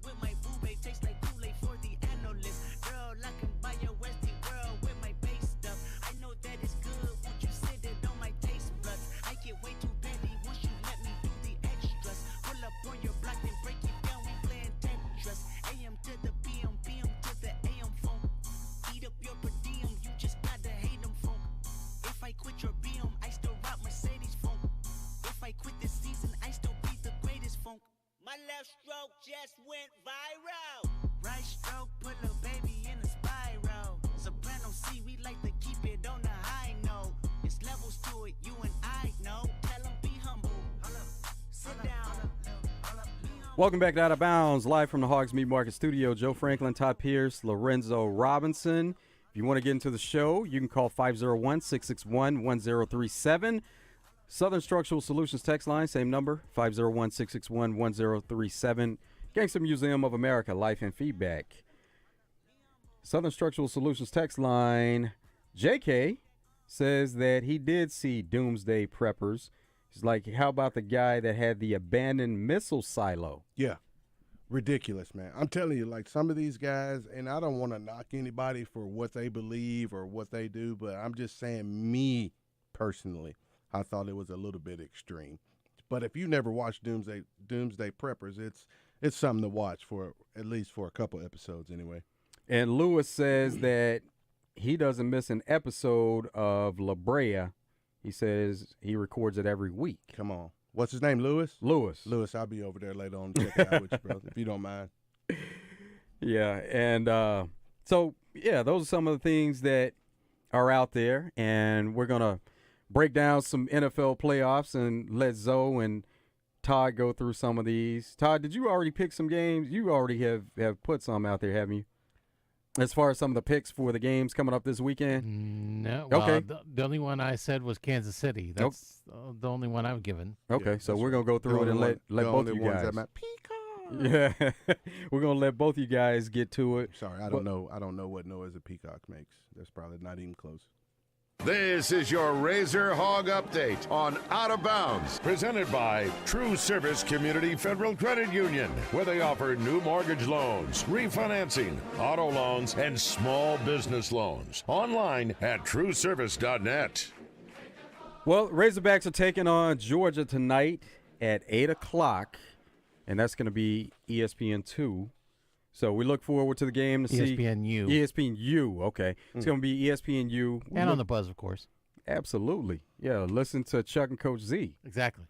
My left stroke just went viral. Right stroke put a baby in a spiral. Soprano C, we like to keep it on the high note. It's levels to it, you and I know. Tell them be humble. Sit down. Welcome back to Out of Bounds, live from the Hogs Meat Market Studio. Joe Franklin, Todd Pierce, Lorenzo Robinson. If you want to get into the show, you can call 501-661-1037. Southern Structural Solutions text line, same number, 501-661-1037. Gangster Museum of America, life and feedback. Southern Structural Solutions text line, JK says that he did see doomsday preppers. He's like, how about the guy that had the abandoned missile silo? Yeah, ridiculous, man. I'm telling you, like some of these guys, and I don't want to knock anybody for what they believe or what they do, but I'm just saying me personally, I thought it was a little bit extreme. But if you never watched Doomsday Preppers, it's something to watch for at least for a couple episodes anyway. And Lewis says that he doesn't miss an episode of La Brea. He says he records it every week. Come on. What's his name, Lewis? Lewis, I'll be over there later on to check it out with you, brother, if you don't mind. Yeah, and so, yeah, those are some of the things that are out there, and we're going to break down some NFL playoffs and let Zoe and Todd go through some of these. Todd, did you already pick some games? You already have put some out there, haven't you? As far as some of the picks for the games coming up this weekend? No. Well, okay. The only one I said was Kansas City. That's the only one I've given. Okay, so we're going to go through it and let both of you guys. Yeah, we're going to let both you guys get to it. Sorry, I don't know what noise a peacock makes. That's probably not even close. This is your Razor Hog update on Out of Bounds, presented by True Service Community Federal Credit Union, where they offer new mortgage loans, refinancing, auto loans, and small business loans. Online at trueservice.net. Well, Razorbacks are taking on Georgia tonight at 8 o'clock, and that's going to be ESPN2. So we look forward to the game to see ESPNU. Okay, it's going to be ESPNU and on the Buzz, of course. Absolutely, yeah. Listen to Chuck and Coach Z. Exactly.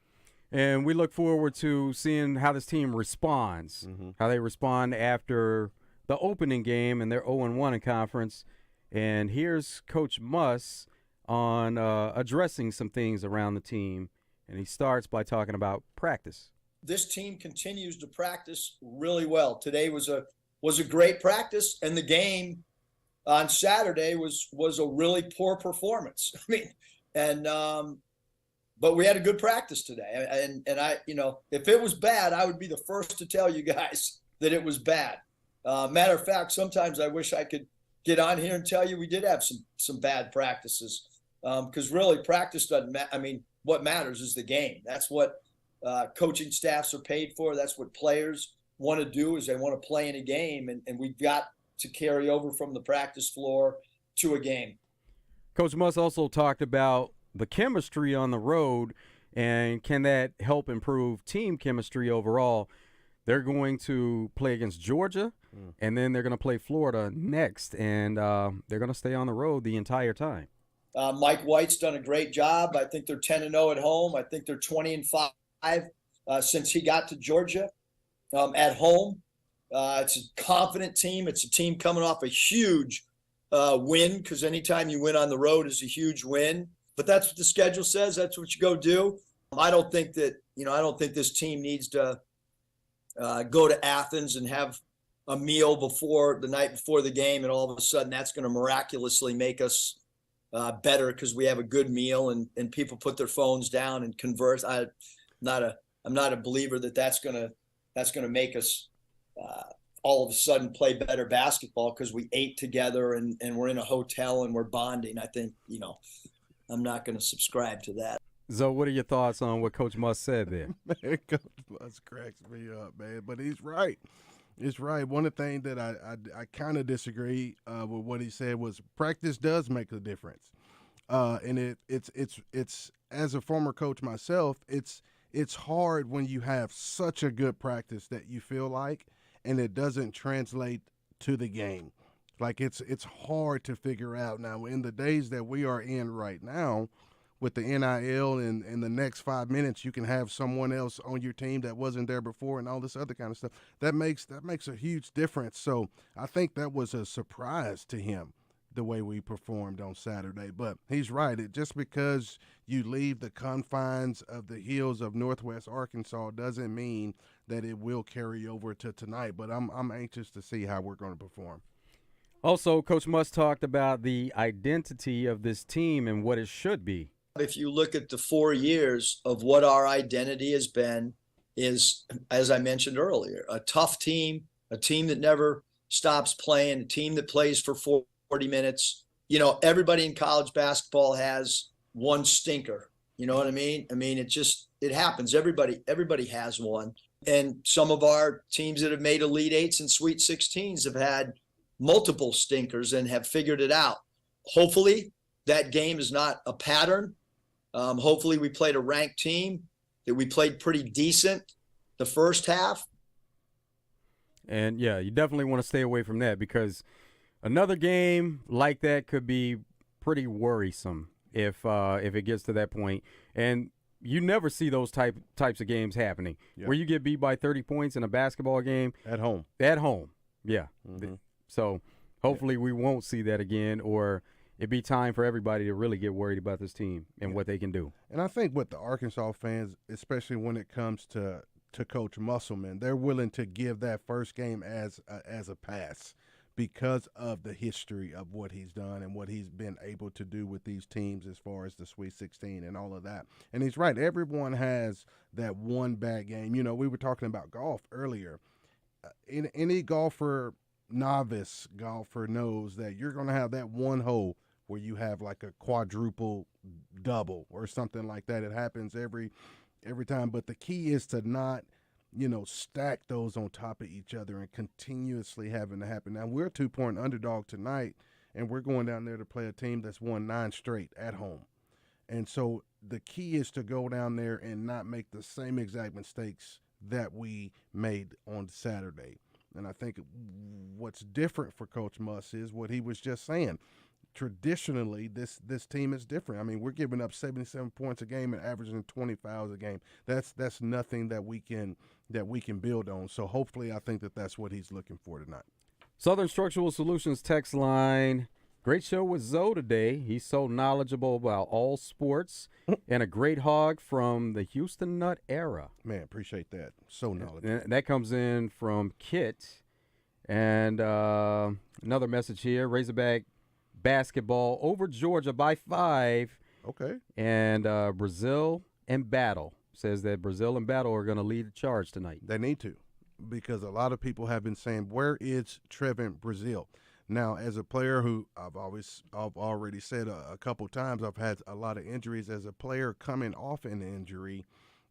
And we look forward to seeing how this team responds, how they respond after the opening game and their 0-1 in conference. And here's Coach Muss on addressing some things around the team, and he starts by talking about practice. This team continues to practice really well. Today was a great practice, and the game on Saturday was a really poor performance. I mean, and but we had a good practice today. And I, if it was bad, I would be the first to tell you guys that it was bad. Matter of fact, sometimes I wish I could get on here and tell you we did have some bad practices, because really practice doesn't matter. I mean, what matters is the game. That's what coaching staffs are paid for. That's what players want to do, is they want to play in a game, and we've got to carry over from the practice floor to a game. Coach Muss also talked about the chemistry on the road, and can that help improve team chemistry overall. They're going to play against Georgia, and then they're going to play Florida next, and they're going to stay on the road the entire time. Mike White's done a great job. I think they're 10-0 at home. I think they're 20-5 since he got to Georgia at home. It's a confident team. It's a team coming off a huge win, because anytime you win on the road is a huge win. But that's what the schedule says. That's what you go do. I don't think this team needs to go to Athens and have a meal the night before the game, and all of a sudden that's going to miraculously make us better because we have a good meal and people put their phones down and converse. I'm not a believer that's going to make us all of a sudden play better basketball because we ate together and we're in a hotel and we're bonding. I think, I'm not going to subscribe to that. Zoe, what are your thoughts on what Coach Muss said there? Man, Coach Muss cracks me up, man. But he's right. It's right. One of the things that I kind of disagree with what he said was practice does make a difference. And it's as a former coach myself, it's hard when you have such a good practice that you feel like, and it doesn't translate to the game. Like it's hard to figure out now in the days that we are in right now with the NIL and in the next 5 minutes you can have someone else on your team that wasn't there before and all this other kind of stuff. That makes a huge difference. So I think that was a surprise to him the way we performed on Saturday. But he's right. Just because you leave the confines of the hills of Northwest Arkansas doesn't mean that it will carry over to tonight. But I'm anxious to see how we're going to perform. Also, Coach Muss talked about the identity of this team and what it should be. If you look at the 4 years of what our identity has been is, as I mentioned earlier, a tough team, a team that never stops playing, a team that plays for 40 minutes. Everybody in college basketball has one stinker. You know what I mean? It happens. Everybody has one. And some of our teams that have made Elite Eights and Sweet 16s have had multiple stinkers and have figured it out. Hopefully that game is not a pattern. Hopefully we played a ranked team, that we played pretty decent the first half. And, yeah, you definitely want to stay away from that because another game like that could be pretty worrisome if it gets to that point. And you never see those types of games happening where you get beat by 30 points in a basketball game. At home. Yeah. Mm-hmm. So hopefully we won't see that again, or it'd be time for everybody to really get worried about this team and what they can do. And I think with the Arkansas fans, especially when it comes to Coach Musselman, they're willing to give that first game as a pass because of the history of what he's done and what he's been able to do with these teams as far as the Sweet 16 and all of that. And he's right. Everyone has that one bad game. We were talking about golf earlier. Any novice golfer knows that you're going to have that one hole where you have like a quadruple double or something like that. It happens every time. But the key is to not, stack those on top of each other and continuously having to happen. Now, we're a 2-point underdog tonight, and we're going down there to play a team that's won 9 straight at home. And so the key is to go down there and not make the same exact mistakes that we made on Saturday. And I think what's different for Coach Muss is what he was just saying. Traditionally, this team is different. I mean, we're giving up 77 points a game and averaging 20 fouls a game. That's nothing that we can build on. So hopefully, I think that's what he's looking for tonight. Southern Structural Solutions text line. Great show with Zoe today. He's so knowledgeable about all sports and a great hog from the Houston Nut era. Man, appreciate that. So knowledgeable. And that comes in from Kit. And another message here, Razorback basketball over Georgia by 5. Okay. And Brazil and Battle says that Brazil and Battle are going to lead the charge tonight. They need to, because a lot of people have been saying, where is Trevin Brazil? Now, as a player who I've already said a couple times, I've had a lot of injuries. As a player coming off an injury,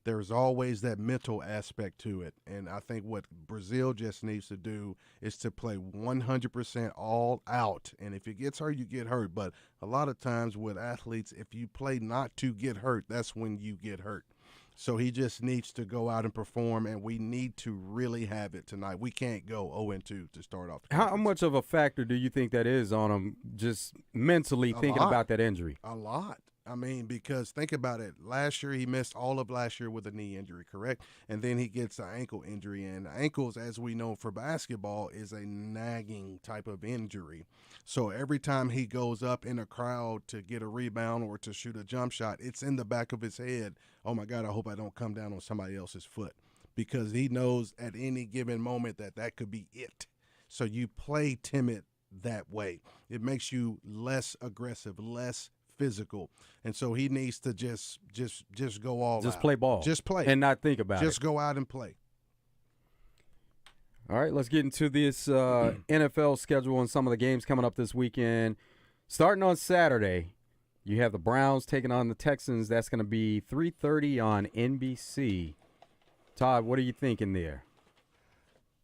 there's always that mental aspect to it. And I think what Brazil just needs to do is to play 100% all out. And if it gets hurt, you get hurt. But a lot of times with athletes, if you play not to get hurt, that's when you get hurt. So he just needs to go out and perform, and we need to really have it tonight. We can't go 0-2 to start off. How much of a factor do you think that is on him just mentally thinking about that injury? A lot. I mean, because think about it. Last year, he missed all of last year with a knee injury, correct? And then he gets an ankle injury. And ankles, as we know for basketball, is a nagging type of injury. So every time he goes up in a crowd to get a rebound or to shoot a jump shot, it's in the back of his head, oh, my God, I hope I don't come down on somebody else's foot. Because he knows at any given moment that could be it. So you play timid that way. It makes you less aggressive, less physical, and so he needs to just go all out. Just play ball. Just play. And not think about it. Just go out and play. All right, let's get into this NFL schedule and some of the games coming up this weekend. Starting on Saturday, you have the Browns taking on the Texans. That's going to be 3:30 on NBC. Todd, what are you thinking there?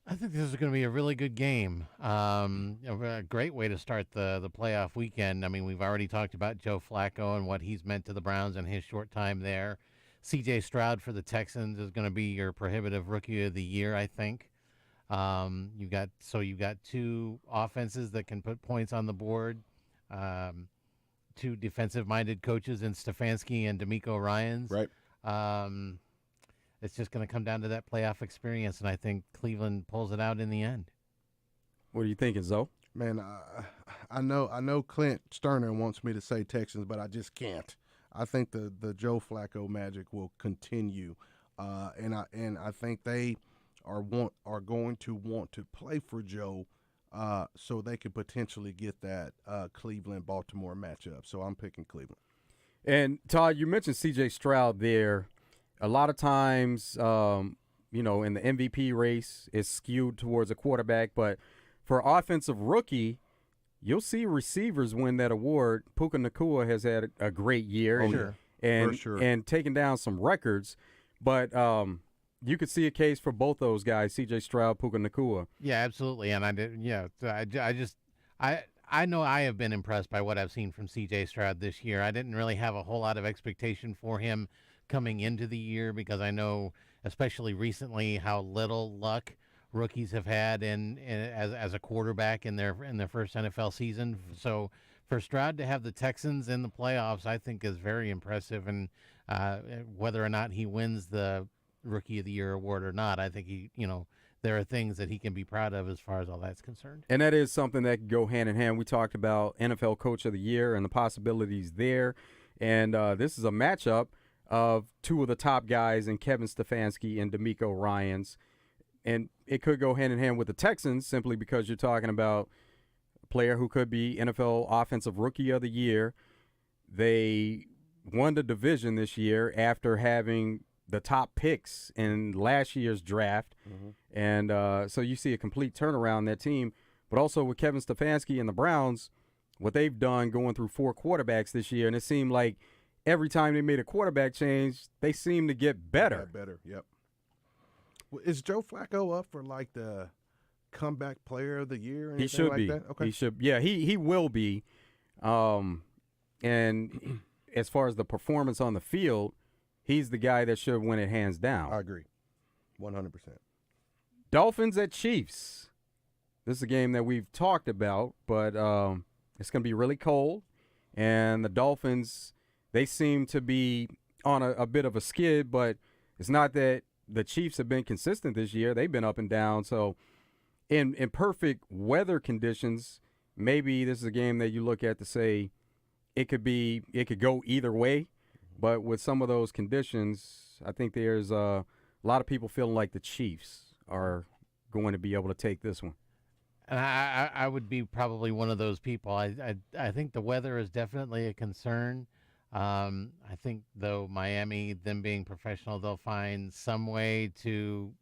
I think this is going to be a really good game. A great way to start the playoff weekend. I mean, we've already talked about Joe Flacco and what he's meant to the Browns in his short time there. C.J. Stroud for the Texans is going to be your prohibitive rookie of the year, I think. You've got two offenses that can put points on the board. Two defensive-minded coaches in Stefanski and D'Amico Ryans. Right. It's just going to come down to that playoff experience, and I think Cleveland pulls it out in the end. What are you thinking, Zoe? Man, I know Clint Sterner wants me to say Texans, but I just can't. I think the Joe Flacco magic will continue, and I think they are going to want to play for Joe, so they could potentially get that Cleveland-Baltimore matchup. So I'm picking Cleveland. And Todd, you mentioned C.J. Stroud there. A lot of times, in the MVP race, it's skewed towards a quarterback. But for offensive rookie, you'll see receivers win that award. Puka Nacua has had a great year and taken down some records. But you could see a case for both those guys, C.J. Stroud, Puka Nacua. Yeah, absolutely. And I know I have been impressed by what I've seen from C.J. Stroud this year. I didn't really have a whole lot of expectation for him coming into the year because I know, especially recently, how little luck rookies have had as a quarterback in their first NFL season. So for Stroud to have the Texans in the playoffs, I think is very impressive. And whether or not he wins the Rookie of the Year award or not, I think there are things that he can be proud of as far as all that's concerned. And that is something that can go hand in hand. We talked about NFL Coach of the Year and the possibilities there. And this is a matchup of two of the top guys in Kevin Stefanski and D'Amico Ryans. And it could go hand in hand with the Texans simply because you're talking about a player who could be NFL Offensive Rookie of the Year. They won the division this year after having the top picks in last year's draft. Mm-hmm. And so you see a complete turnaround in that team. But also with Kevin Stefanski and the Browns, what they've done going through four quarterbacks this year, and it seemed like every time they made a quarterback change, they seem to get better. Yeah, better, yep. Well, is Joe Flacco up for like the comeback player of the year? Or he should like be. That? Okay. He should. Yeah, he will be. And as far as the performance on the field, he's the guy that should win it hands down. I agree, 100%. Dolphins at Chiefs. This is a game that we've talked about, but it's going to be really cold, and the Dolphins, they seem to be on a bit of a skid, but it's not that the Chiefs have been consistent this year. They've been up and down. So in perfect weather conditions, maybe this is a game that you look at to say it could go either way. But with some of those conditions, I think there's a lot of people feeling like the Chiefs are going to be able to take this one. And I would be probably one of those people. I think the weather is definitely a concern. I think, though, Miami, them being professional, they'll find some way to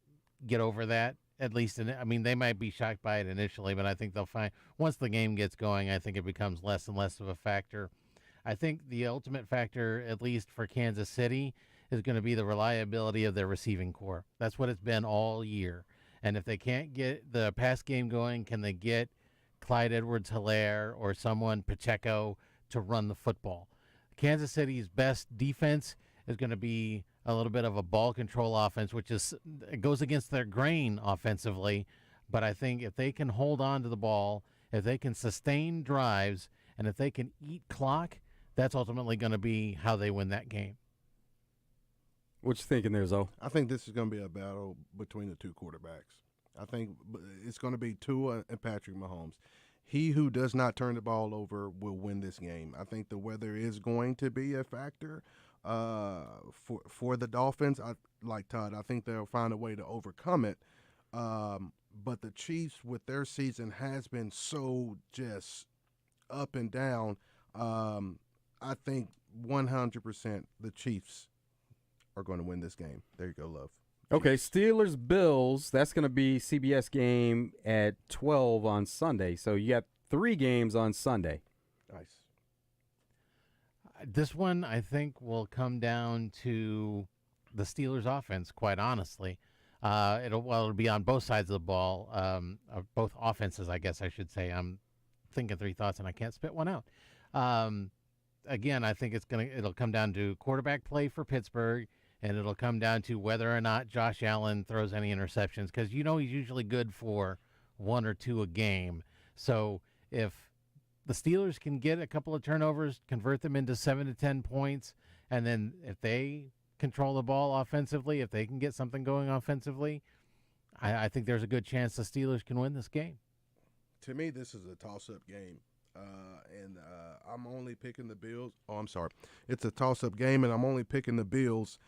get over that. At least, they might be shocked by it initially, but I think they'll find once the game gets going, I think it becomes less and less of a factor. I think the ultimate factor, at least for Kansas City, is going to be the reliability of their receiving core. That's what it's been all year. And if they can't get the pass game going, can they get Clyde Edwards-Helaire or someone, Pacheco, to run the football? Kansas City's best defense is going to be a little bit of a ball control offense, which it goes against their grain offensively. But I think if they can hold on to the ball, if they can sustain drives, and if they can eat clock, that's ultimately going to be how they win that game. What you thinking there, Zoe? I think this is going to be a battle between the two quarterbacks. I think it's going to be Tua and Patrick Mahomes. He who does not turn the ball over will win this game. I think the weather is going to be a factor for the Dolphins. Like Todd, I think they'll find a way to overcome it. But the Chiefs, with their season, has been so just up and down. I think 100% the Chiefs are going to win this game. There you go, Love. Okay, Steelers, Bills. That's going to be CBS game at 12 on Sunday. So you got 3 games on Sunday. Nice. This one, I think, will come down to the Steelers' offense, quite honestly. It'll be on both sides of the ball, both offenses, I guess I should say. I'm thinking 3 thoughts, and I can't spit one out. Again, I think it'll come down to quarterback play for Pittsburgh, and it'll come down to whether or not Josh Allen throws any interceptions, because he's usually good for 1 or 2 a game. So if the Steelers can get a couple of turnovers, convert them into 7 to 10 points, and then if they control the ball offensively, if they can get something going offensively, I think there's a good chance the Steelers can win this game. To me, this is a toss-up game. And I'm only picking the Bills. Oh, I'm sorry. It's a toss-up game, and I'm only picking the Bills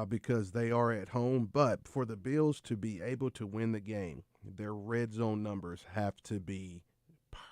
because they are at home. But for the Bills to be able to win the game, their red zone numbers have to be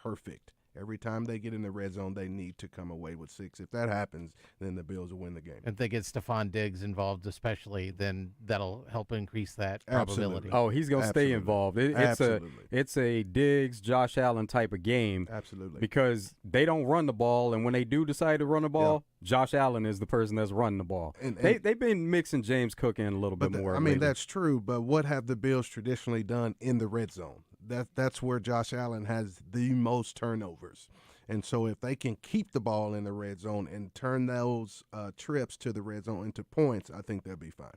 perfect. Every time they get in the red zone, they need to come away with 6. If that happens, then the Bills will win the game. If they get Stephon Diggs involved especially, then that'll help increase that probability. Absolutely. Oh, he's going to stay involved. It's a Diggs, Josh Allen type of game. Absolutely. Because they don't run the ball, and when they do decide to run the ball, Josh Allen is the person that's running the ball. And they've been mixing James Cook in a little bit more. I mean, that's true, but what have the Bills traditionally done in the red zone? That's where Josh Allen has the most turnovers. And so if they can keep the ball in the red zone and turn those trips to the red zone into points, I think they'll be fine.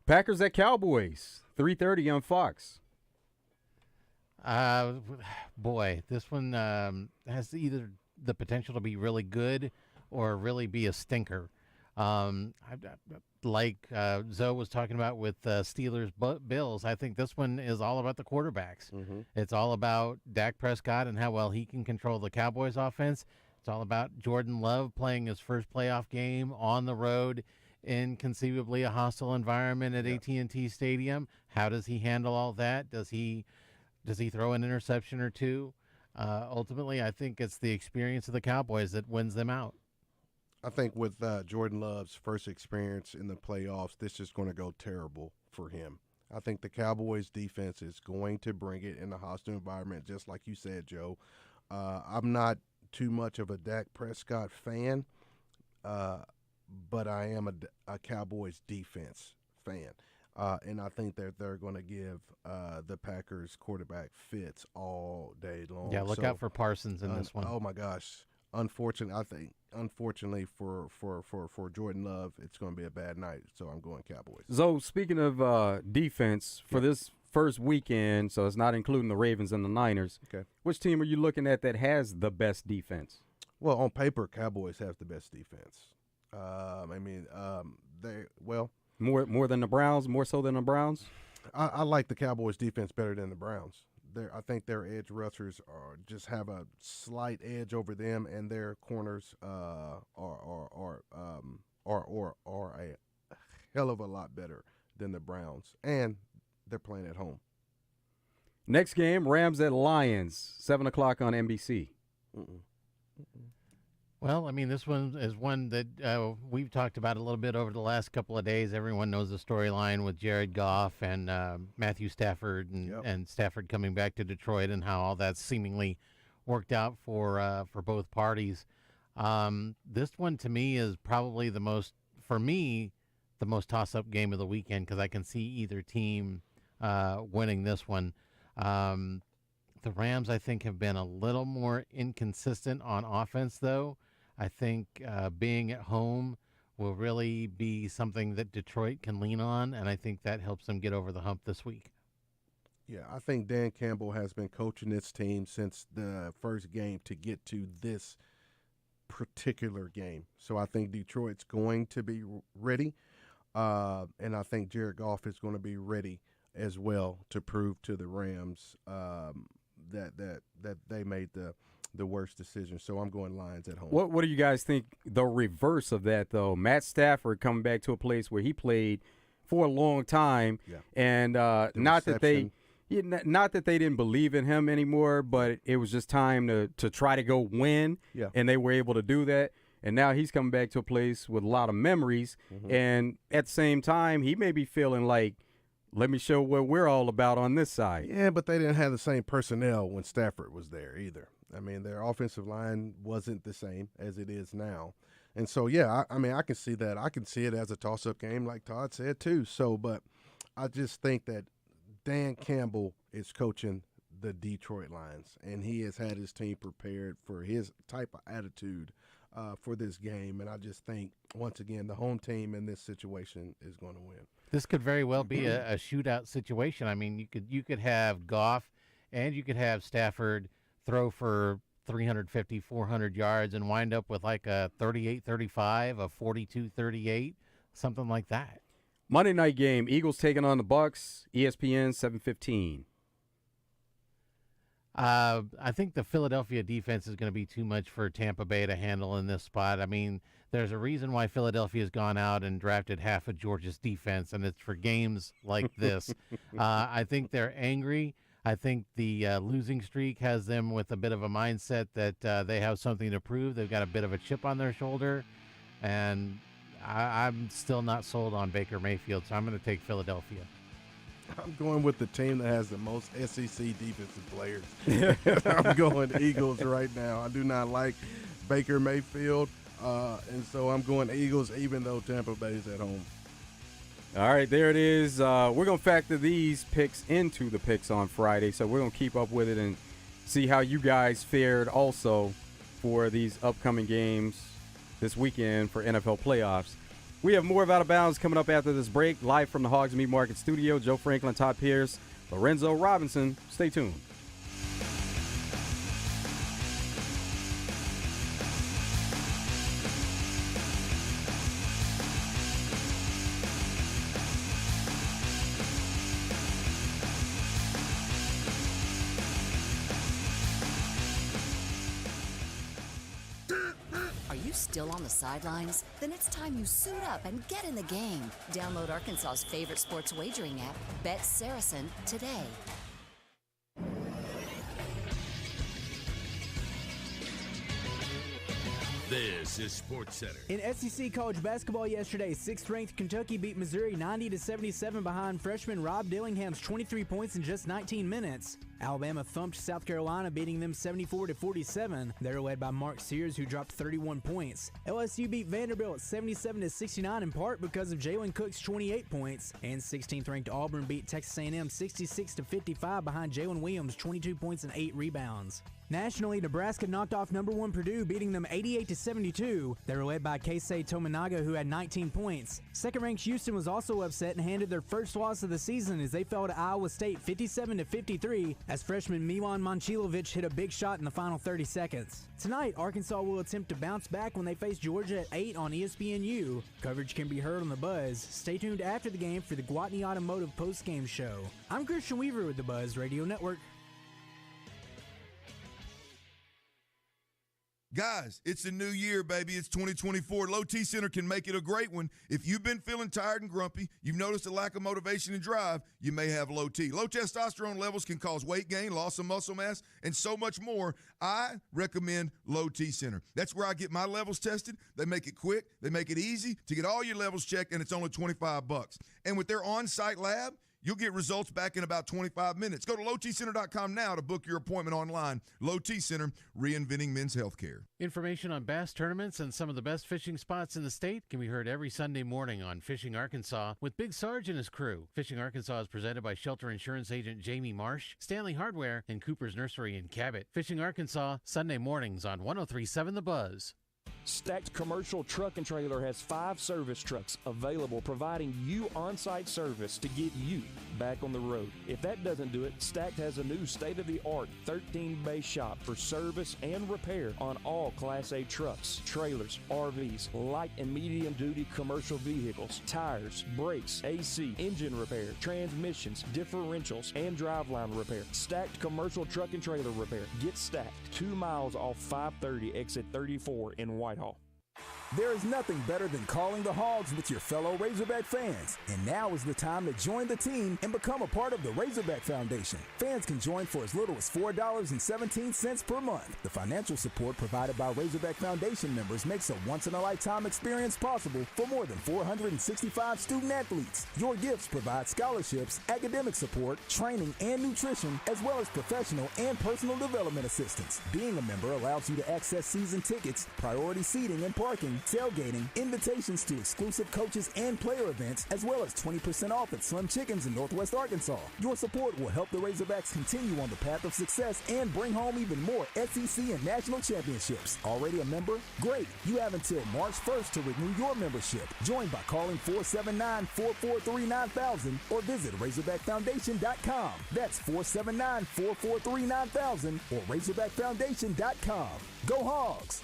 Packers at Cowboys, 3:30 on Fox. Boy, this one has either the potential to be really good or really be a stinker. Like Zoe was talking about with Steelers Bills, I think this one is all about the quarterbacks. Mm-hmm. It's all about Dak Prescott and how well he can control the Cowboys offense. It's all about Jordan Love playing his first playoff game on the road in conceivably a hostile environment at AT&T Stadium. How does he handle all that? Does he throw an interception or 2? Ultimately, I think it's the experience of the Cowboys that wins them out. I think with Jordan Love's first experience in the playoffs, this is going to go terrible for him. I think the Cowboys' defense is going to bring it in a hostile environment, just like you said, Joe. I'm not too much of a Dak Prescott fan, but I am a Cowboys defense fan. And I think that they're going to give the Packers quarterback fits all day long. Yeah, look out for Parsons in this one. Oh, my gosh. Unfortunately for Jordan Love, it's going to be a bad night, so I'm going Cowboys. So speaking of defense, for this first weekend, so it's not including the Ravens and the Niners, which team are you looking at that has the best defense? Well, on paper, Cowboys have the best defense. More than the Browns, more so than the Browns? I like the Cowboys' defense better than the Browns. I think their edge rushers just have a slight edge over them, and their corners are a hell of a lot better than the Browns, and they're playing at home. Next game, Rams at Lions, 7 o'clock on NBC. Well, I mean, this one is one that we've talked about a little bit over the last couple of days. Everyone knows the storyline with Jared Goff and Matthew Stafford and Stafford coming back to Detroit and how all that seemingly worked out for both parties. This one, to me, is probably the most toss-up game of the weekend because I can see either team winning this one. The Rams, I think, have been a little more inconsistent on offense, though. I think being at home will really be something that Detroit can lean on, and I think that helps them get over the hump this week. Yeah, I think Dan Campbell has been coaching this team since the first game to get to this particular game. So I think Detroit's going to be ready, and I think Jared Goff is going to be ready as well to prove to the Rams that they made the worst decision. So I'm going Lions at home. What do you guys think the reverse of that, though? Matt Stafford coming back to a place where he played for a long time, and not that they didn't believe in him anymore, but it was just time to try to go win, and they were able to do that. And now he's coming back to a place with a lot of memories, and at the same time, he may be feeling like, let me show what we're all about on this side. Yeah, but they didn't have the same personnel when Stafford was there either. I mean, their offensive line wasn't the same as it is now. And so, I can see that. I can see it as a toss-up game, like Todd said, too. So, but I just think that Dan Campbell is coaching the Detroit Lions, and he has had his team prepared for his type of attitude for this game. And I just think, once again, the home team in this situation is going to win. This could very well be a shootout situation. I mean, you could have Goff and you could have Stafford throw for 350, 400 yards and wind up with like a 38-35, a 42-38, something like that. Monday night game, Eagles taking on the Bucks, ESPN 7:15. I think the Philadelphia defense is going to be too much for Tampa Bay to handle in this spot. I mean, there's a reason why Philadelphia's gone out and drafted half of Georgia's defense, and it's for games like this. I think they're angry. I think the losing streak has them with a bit of a mindset that they have something to prove. They've got a bit of a chip on their shoulder, and I'm still not sold on Baker Mayfield, so I'm going to take Philadelphia. I'm going with the team that has the most SEC defensive players. I'm going Eagles right now. I do not like Baker Mayfield, and so I'm going Eagles even though Tampa Bay is at home. All right, there it is. We're going to factor these picks into the picks on Friday, so we're going to keep up with it and see how you guys fared also for these upcoming games this weekend for NFL playoffs. We have more of Out of Bounds coming up after this break, live from the Hoggs Meat Market studio. Joe Franklin, Todd Pierce, Lorenzo Robinson. Stay tuned. Still on the sidelines? Then it's time you suit up and get in the game. Download Arkansas's favorite sports wagering app, Bet Saracen, today. This is Sports Center. In SEC college basketball yesterday, 6th-ranked Kentucky beat Missouri 90-77 behind freshman Rob Dillingham's 23 points in just 19 minutes. Alabama thumped South Carolina, beating them 74-47. They were led by Mark Sears, who dropped 31 points. LSU beat Vanderbilt 77-69 in part because of Jalen Cook's 28 points. And 16th-ranked Auburn beat Texas A&M 66-55 behind Jalen Williams' 22 points and 8 rebounds. Nationally, Nebraska knocked off number 1 Purdue, beating them 88-72. They were led by Keisei Tominaga, who had 19 points. Second-ranked Houston was also upset and handed their first loss of the season as they fell to Iowa State 57-53 as freshman Milan Momcilovic hit a big shot in the final 30 seconds. Tonight, Arkansas will attempt to bounce back when they face Georgia at 8 on ESPNU. Coverage can be heard on The Buzz. Stay tuned after the game for the Gwatney Automotive postgame show. I'm Christian Weaver with The Buzz Radio Network. Guys, it's a new year, baby. It's 2024. Low T Center can make it a great one. If you've been feeling tired and grumpy, you've noticed a lack of motivation and drive, you may have low T. Low testosterone levels can cause weight gain, loss of muscle mass, and so much more. I recommend Low T Center. That's where I get my levels tested. They make it quick. They make it easy to get all your levels checked, and it's only $25. And with their on-site lab, you'll get results back in about 25 minutes. Go to lowtcenter.com now to book your appointment online. Low T Center, reinventing men's healthcare. Information on bass tournaments and some of the best fishing spots in the state can be heard every Sunday morning on Fishing Arkansas with Big Sarge and his crew. Fishing Arkansas is presented by Shelter Insurance Agent Jamie Marsh, Stanley Hardware, and Cooper's Nursery in Cabot. Fishing Arkansas, Sunday mornings on 103.7 The Buzz. Stacked Commercial Truck and Trailer has 5 service trucks available, providing you on-site service to get you back on the road. If that doesn't do it, Stacked has a new state-of-the-art 13-bay shop for service and repair on all Class A trucks, trailers, RVs, light and medium-duty commercial vehicles, tires, brakes, AC, engine repair, transmissions, differentials, and driveline repair. Stacked Commercial Truck and Trailer Repair. Get Stacked 2 miles off 530 exit 34 in Whitehall. There is nothing better than calling the Hogs with your fellow Razorback fans. And now is the time to join the team and become a part of the Razorback Foundation. Fans can join for as little as $4.17 per month. The financial support provided by Razorback Foundation members makes a once-in-a-lifetime experience possible for more than 465 student athletes. Your gifts provide scholarships, academic support, training, and nutrition, as well as professional and personal development assistance. Being a member allows you to access season tickets, priority seating and parking, tailgating, invitations to exclusive coaches and player events, as well as 20% off at Slim Chickens in Northwest Arkansas. Your support will help the Razorbacks continue on the path of success and bring home even more SEC and national championships. Already a member? Great! You have until March 1st to renew your membership. Join by calling 479-443-9000 or visit RazorbackFoundation.com. That's 479-443-9000 or RazorbackFoundation.com. Go Hogs!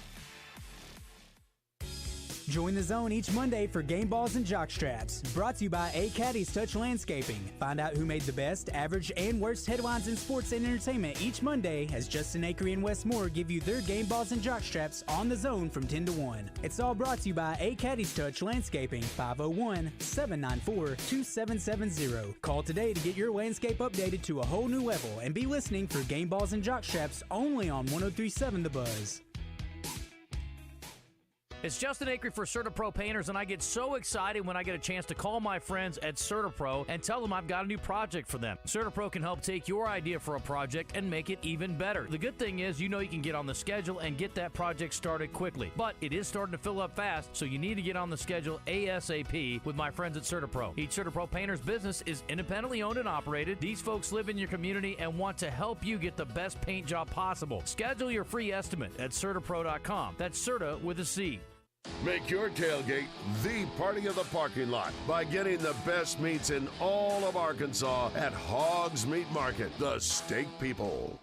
Join the zone each Monday for game balls and jock straps. Brought to you by A Caddy's Touch Landscaping. Find out who made the best, average, and worst headlines in sports and entertainment each Monday as Justin Acree and Wes Moore give you their game balls and jock straps on the zone from 10 to 1. It's all brought to you by A Caddy's Touch Landscaping, 501-794-2770. Call today to get your landscape updated to a whole new level and be listening for game balls and jock straps only on 103.7 The Buzz. It's Justin Acree for CertaPro Painters, and I get so excited when I get a chance to call my friends at CertaPro and tell them I've got a new project for them. CertaPro can help take your idea for a project and make it even better. The good thing is, you know you can get on the schedule and get that project started quickly. But it is starting to fill up fast, so you need to get on the schedule ASAP with my friends at CertaPro. Each CertaPro Painters business is independently owned and operated. These folks live in your community and want to help you get the best paint job possible. Schedule your free estimate at CertaPro.com. That's Certa with a C. Make your tailgate the party of the parking lot by getting the best meats in all of Arkansas at Hogg's Meat Market, the steak people.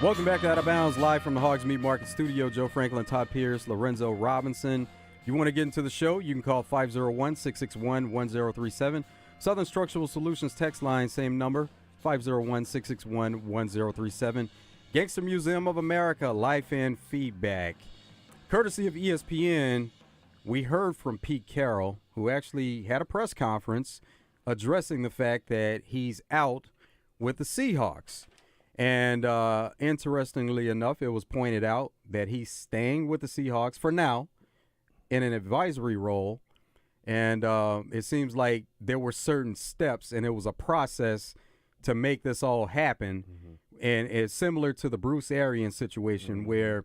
Welcome back to Out of Bounds, live from the Hogs Meat Market Studio. Joe Franklin, Todd Pierce, Lorenzo Robinson. If you want to get into the show, you can call 501-661-1037. Southern Structural Solutions text line, same number, 501-661-1037. Gangster Museum of America, life and feedback. Courtesy of ESPN, we heard from Pete Carroll, who actually had a press conference addressing the fact that he's out with the Seahawks. And interestingly enough, it was pointed out that he's staying with the Seahawks for now in an advisory role. And it seems like there were certain steps, and it was a process to make this all happen. Mm-hmm. And it's similar to the Bruce Arians situation, where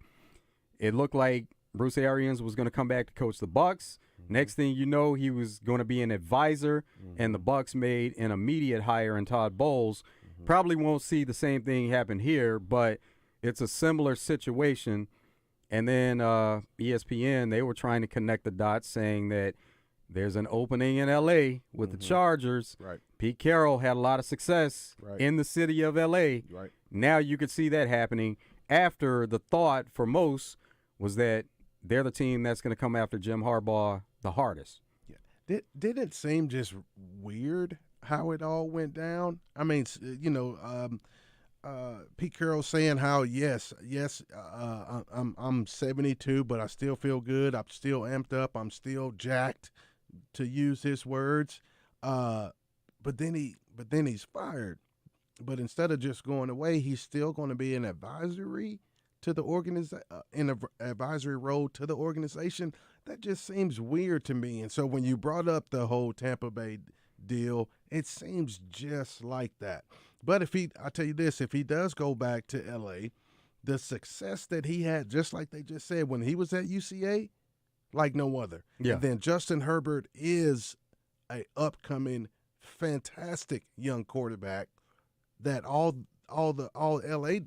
it looked like Bruce Arians was going to come back to coach the Bucs. Mm-hmm. Next thing you know, he was going to be an advisor, and the Bucs made an immediate hire in Todd Bowles. Probably won't see the same thing happen here, but it's a similar situation. And then ESPN, they were trying to connect the dots, saying that there's an opening in L.A. with the Chargers. Right. Pete Carroll had a lot of success in the city of L.A. Right. Now you could see that happening after the thought for most was that they're the team that's going to come after Jim Harbaugh the hardest. Yeah. Didn't it seem just weird? how it all went down. I mean, Pete Carroll saying how I'm 72, but I still feel good. I'm still amped up. I'm still jacked, to use his words. But then he's fired. But instead of just going away, he's still going to be an advisory to the in an advisory role to the organization. That just seems weird to me. And so when you brought up the whole Tampa Bay deal, it seems just like that. But I tell you this, if he does go back to LA, the success that he had, just like they just said, when he was at UCA, like no other. Yeah. And then Justin Herbert is a upcoming fantastic young quarterback that all LA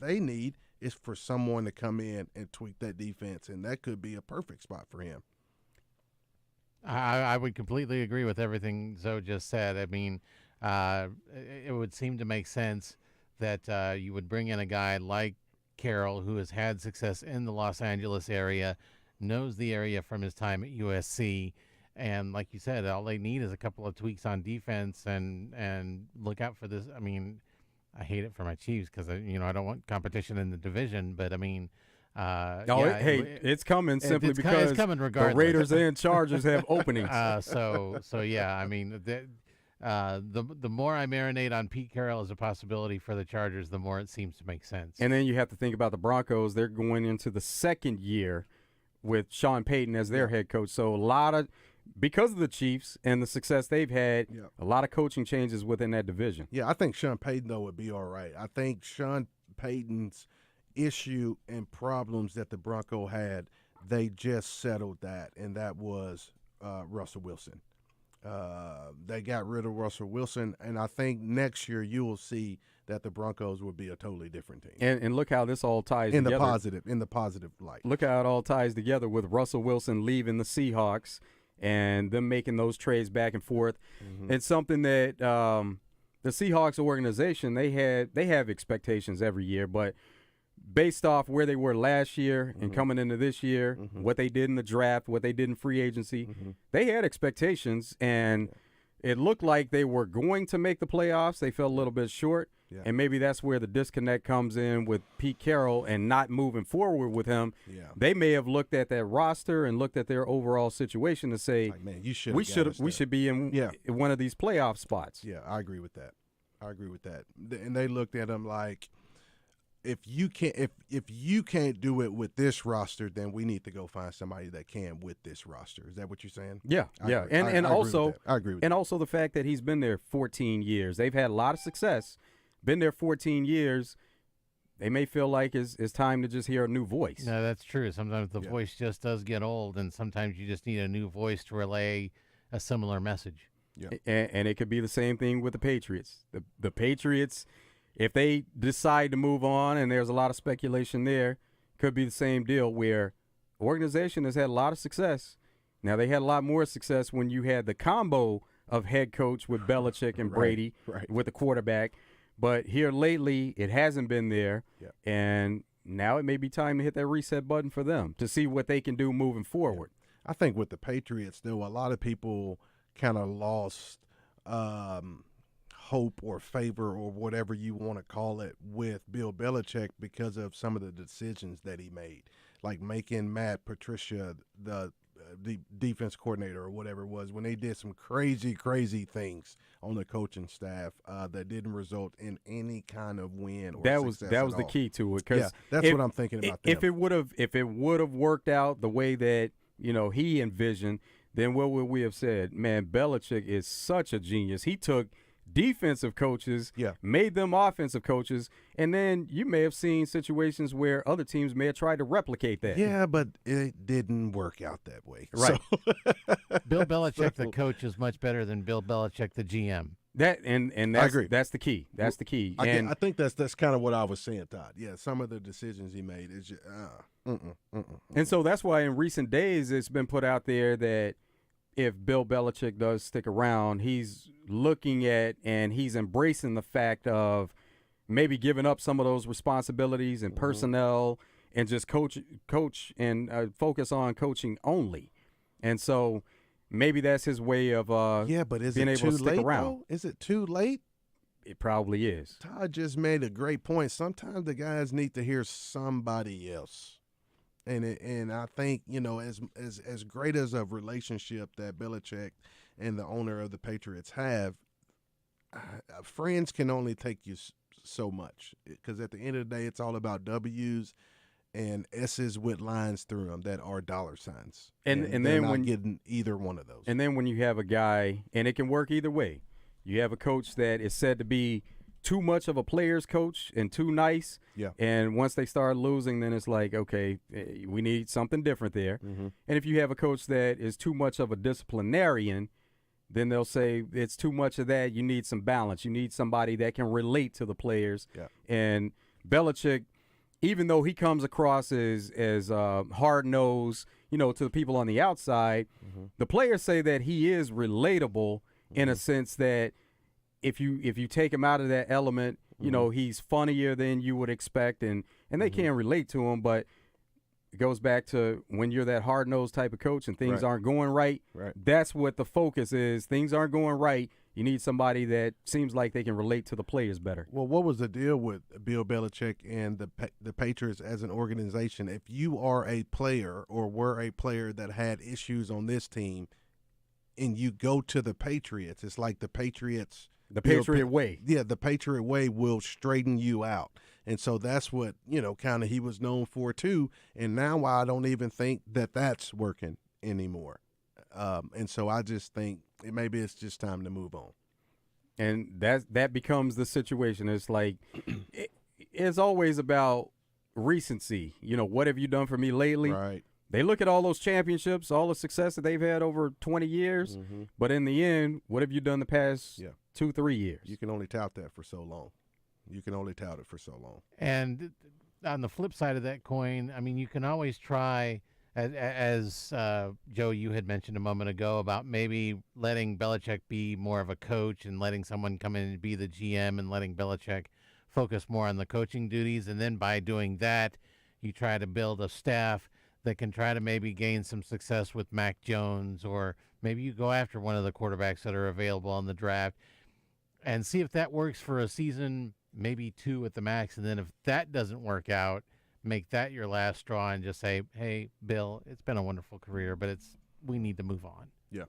they need is for someone to come in and tweak that defense, and that could be a perfect spot for him. I would completely agree with everything Zoe just said. I mean, it would seem to make sense that you would bring in a guy like Carroll, who has had success in the Los Angeles area, knows the area from his time at USC, and like you said, all they need is a couple of tweaks on defense and look out for this. I mean, I hate it for my Chiefs because I don't want competition in the division, but I mean, it's coming simply because it's coming regardless. The Raiders and Chargers have openings. So yeah, I mean, the more I marinate on Pete Carroll as a possibility for the Chargers, the more it seems to make sense. And then you have to think about the Broncos. They're going into the second year with Sean Payton as their head coach. So because of the Chiefs and the success they've had, a lot of coaching changes within that division. Yeah, I think Sean Payton, though, would be all right. I think Sean Payton's issue and problems that the Bronco had, they just settled that, and that was Russell Wilson. They got rid of Russell Wilson, and I think next year you will see that the Broncos will be a totally different team. And look how this all ties in together. In the positive light. Look how it all ties together with Russell Wilson leaving the Seahawks and them making those trades back and forth. Mm-hmm. It's something that the Seahawks organization, they have expectations every year, but based off where they were last year and coming into this year, what they did in the draft, what they did in free agency, they had expectations, and it looked like they were going to make the playoffs. They fell a little bit short, and maybe that's where the disconnect comes in with Pete Carroll and not moving forward with him. Yeah. They may have looked at that roster and looked at their overall situation to say, like, man, we should be in one of these playoff spots. Yeah, I agree with that. And they looked at them like, if you can't do it with this roster, then we need to go find somebody that can with this roster. Is that what you're saying? Yeah, yeah. And also, I agree with that. And also the fact that he's been there 14 years. They've had a lot of success. Been there 14 years. They may feel like it's time to just hear a new voice. No, that's true. Sometimes the voice just does get old, and sometimes you just need a new voice to relay a similar message. Yeah. And it could be the same thing with the Patriots. The Patriots, if they decide to move on, and there's a lot of speculation there, could be the same deal where the organization has had a lot of success. Now, they had a lot more success when you had the combo of head coach with Belichick and Brady with the quarterback. But here lately, it hasn't been there, and now it may be time to hit that reset button for them to see what they can do moving forward. Yeah. I think with the Patriots, though, a lot of people kind of lost hope or favor or whatever you want to call it with Bill Belichick because of some of the decisions that he made, like making Matt Patricia the defense coordinator or whatever it was, when they did some crazy things on the coaching staff that didn't result in any kind of win or that was the key to it. Cause that's what I'm thinking about them. If it would have worked out the way that he envisioned, then what would we have said? Man, Belichick is such a genius. He took defensive coaches, made them offensive coaches, and then you may have seen situations where other teams may have tried to replicate that. Yeah, but it didn't work out that way. Right. So. Bill Belichick, the coach, is much better than Bill Belichick, the GM. And I agree. That's the key. That's the key. I think that's kind of what I was saying, Todd. Yeah, some of the decisions he made is just And so that's why in recent days it's been put out there that if Bill Belichick does stick around, he's looking at and he's embracing the fact of maybe giving up some of those responsibilities and personnel and just coach and focus on coaching only. And so maybe that's his way of but is being it able too to stick late, around. though? Is it too late? It probably is. Todd just made a great point. Sometimes the guys need to hear somebody else. And I think, as great as a relationship that Belichick and the owner of the Patriots have, friends can only take you so much, because at the end of the day, it's all about W's and S's with lines through them that are dollar signs. And they're then not when getting either one of those. And then when you have a guy, and it can work either way, you have a coach that is said to be too much of a player's coach and too nice. Yeah. And once they start losing, then it's like, okay, we need something different there. Mm-hmm. And if you have a coach that is too much of a disciplinarian, then they'll say it's too much of that. You need some balance. You need somebody that can relate to the players. Yeah. And Belichick, even though he comes across as hard-nosed, to the people on the outside, the players say that he is relatable in a sense that if you take him out of that element, he's funnier than you would expect, and they can relate to him. But it goes back to when you're that hard-nosed type of coach and things aren't going right. That's what the focus is. Things aren't going right. You need somebody that seems like they can relate to the players better. Well, what was the deal with Bill Belichick and the Patriots as an organization? If you are a player or were a player that had issues on this team and you go to the Patriots, it's like the Patriots – the Patriot way. Yeah, the Patriot way will straighten you out. And so that's what, kind of he was known for too. And now I don't even think that that's working anymore. And so I just think maybe it's just time to move on. And that becomes the situation. It's like it's always about recency. What have you done for me lately? Right. They look at all those championships, all the success that they've had over 20 years. But in the end, what have you done the past 2-3 years? You can only tout that for so long. You can only tout it for so long. And on the flip side of that coin, I mean, you can always try, as Joe, you had mentioned a moment ago, about maybe letting Belichick be more of a coach and letting someone come in and be the GM and letting Belichick focus more on the coaching duties. And then by doing that, you try to build a staff that can try to maybe gain some success with Mac Jones, or maybe you go after one of the quarterbacks that are available on the draft and see if that works for a season, maybe 2 at the max. And then if that doesn't work out, make that your last straw and just say, hey, Bill, it's been a wonderful career, but we need to move on. Yeah.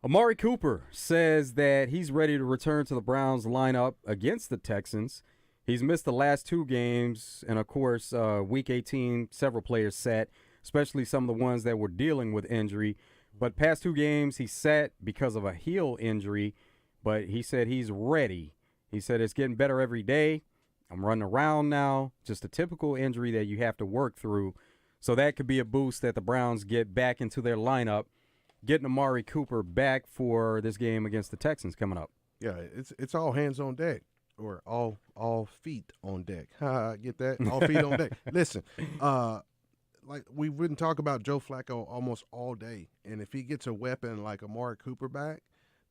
Amari Cooper says that he's ready to return to the Browns lineup against the Texans. He's missed the last 2 games, and, of course, Week 18, several players sat, especially some of the ones that were dealing with injury. But past 2 games, he sat because of a heel injury, but he said he's ready. He said it's getting better every day. I'm running around now, just a typical injury that you have to work through. So that could be a boost that the Browns get back into their lineup, getting Amari Cooper back for this game against the Texans coming up. Yeah, it's all hands on deck. Or all feet on deck. Get that? All feet on deck. Listen, like we wouldn't talk about Joe Flacco almost all day. And if he gets a weapon like Amari Cooper back,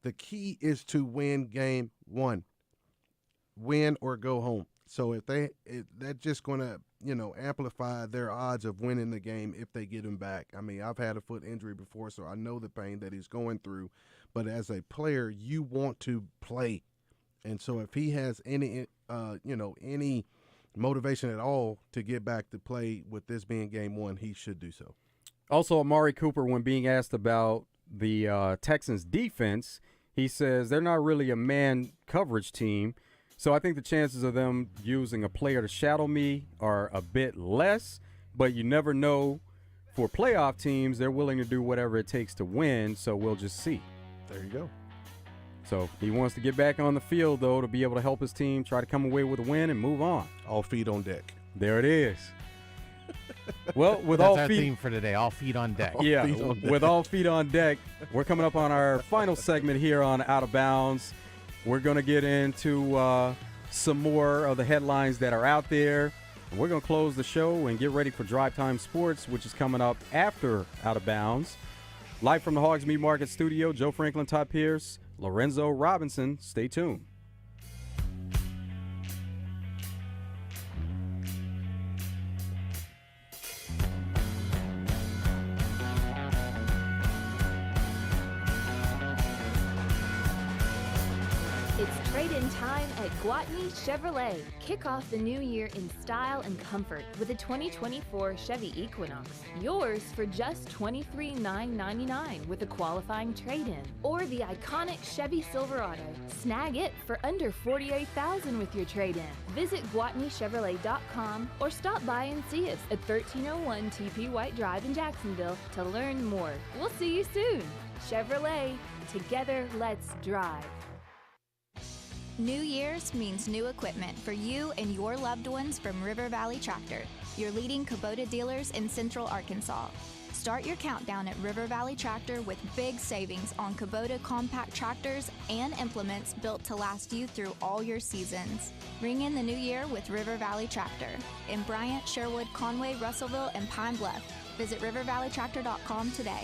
the key is to win game 1. Win or go home. So if that's just going to, amplify their odds of winning the game if they get him back. I mean, I've had a foot injury before, so I know the pain that he's going through. But as a player, you want to play. And so if he has any motivation at all to get back to play with this being game 1, he should do so. Also, Amari Cooper, when being asked about the Texans defense, he says they're not really a man coverage team. So I think the chances of them using a player to shadow me are a bit less, but you never know. For playoff teams, they're willing to do whatever it takes to win, so we'll just see. There you go. So he wants to get back on the field, though, to be able to help his team try to come away with a win and move on. All feet on deck. There it is. Well, with That's all our feet, theme for today, all feet on deck. Yeah, with all feet on deck, we're coming up on our final segment here on Out of Bounds. We're going to get into some more of the headlines that are out there. And we're going to close the show and get ready for Drive Time Sports, which is coming up after Out of Bounds. Live from the Hoggs Meat Market Studio, Joe Franklin, Todd Pierce, Lorenzo Robinson. Stay tuned. Spend time at Guatney Chevrolet. Kick off the new year in style and comfort with a 2024 Chevy Equinox. Yours for just $23,999 with a qualifying trade-in. Or the iconic Chevy Silverado. Snag it for under $48,000 with your trade-in. Visit GuatneyChevrolet.com or stop by and see us at 1301 TP White Drive in Jacksonville to learn more. We'll see you soon. Chevrolet, together let's drive. New Year's means new equipment for you and your loved ones from River Valley Tractor, your leading Kubota dealers in Central Arkansas. Start your countdown at River Valley Tractor with big savings on Kubota compact tractors and implements built to last you through all your seasons. Ring in the new year with River Valley Tractor in Bryant, Sherwood, Conway, Russellville, and Pine Bluff. Visit rivervalleytractor.com today.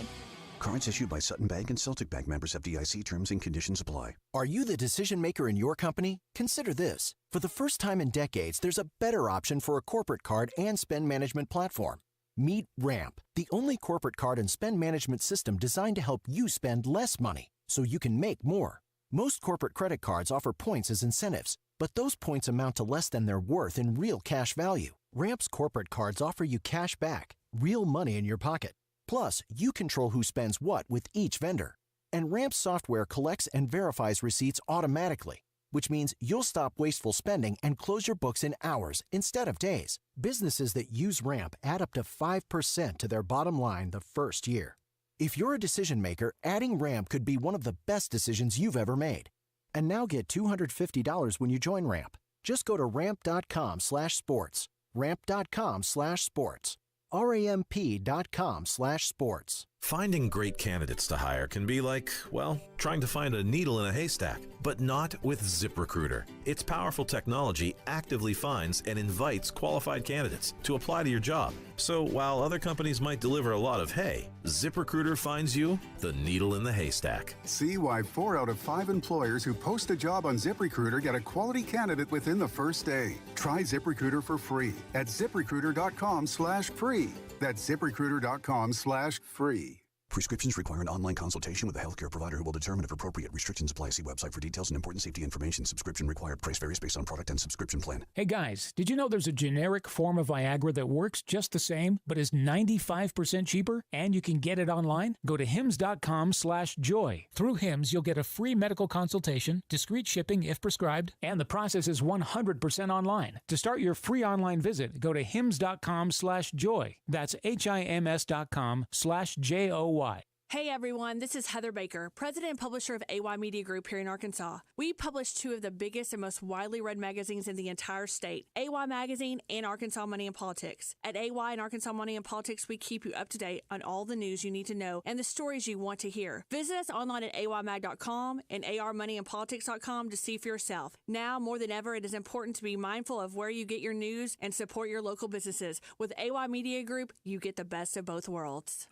Cards issued by Sutton Bank and Celtic Bank, members FDIC. Terms and conditions apply. Are you the decision maker in your company? Consider this. For the first time in decades, there's a better option for a corporate card and spend management platform. Meet Ramp, the only corporate card and spend management system designed to help you spend less money so you can make more. Most corporate credit cards offer points as incentives, but those points amount to less than their worth in real cash value. Ramp's corporate cards offer you cash back, real money in your pocket. Plus, you control who spends what with each vendor. And Ramp's software collects and verifies receipts automatically, which means you'll stop wasteful spending and close your books in hours instead of days. Businesses that use Ramp add up to 5% to their bottom line the first year. If you're a decision maker, adding Ramp could be one of the best decisions you've ever made. And now get $250 when you join Ramp. Just go to ramp.com/sports. Ramp.com/sports. ramp.com/sports. Finding great candidates to hire can be like, well, trying to find a needle in a haystack, but not with ZipRecruiter. Its powerful technology actively finds and invites qualified candidates to apply to your job. So while other companies might deliver a lot of hay, ZipRecruiter finds you the needle in the haystack. See why 4 out of 5 employers who post a job on ZipRecruiter get a quality candidate within the first day. Try ZipRecruiter for free at ZipRecruiter.com/free. That's ZipRecruiter.com/free. Prescriptions require an online consultation with a healthcare provider who will determine if appropriate. Restrictions apply. See website for details and important safety information. Subscription required. Price varies based on product and subscription plan. Hey guys, did you know there's a generic form of Viagra that works just the same, but is 95% cheaper, and you can get it online? Go to hims.com/joy. Through Hims, you'll get a free medical consultation, discreet shipping if prescribed, and the process is 100% online. To start your free online visit, go to hims.com/joy. That's HIMS.com/JOY. Hey everyone, this is Heather Baker, president and publisher of AY Media Group here in Arkansas. We publish 2 of the biggest and most widely read magazines in the entire state, AY Magazine and Arkansas Money and Politics. At AY and Arkansas Money and Politics, we keep you up to date on all the news you need to know and the stories you want to hear. Visit us online at aymag.com and armoneyandpolitics.com to see for yourself. Now, more than ever, it is important to be mindful of where you get your news and support your local businesses. With AY Media Group, you get the best of both worlds.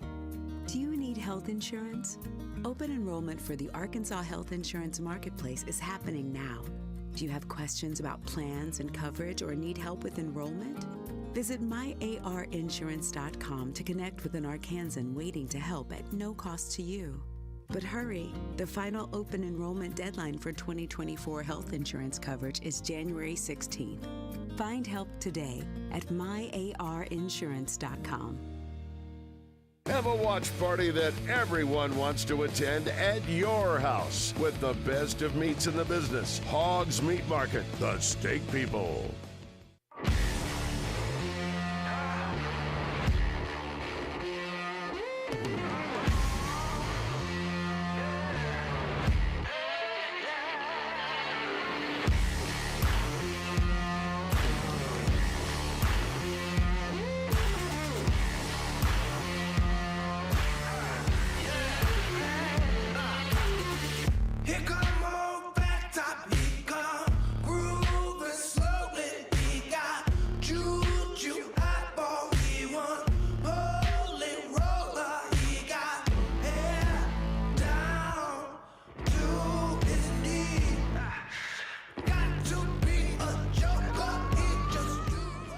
Do you need health insurance? Open enrollment for the Arkansas Health Insurance Marketplace is happening now. Do you have questions about plans and coverage or need help with enrollment? Visit myarinsurance.com to connect with an Arkansan waiting to help at no cost to you. But hurry, the final open enrollment deadline for 2024 health insurance coverage is January 16th. Find help today at myarinsurance.com. Have a watch party that everyone wants to attend at your house with the best of meats in the business. Hogg's Meat Market, the steak people.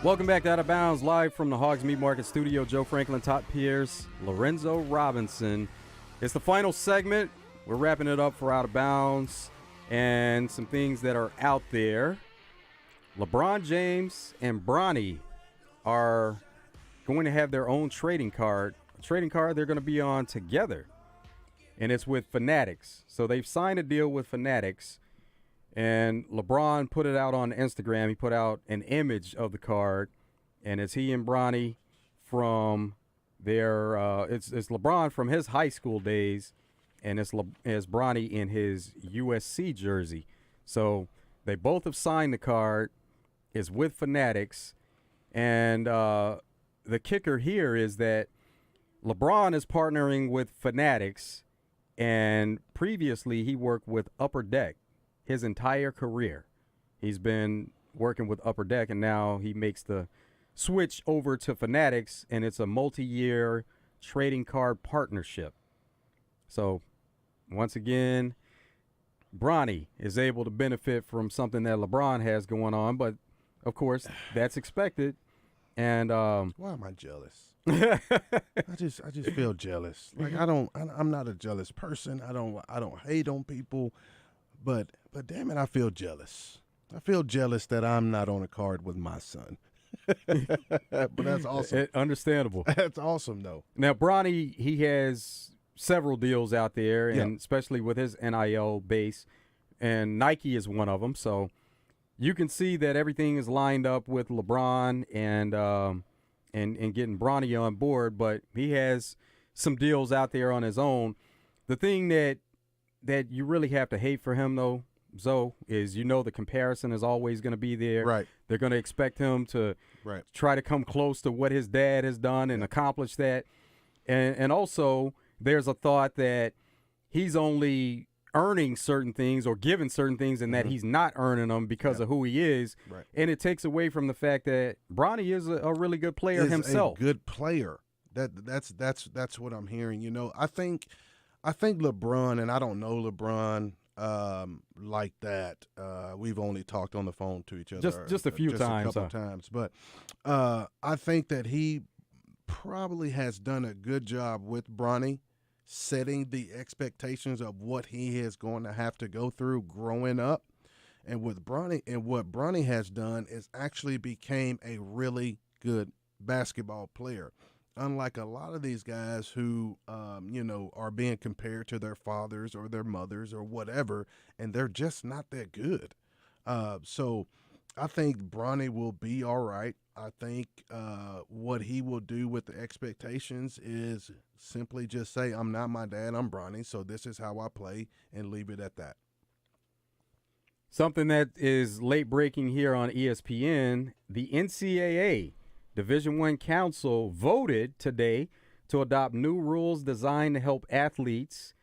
Welcome back to Out of Bounds, live from the Hoggs Meat Market Studio. Joe Franklin, Todd Pierce, Lorenzo Robinson. It's the final segment. We're wrapping it up for Out of Bounds. and some things that are out there. LeBron James and Bronny are going to have their own trading card. A trading card they're going to be on together, and it's with Fanatics. So they've signed a deal with Fanatics, and LeBron put it out on Instagram. He put out an image of the card, and it's he and Bronny from their it's LeBron from his high school days, and it's Bronny in his USC jersey. So they both have signed the card. It's with Fanatics, and the kicker here is that LeBron is partnering with Fanatics, and previously he worked with Upper Deck his entire career. He's been working with Upper Deck, and now he makes the switch over to Fanatics, and it's a multi-year trading card partnership. So, once again, Bronny is able to benefit from something that LeBron has going on, but, of course, that's expected. And why am I jealous? I just feel jealous. Like I'm not a jealous person. I don't hate on people, but damn it, I feel jealous. I feel jealous that I'm not on a card with my son. But that's awesome. Understandable. That's awesome, though. Now, Bronny, he has several deals out there, and especially with his NIL base, and Nike is one of them. So you can see that everything is lined up with LeBron and getting Bronny on board, but he has some deals out there on his own. The thing that you really have to hate for him, though, Zoe, is the comparison is always going to be there. Right. They're going to expect him to try to come close to what his dad has done and accomplish that. And also there's a thought that he's only earning certain things or given certain things and that he's not earning them because of who he is. Right. And it takes away from the fact that Bronny is a really good player himself. A good player. That's what I'm hearing. I think LeBron, and I don't know LeBron like that. We've only talked on the phone to each other just a few times, a couple times. But I think that he probably has done a good job with Bronny, setting the expectations of what he is going to have to go through growing up. And with Bronny, and what Bronny has done is actually became a really good basketball player. Unlike a lot of these guys who, are being compared to their fathers or their mothers or whatever, and they're just not that good. So I think Bronny will be all right. I think what he will do with the expectations is simply just say, I'm not my dad, I'm Bronny, so this is how I play, and leave it at that. Something that is late breaking here on ESPN, the NCAA Division I Council voted today to adopt new rules designed to help athletes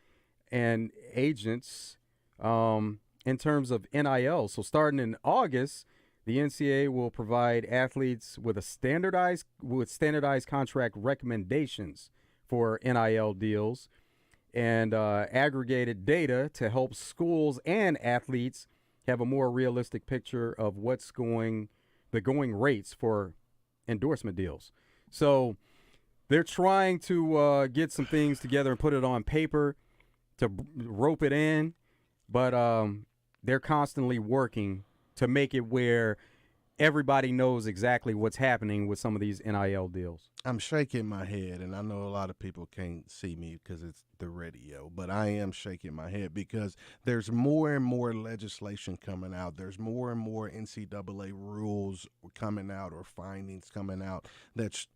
and agents in terms of NIL. So starting in August, the NCAA will provide athletes with standardized contract recommendations for NIL deals and aggregated data to help schools and athletes have a more realistic picture of the going rates for endorsement deals. So they're trying to get some things together and put it on paper to rope it in, but they're constantly working to make it where everybody knows exactly what's happening with some of these NIL deals. I'm shaking my head, and I know a lot of people can't see me because it's the radio, but I am shaking my head because there's more and more legislation coming out. There's more and more NCAA rules coming out or findings coming out that's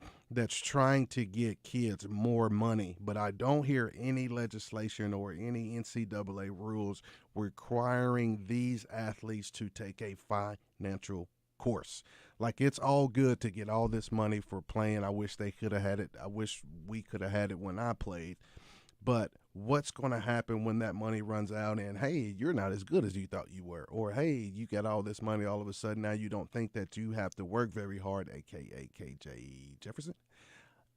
trying to get kids more money, but I don't hear any legislation or any NCAA rules requiring these athletes to take a financial course. Like, it's all good to get all this money for playing. I wish they could have had it. I wish we could have had it when I played. But what's going to happen when that money runs out and, hey, you're not as good as you thought you were? Or, hey, you got all this money all of a sudden. Now you don't think that you have to work very hard, a.k.a. KJ Jefferson,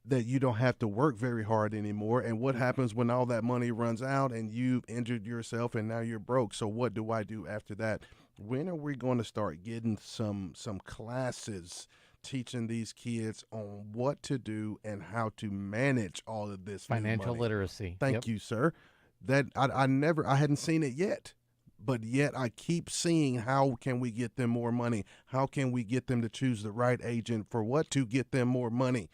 that you don't have to work very hard anymore. And what happens when all that money runs out and you've injured yourself and now you're broke? So what do I do after that? When are we going to start getting some classes teaching these kids on what to do and how to manage all of this financial literacy? Thank you, sir. That I hadn't seen it yet. but yet I keep seeing how can we get them more money? How can we get them to choose the right agent for what to get them more money?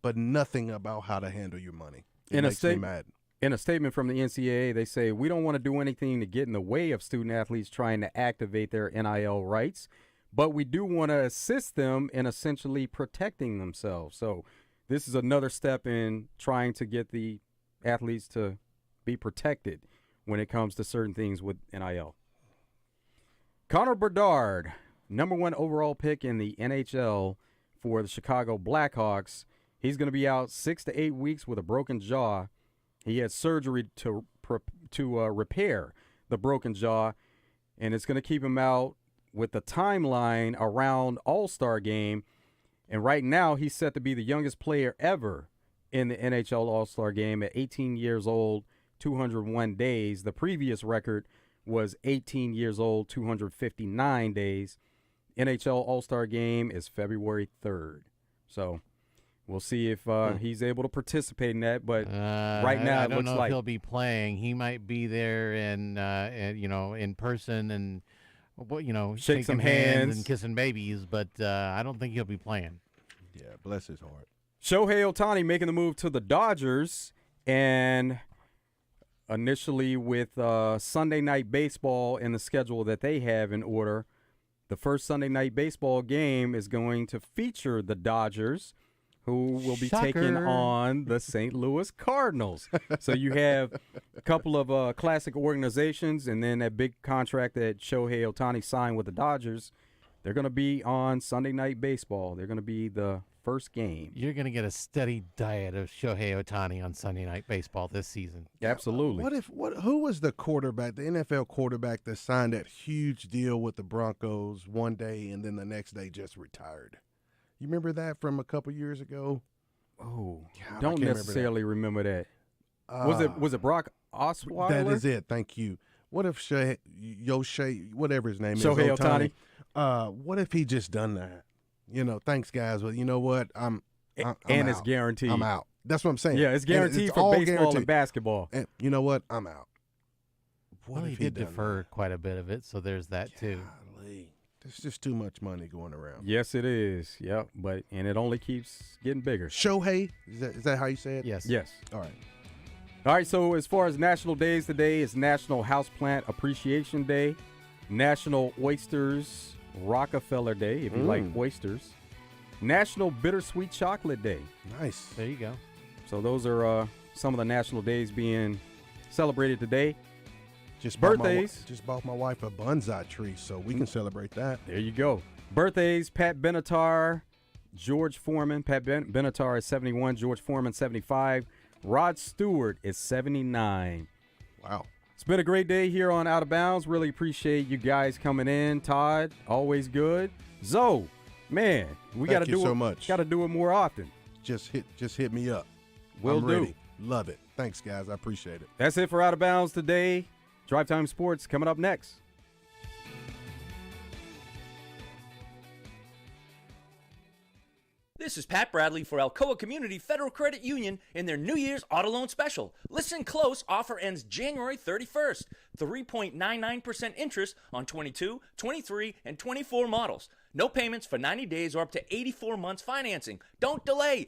But nothing about how to handle your money. It makes me mad. In a statement from the NCAA, they say, we don't want to do anything to get in the way of student athletes trying to activate their NIL rights, but we do want to assist them in essentially protecting themselves. So this is another step in trying to get the athletes to be protected when it comes to certain things with NIL. Connor Bedard, number 1 overall pick in the NHL for the Chicago Blackhawks. He's going to be out 6 to 8 weeks with a broken jaw. He had surgery to repair the broken jaw, and it's going to keep him out with the timeline around All-Star game. And right now, he's set to be the youngest player ever in the NHL All-Star game at 18 years old, 201 days. The previous record was 18 years old, 259 days. NHL All-Star game is February 3rd. So we'll see if he's able to participate in that. But right now, it looks like I don't know if he'll be playing. He might be there in person and shake some hands and kissing babies. But I don't think he'll be playing. Yeah, bless his heart. Shohei Ohtani making the move to the Dodgers, and initially with Sunday Night Baseball in the schedule that they have in order, the first Sunday Night Baseball game is going to feature the Dodgers, who will be taking on the St. Louis Cardinals. So you have a couple of classic organizations, and then that big contract that Shohei Ohtani signed with the Dodgers. They're going to be on Sunday Night Baseball. They're going to be the first game. You're going to get a steady diet of Shohei Ohtani on Sunday Night Baseball this season. Absolutely. Who was the quarterback, the NFL quarterback that signed that huge deal with the Broncos one day and then the next day just retired? You remember that from a couple years ago? Oh, God, don't necessarily remember that. Was it Brock Osweiler? That is it. Thank you. What if Yoshei, whatever his name Shohei is, Ohtani? What if he just done that? Thanks guys, but you know what? I'm it's out. guaranteed. I'm out. That's what I'm saying. Yeah, it's guaranteed for baseball and basketball. And you know what? I'm out. Well, he did defer quite a bit of it, so there's that too. Golly. There's just too much money going around. Yes, it is. Yep, and it only keeps getting bigger. Shohei, is that how you say it? Yes. Yes. All right. All right, so as far as national days today, it's National Houseplant Appreciation Day, National Oysters Rockefeller Day, if you like oysters, National Bittersweet Chocolate Day. Nice. There you go. So those are some of the national days being celebrated today. Just birthdays. Bought my wife a bonsai tree, so we can celebrate that. There you go. Birthdays, Pat Benatar, George Foreman. Pat Benatar is 71, George Foreman 75. Rod Stewart is 79. Wow. It's been a great day here on Out of Bounds. Really appreciate you guys coming in. Todd, always good. Zoe, man, we got to do so it. Much. Got to do it more often. Just hit me up. Will I'm do. Ready. Love it. Thanks, guys. I appreciate it. That's it for Out of Bounds today. Drive Time Sports coming up next. This is Pat Bradley for Alcoa Community Federal Credit Union in their New Year's Auto Loan Special. Listen close, offer ends January 31st. 3.99% interest on 22, 23, and 24 models. No payments for 90 days or up to 84 months financing. Don't delay.